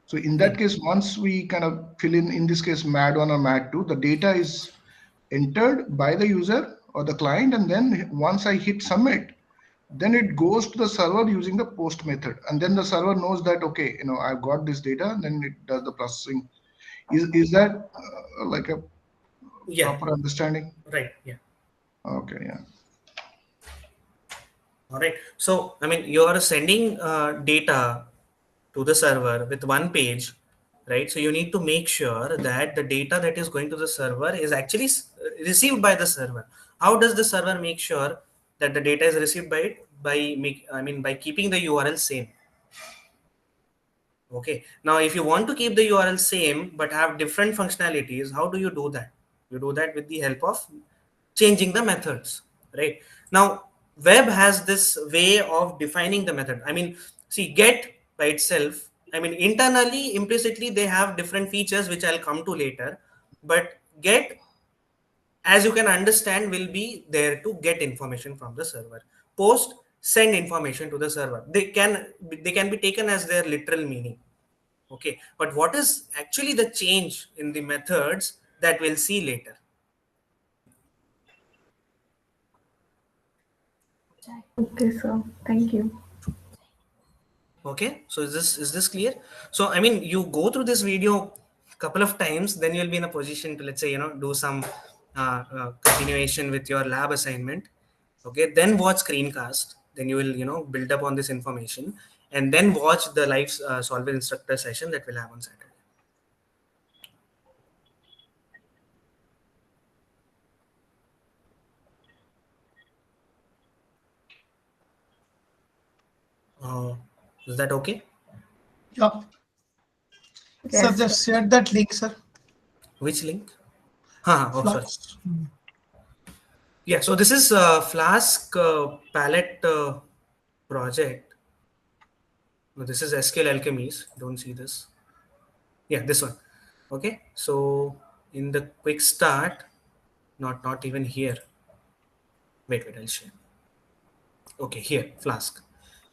So in that case, once we kind of fill in this case, MAD1 or MAD2, the data is entered by the user or the client, and then once I hit submit, then it goes to the server using the post method, and then the server knows that okay, I've got this data, and then it does the processing. Is that like a Yeah, proper understanding? right. Yeah. Okay, yeah. All right. So, I mean, you are sending data to the server with one page, right? So you need to make sure that the data that is going to the server is actually received by the server. How does the server make sure that the data is received by it? By keeping the URL same. Okay. Now, if you want to keep the URL same but have different functionalities, how do you do that? You do that with the help of changing the methods, right? Now, web has this way of defining the method. I mean, see, get by itself, I mean, internally, implicitly, they have different features which I'll come to later. But get, as you can understand, will be there to get information from the server. Post, send information to the server. They can be taken as their literal meaning. Okay, but what is actually the change in the methods that we'll see later? Okay, so thank you. Okay, so is this clear? So I mean, you go through this video a couple of times, then you'll be in a position to, let's say, do some continuation with your lab assignment. Okay, then watch screencast, then you will build up on this information, and then watch the live solver instructor session that we'll have on Saturday. uh, is that okay? Yeah. Sir, Yes. just share that link, sir. Which link? Oh, sorry. Flask. Yeah, so this is Flask palette project. No, this is SQL Alchemies. Don't see this. Yeah, this one. Okay, so in the quick start, not even here. Wait, I'll share. Okay, here, Flask.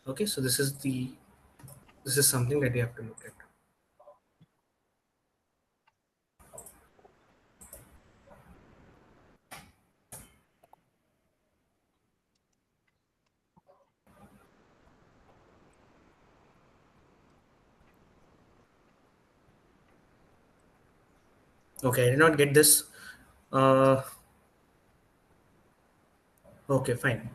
Okay, so this is something that you have to look at. Okay, I did not get this. Uh, okay, fine.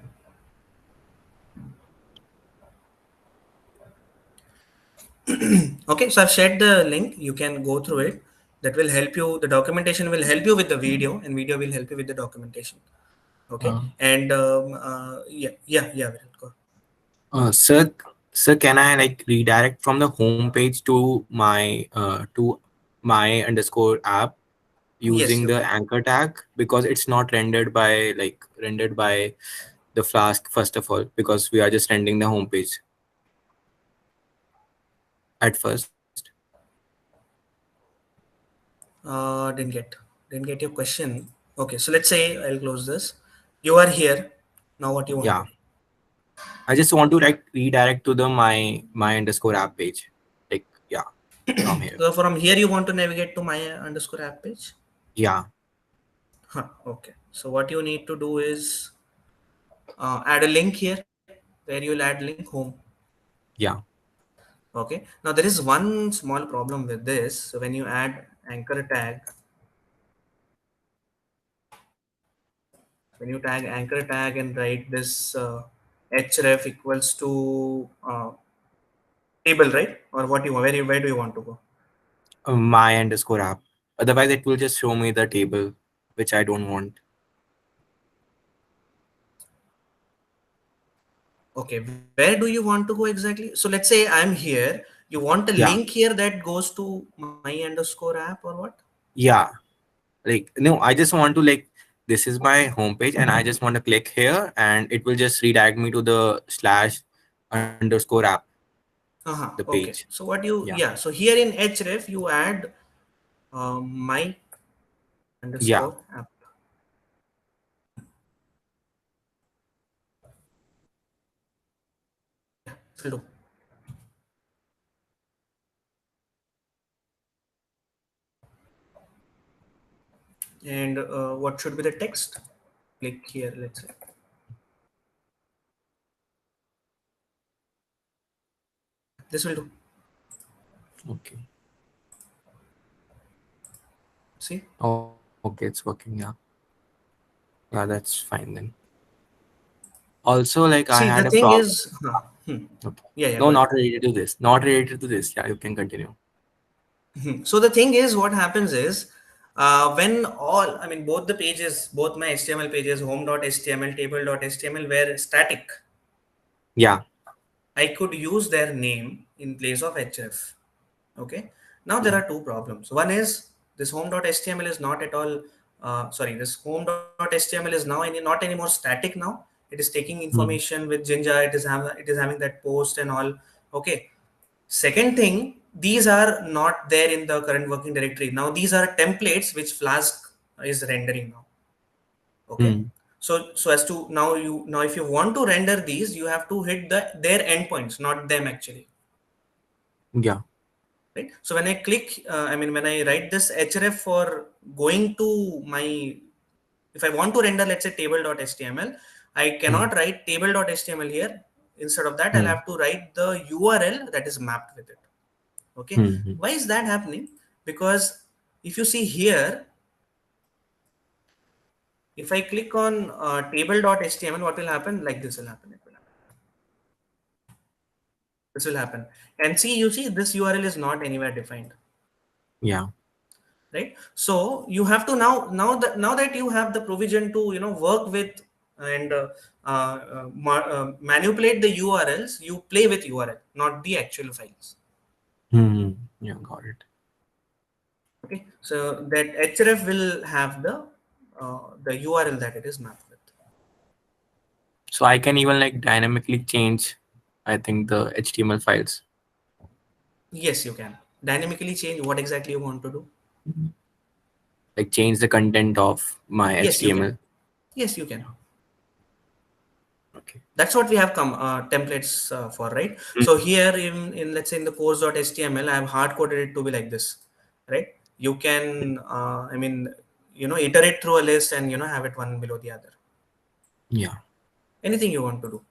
Okay, so I've shared the link. You can go through it. That will help you. The documentation will help you with the video, and video will help you with the documentation. Okay, Uh, and yeah, Viral, go. Sir, can I like redirect from the home page to my underscore app Yes, using you the can. anchor tag, because it's not rendered by the Flask first of all, because we are just rendering the home page at first. Didn't get your question. Okay, so let's say I'll close this. You are here now. What you want to Yeah. do? I just want to like redirect to the my underscore app page. Like yeah, from here. So from here you want to navigate to my underscore app page. Yeah, Huh, okay. So what you need to do is add a link here where you'll add link home. yeah. Okay. Now there is one small problem with this. So when you add anchor tag, when you tag anchor tag and write this href equals to table, right? Or what you where do you want to go? My underscore app. Otherwise, it will just show me the table, which I don't want. Okay, where do you want to go exactly? So let's say I'm here. You want a Yeah, link here that goes to my underscore app or what? yeah. Like no, I just want to like this is my homepage, and I just want to click here, and it will just redirect me to the slash underscore app, the Okay. page. So what you, Yeah, yeah. So here in href you add my yeah. underscore app. Yeah, this will do. And what should be the text? Click here. Let's say this will do. Okay. See. Okay, it's working. Yeah, yeah. That's fine then. Also, like I See, had the a thing problem. is, Okay. yeah, yeah. No, Go ahead. not related to this. Not related to this. Yeah, you can continue. So the thing is, what happens is, when all, I mean, both the pages, both my HTML pages, home.html, table.html, were static, Yeah. I could use their name in place of href. Okay. Now there Yeah. are two problems. One is this home.html is not at all, sorry, this home.html is now not anymore static now. It is taking Hmm. information with Jinja. It is having that post and all. Okay. Second thing, these are not there in the current working directory. Now these are templates which Flask is rendering now. Okay. Hmm. So as to now if you want to render these, you have to hit their endpoints, not them actually. Yeah. Right. So when I click, I mean when I write this href for going to my, if I want to render let's say table.html, I Hmm. cannot write table.html here. Instead of that, I'll Hmm. have to write the URL that is mapped with it. Okay. Hmm. Hmm. Why is that happening? Because if you see here, if I click on table.html, what will happen? Like this will happen. It will happen. This will happen. And see, you see, this URL is not anywhere defined, Yeah. right? So you have to now that you have the provision to work with and manipulate the URLs, you play with URL, not the actual files. Hmm. Yeah. Got it. Okay, so that href will have the URL that it is mapped with. So I can even like dynamically change, I think, the HTML files. Yes, you can dynamically change what exactly you want to do. Like change the content of my Yes, you can. HTML. Yes, you can. Okay. That's what we have come templates for, right? Hmm. So here in let's say in the course.html, I have hard coded it to be like this, right? You can I mean iterate through a list and have it one below the other. Yeah. Anything you want to do.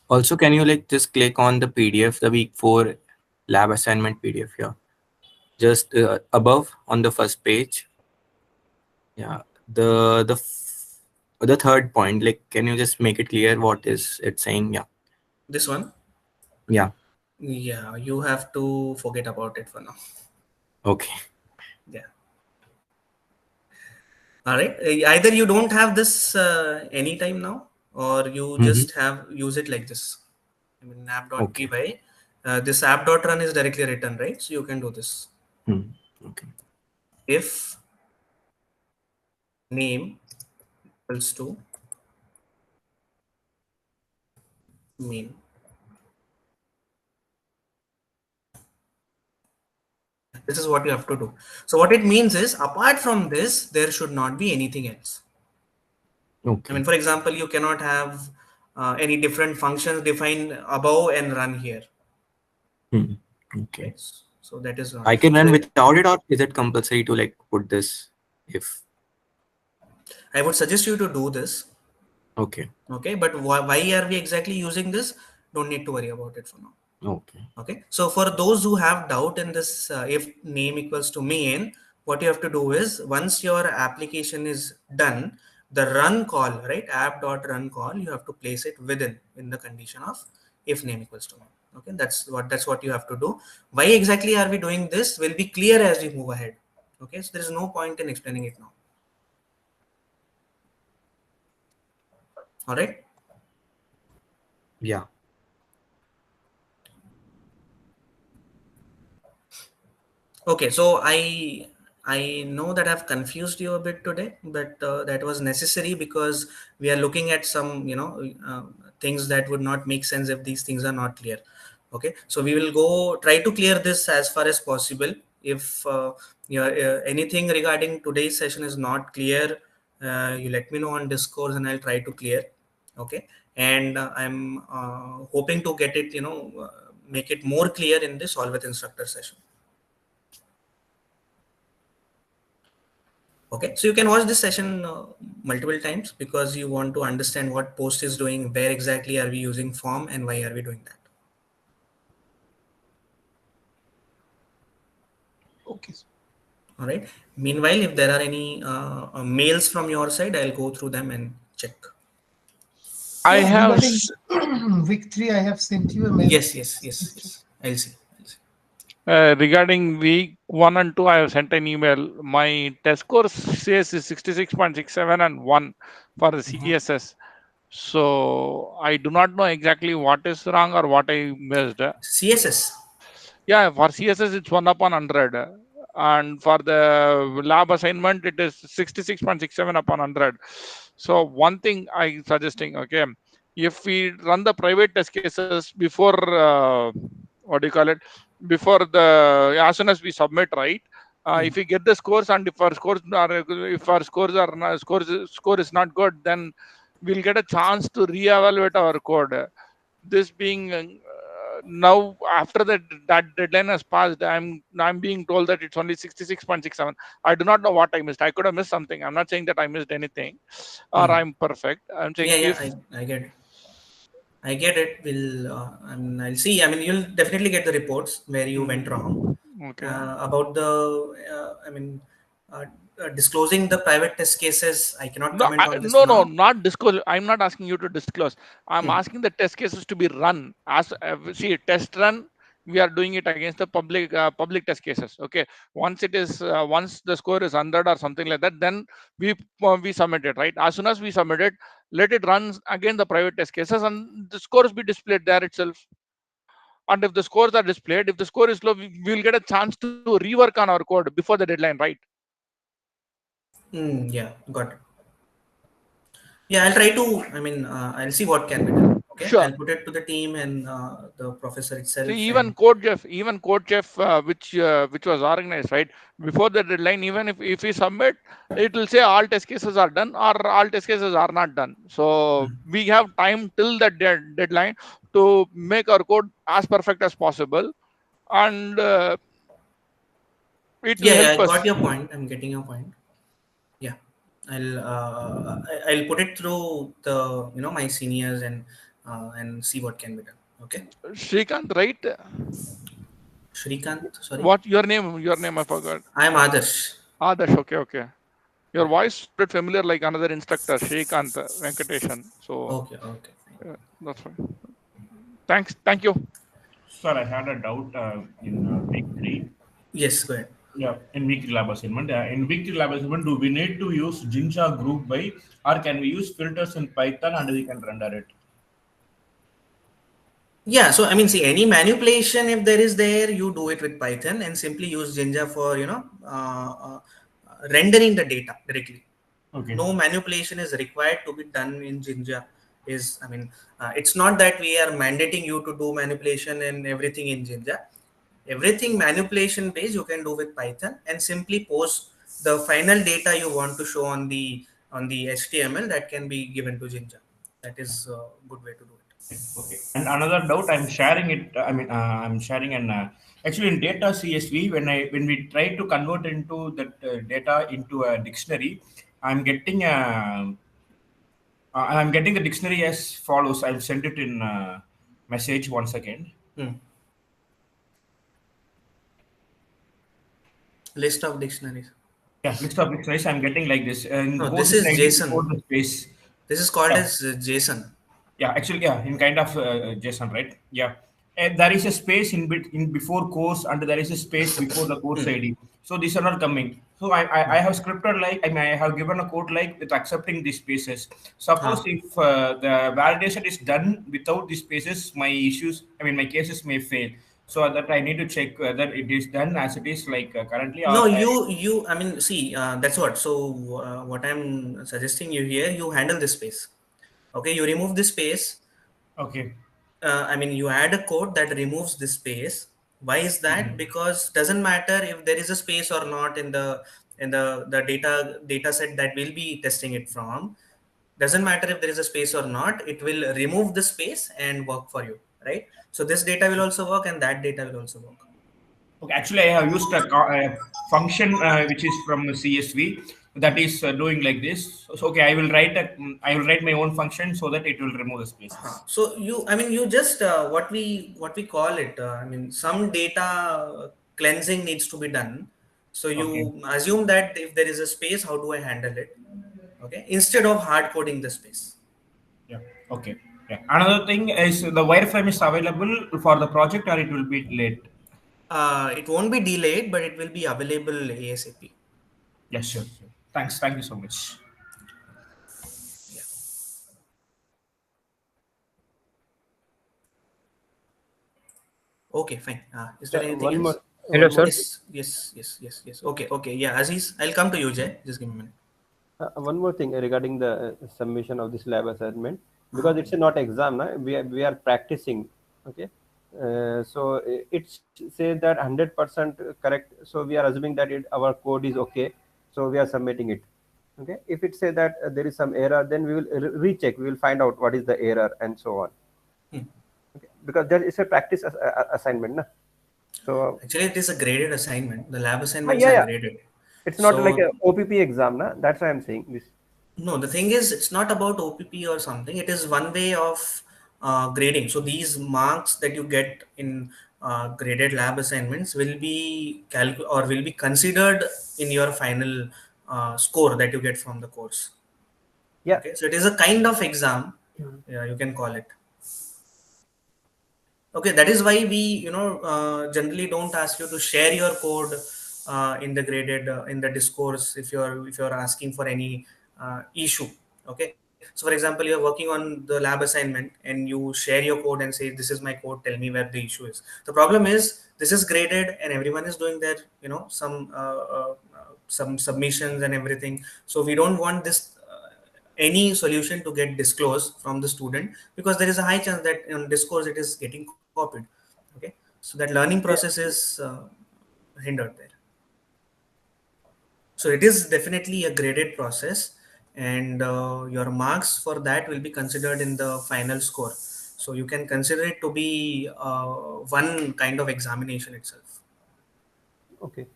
Also, can you like just click on the PDF, the week 4 lab assignment PDF here? Just above on the first page. Yeah. The third point, like, can you just make it clear what is it saying? Yeah. This one, Yeah. yeah, you have to forget about it for now. Okay. Yeah. All right. Either you don't have this anytime now, or you Mm-hmm. just have use it like this. I mean, Okay. app.py. This app.run is directly written, right? So you can do this. Hmm. Okay. If name equals to main. This is what you have to do. So what it means is, apart from this, there should not be anything else. I mean, Okay. for example, you cannot have any different functions defined above and run here, Hmm. Okay. right? So that is not. I can So run without it, or is it compulsory to like put this if? I would suggest you to do this. Okay. Okay, but why are we exactly using this? Don't need to worry about it for now. Okay. Okay, so for those who have doubt in this, if name equals to main, what you have to do is once your application is done, the run call, right, app dot run call, you have to place it within in the condition of if name equals to main. Okay, that's what you have to do. Why exactly are we doing this will be clear as we move ahead. Okay, so there is no point in explaining it now. All right. Yeah. Okay, so I know that I've confused you a bit today, but that was necessary because we are looking at some things that would not make sense if these things are not clear. Okay, so we will go try to clear this as far as possible. If anything regarding today's session is not clear, you let me know on Discord and I'll try to clear. Okay, and I'm hoping to get it, make it more clear in the Solve with Instructor session. Okay, so you can watch this session multiple times because you want to understand what post is doing, where exactly are we using form, and why are we doing that. Okay. All right. Meanwhile, if there are any mails from your side, I'll go through them and check. I Yeah, have regarding week 3, I have sent you a mail. Yes, yes, yes, yes. I'll see. regarding week 1 and 2, I have sent an email. My test score says is 66.67 and 1 for the CSS. So I do not know exactly what is wrong or what I missed. CSS. Yeah, for CSS it's 1/100, and for the lab assignment it is 66.67/100. So one thing I suggesting, okay, if we run the private test cases before what do you call it, before the as soon as we submit, right? If we get the scores, and if our scores are not, score is not good, then we'll get a chance to reevaluate our code. This being now after that deadline has passed, I'm being told that it's only 66.67. I do not know what I missed. I could have missed something. I'm not saying that I missed anything or I'm perfect. I'm saying Yeah, yeah, if I get it. I get it. I'll see. I mean, you'll definitely get the reports where you went wrong. okay. About the, uh, disclosing the private test cases, I cannot No, comment on this no, for no, now. not disclose. I'm not asking you to disclose. I'm Hmm. asking the test cases to be run as see test run. We are doing it against the public test cases. Okay, once it is once the score is 100 or something like that, then we submit it, right? As soon as we submit it, let it run again the private test cases, and the scores be displayed there itself. And if the scores are displayed, if the score is low, we will get a chance to rework on our code before the deadline, right? Yeah, got it. Yeah, I'll try to. I'll see what can be done. Okay, Sure. I'll put it to the team and the professor See, itself. even And Code Jeff, which was organized, right, before the deadline, even if we submit, it will say all test cases are done or all test cases are not done. So we have time till the deadline to make our code as perfect as possible, and it will yeah, yeah, help I got us. your point. I'm getting your point. Yeah, I'll put it through the my seniors and see what can be done. Okay, Shrikant, right? Shrikant, sorry, What your name? Your name I forgot. I'm Adarsh. Adarsh. Okay, okay. Your Yeah. voice sounded familiar, like another instructor, Shrikant Venkateshan. So Okay, okay, fine. that's fine. Thanks. Thank you. Sir, I had a doubt in week three. Yes, go ahead. Yeah, in week three lab assignment. In week three lab assignment, do we need to use Jinja group by, or can we use filters in Python and we can render it? Yeah, so see, any manipulation if there is there, you do it with Python and simply use Jinja for rendering the data directly. Okay. No manipulation is required to be done in Jinja. It's not that we are mandating you to do manipulation and everything in Jinja. Everything manipulation based you can do with Python and simply post the final data you want to show on the on the HTML, that can be given to Jinja. That is a good way to do it. Okay. And another doubt, I'm sharing it. I'm sharing an actually in data CSV when we try to convert into that data into a dictionary, I'm getting a I'm getting the dictionary as follows. I'll send it in message once again. Hmm. List of dictionaries. Yeah, list of dictionaries. I'm getting like this. In the No, this position is ID before JSON. the space. This is called Yeah. as JSON. Yeah, actually, yeah, in kind of JSON, right? Yeah, and there is a space in before course, and there is a space before the course Hmm. ID. So these are not coming. So I have scripted like I have given a code like with accepting these spaces. Suppose Ah. if the validation is done without these spaces, my issues, my cases may fail. So that I need to check whether it is done as it is like currently, or No, I, I mean, see, that's what. So, what I'm suggesting you here, you handle this space. Okay, you remove this space. okay. I mean, you add a code that removes this space. Why is that? Mhm. Because doesn't matter if there is a space or not in the data set that we'll be testing it from. Doesn't matter if there is a space or not. It will remove the space and work for you, right? So this data will also work, and that data will also work. Okay, actually, I have used a function which is from the CSV that is doing like this. So, okay, I will write my own function so that it will remove the spaces. So I mean, you just what we call it. I mean, some data cleansing needs to be done. So Okay, you assume that if there is a space, how do I handle it? Okay, instead of hard coding the space. yeah, okay. Yeah. Another thing is the wireframe is available for the project or it will be late. It won't be delayed, but it will be available ASAP. Yes, sure, sure. Thanks. Thank you so much. Yeah. Okay, fine. Is there anything else? Hello, sir. Yes. Okay. Yeah, Aziz, I'll come to you, Jay. Just give me a minute. One more thing regarding the submission of this lab assignment, because Uh-huh. it's not exam, na? We are practicing. Okay, so it says that 100% correct. So we are assuming that our code is okay. So we are submitting it. Okay, if it says that there is some error, then we will recheck. We will find out what is the error and so on. Hmm. Okay, because there is a practice assignment, na? So Actually, it is a graded assignment. The lab assignments yeah, are yeah. graded. It's not like So a OPP exam, na? That's why I'm saying this. no, the thing is, it's not about OPP or something. It is one way of grading. So these marks that you get in graded lab assignments will be or will be considered in your final score that you get from the course. Yeah. Okay, so it is a kind of exam. Yeah, you can call it. Okay, that is why we, generally don't ask you to share your code in the graded in the discourse if you're asking for any issue. Okay, so for example, you're working on the lab assignment and you share your code and say, "This is my code. Tell me where the issue is." The problem is this is graded and everyone is doing their, some submissions and everything. So we don't want this. Any solution to get disclosed from the student, because there is a high chance that in discourse it is getting copied. Okay, so that learning process is hindered there. So it is definitely a graded process, and your marks for that will be considered in the final score. So you can consider it to be one kind of examination itself. Okay.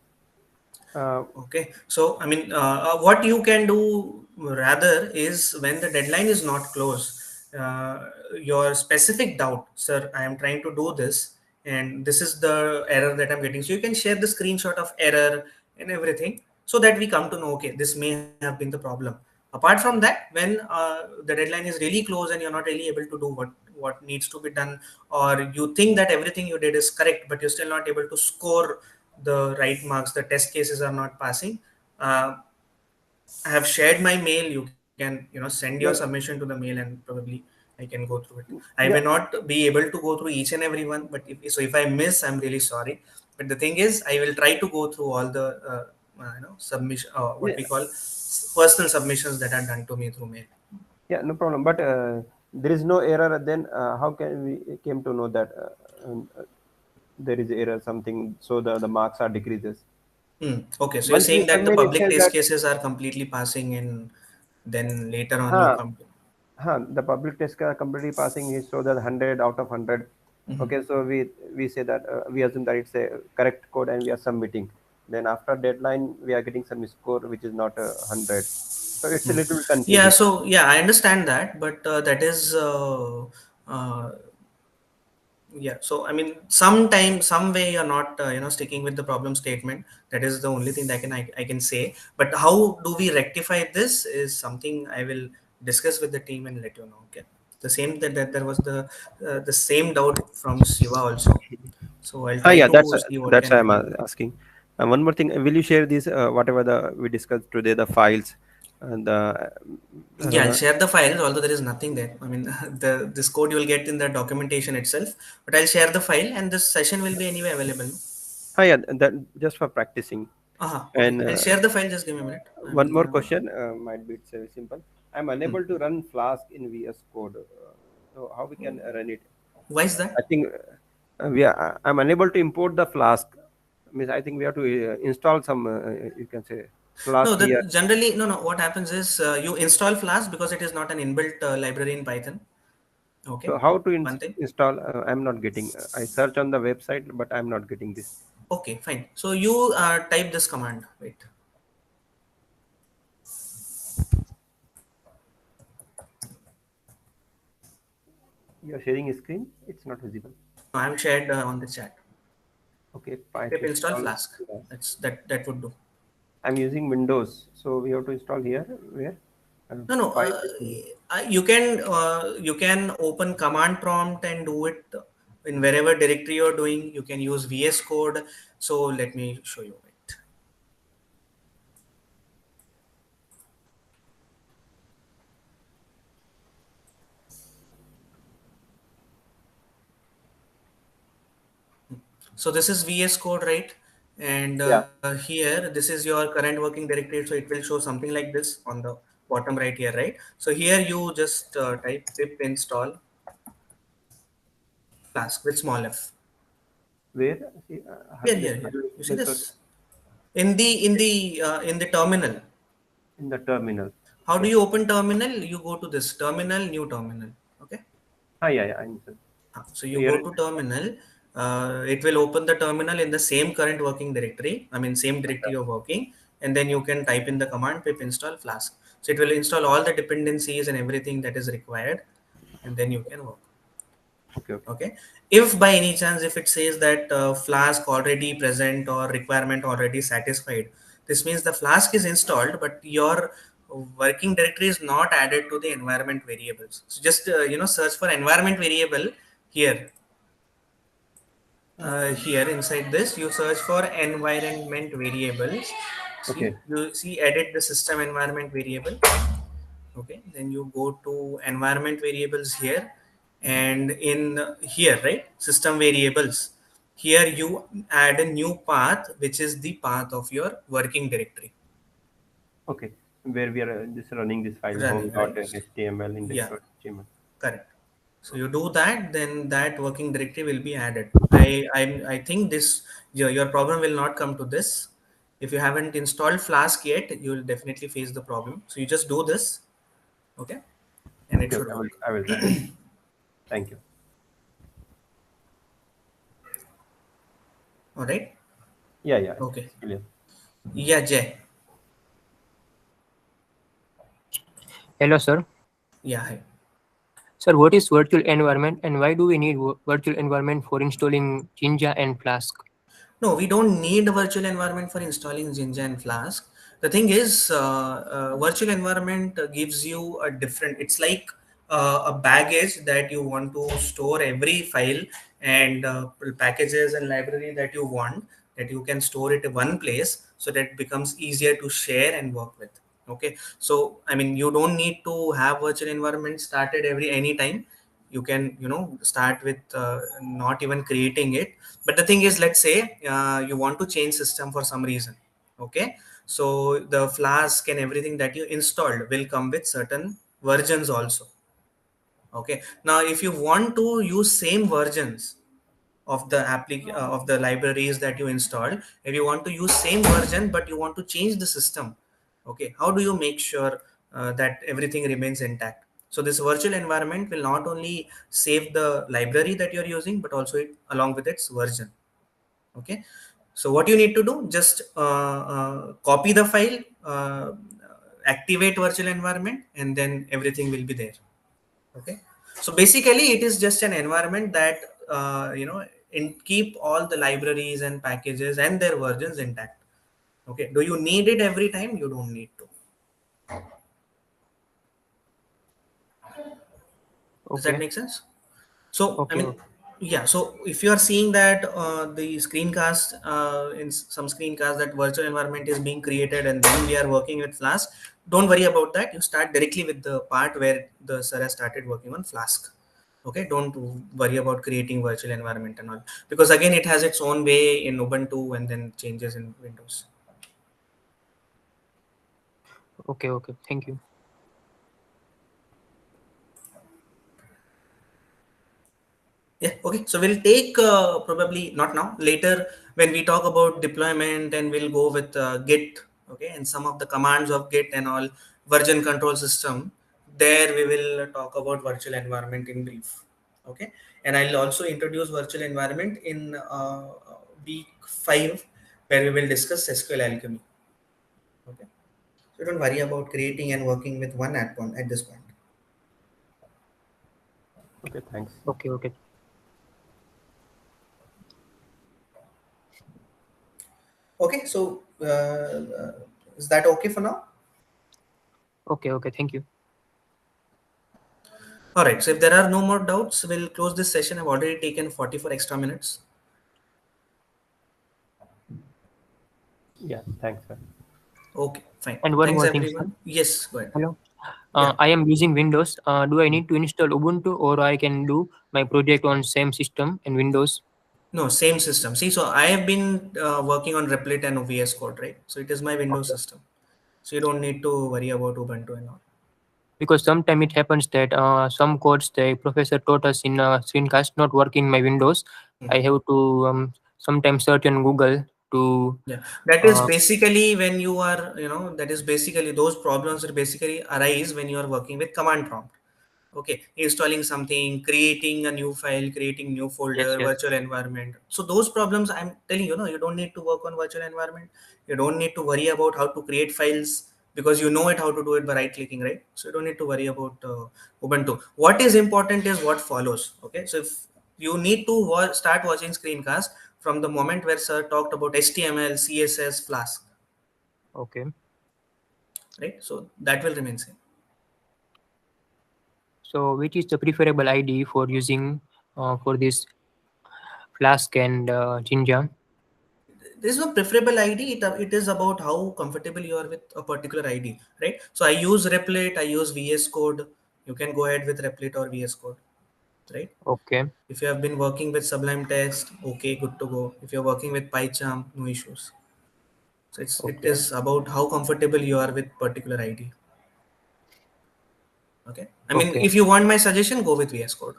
Uh, Okay, so I mean, what you can do rather is when the deadline is not close, your specific doubt, sir, I am trying to do this, and this is the error that I'm getting. So you can share the screenshot of error and everything, so that we come to know, okay, this may have been the problem. Apart from that, when the deadline is really close and you're not really able to do what needs to be done, or you think that everything you did is correct, but you're still not able to score the right marks, the test cases are not passing. uh, I have shared my mail. You can, send your no, submission to the mail, and probably I can go through it. I may yeah, not be able to go through each and every one, but if I miss, I'm really sorry. But the thing is, I will try to go through all the submission, what yeah, we call personal submissions that are done to me through mail. yeah, no problem. But there is no error. Then how can we came to know that there is error something? So the marks are decreases. Okay, so you're Once we saying that the submit, it public says test that cases are completely passing in then later on you Huh, come to. the public test completely passing is so that 100 out of 100. Mhm. Okay, so we say that we assume that it's a correct code and we are submitting. Then after deadline, we are getting some score which is not 100. So it's a little bit Yeah, confusing. so yeah, I understand that, but that is uh, yeah. So I mean, sometime, some way you're not sticking with the problem statement. That is the only thing that I can say. But how do we rectify this is something I will discuss with the team and let you know. Okay. The same that there was the same doubt from Shiva also. So I'll Ah, try yeah, to see what that's can why I I'm do. asking. One more thing, will you share this whatever the we discussed today, the files and the Yeah, I'll uh, share the files, although there is nothing there. I mean, the this code you will get in the documentation itself, but I'll share the file and this session will be anyway available. No? yeah, that just for practicing. Okay. And I'll share the file. Just give me a minute. one more I'm question, might be it's very simple. I'm hmm. unable to run Flask in VS Code. So how we can run it? Why is I that? think I'm unable to import the Flask. Means I think we have to install some. You can say No, Flask here. that generally no. What happens is you install Flask because it is not an inbuilt library in Python. Okay, So how to one thing. install? I'm not getting. I search on the website, but I'm not getting this. Okay, fine. So you type this command. Wait. You're sharing a screen. It's not visible. No, I'm shared on the chat. Okay, Python Pip install install. Flask. That would do. I'm using Windows, so we have to install here. Where? No, no. Python. You can open command prompt and do it in wherever directory you're doing. You can use VS Code. So let me show you it. So this is VS Code, right? And Yeah. here, this is your current working directory. So it will show something like this on the bottom right here, right? So here you just type pip install Flask with small f. Where? See, Here. You see method this in the terminal. in the terminal. How do Okay. you open terminal? You go to this terminal, new terminal. Okay. Ah, yeah, yeah. I understand. So So you here, go to terminal. It will open the terminal in the same current working directory. I mean, same directory you're working, and then you can type in the command pip install Flask. So it will install all the dependencies and everything that is required, and then you can work. okay, okay, Okay, if by any chance if it says that Flask already present or requirement already satisfied, this means the Flask is installed but your working directory is not added to the environment variables. So just search for environment variable here. Here inside this you search for environment variables. See, okay, you see edit the system environment variable. Okay, then you go to environment variables here, and in here, right, system variables, here you add a new path which is the path of your working directory okay. Where we are just running this file running, right? home.html Yeah, index.html. correct. So you do that, then that working directory will be added. I think this your problem will not come to this. If you haven't installed Flask yet, you will definitely face the problem. So you just do this, okay, and it Okay, okay. should work. I will try. Thank you. All right. Yeah, yeah. Okay. It's clear. Yeah, Jay. Hello, sir. Yeah, hi. Sir, what is virtual environment and why do we need virtual environment for installing Jinja and Flask? No, we don't need a virtual environment for installing Jinja and Flask. The thing is, virtual environment gives you a different, it's like a baggage that you want to store every file and packages and library that you want, that you can store it in one place so that it becomes easier to share and work with. Okay. So, I mean, you don't need to have virtual environment started every anytime. You can, start with not even creating it. But the thing is, let's say you want to change system for some reason. Okay, so the Flask and everything that you installed will come with certain versions also. Okay, now if you want to use same versions of the of the libraries that you installed, if you want to use same version but you want to change the system, okay, how do you make sure that everything remains intact. So this virtual environment will not only save the library that you're using, but also along with its version. Okay. So what you need to do, just copy the file, activate virtual environment, and then everything will be there. Okay. So basically it is just an environment that, keep all the libraries and packages and their versions intact. Okay. Do you need it every time? You don't need to. Does that Okay. make sense? So, I Okay. mean, yeah. So, if you are seeing that the screencast in some screencast that virtual environment is being created and then we are working with Flask, don't worry about that. You start directly with the part where the sir has started working on Flask. Okay, don't worry about creating virtual environment and all, because again, it has its own way in Ubuntu and then changes in Windows. Okay. Okay. Thank you. Yeah, okay. So we'll take probably not now, later when we talk about deployment, and we'll go with Git, okay, and some of the commands of Git and all, version control system. There we will talk about virtual environment in brief, okay. And I'll also introduce virtual environment in week 5, where we will discuss SQL Alchemy, okay. So don't worry about creating and working with one at this point. Okay, thanks. Okay. Okay. Okay, so is that okay for now? Okay. Okay. Thank you. All right. So if there are no more doubts, we'll close this session. I've already taken 44 extra minutes. Yeah, thanks, sir. Okay, fine. And one Thanks, more thing, sir. everyone. Yes, go ahead. Hello. Yeah. I am using Windows. Do I need to install Ubuntu, or I can do my project on same system and Windows? No, same system. See, so I have been working on Replit and VS Code, right? So it is my Windows Okay. system. So you don't need to worry about Ubuntu and all. Because sometimes it happens that some codes the professor taught us in screencast not work in my Windows. Hmm. I have to sometimes search on Google to. Yeah, that is Uh, basically when you are, that is basically those problems that basically arise when you are working with command prompt. Okay, installing something, creating a new file, creating new yes. folder, Yes. virtual environment. So those problems, I'm telling you, you don't need to work on virtual environment. You don't need to worry about how to create files, because you know it how to do it by right clicking, right? So you don't need to worry about Ubuntu. What is important is what follows. Okay, so if you need to start watching screencast from the moment where sir talked about HTML, CSS, Flask, Okay. right? So that will remain same. So which is the preferable ID for using for this Flask and Jinja? There is no preferable ID. It is about how comfortable you are with a particular ID, right? So I use Replit, I use VS Code. You can go ahead with Replit or VS Code, right? Okay. If you have been working with Sublime Text, okay, good to go. If you're working with PyCharm, no issues. So it Okay. is about how comfortable you are with particular ID. Okay. I mean, Okay. if you want my suggestion, go with VS Code.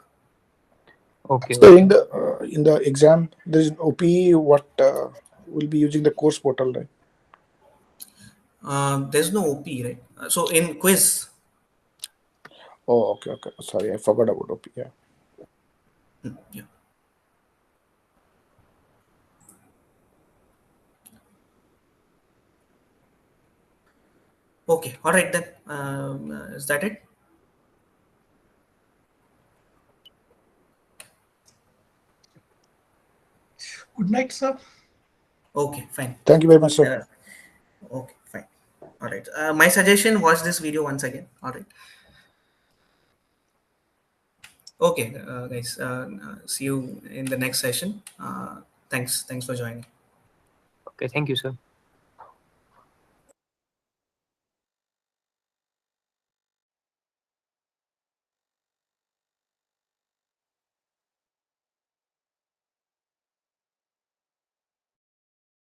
Okay. So Okay. in the exam, there is OPE. What will be using the course portal, right? There's no OP, right? So in quiz, Oh, okay, okay. Sorry, I forgot about OP. Yeah. yeah. Okay. All right then. Is that it? Good night, sir. Okay, fine. Thank you very much, sir. Okay, fine. All right. My suggestion, watch this video once again. All right. Okay, guys. See you in the next session. Thanks for joining. Okay. Thank you, sir.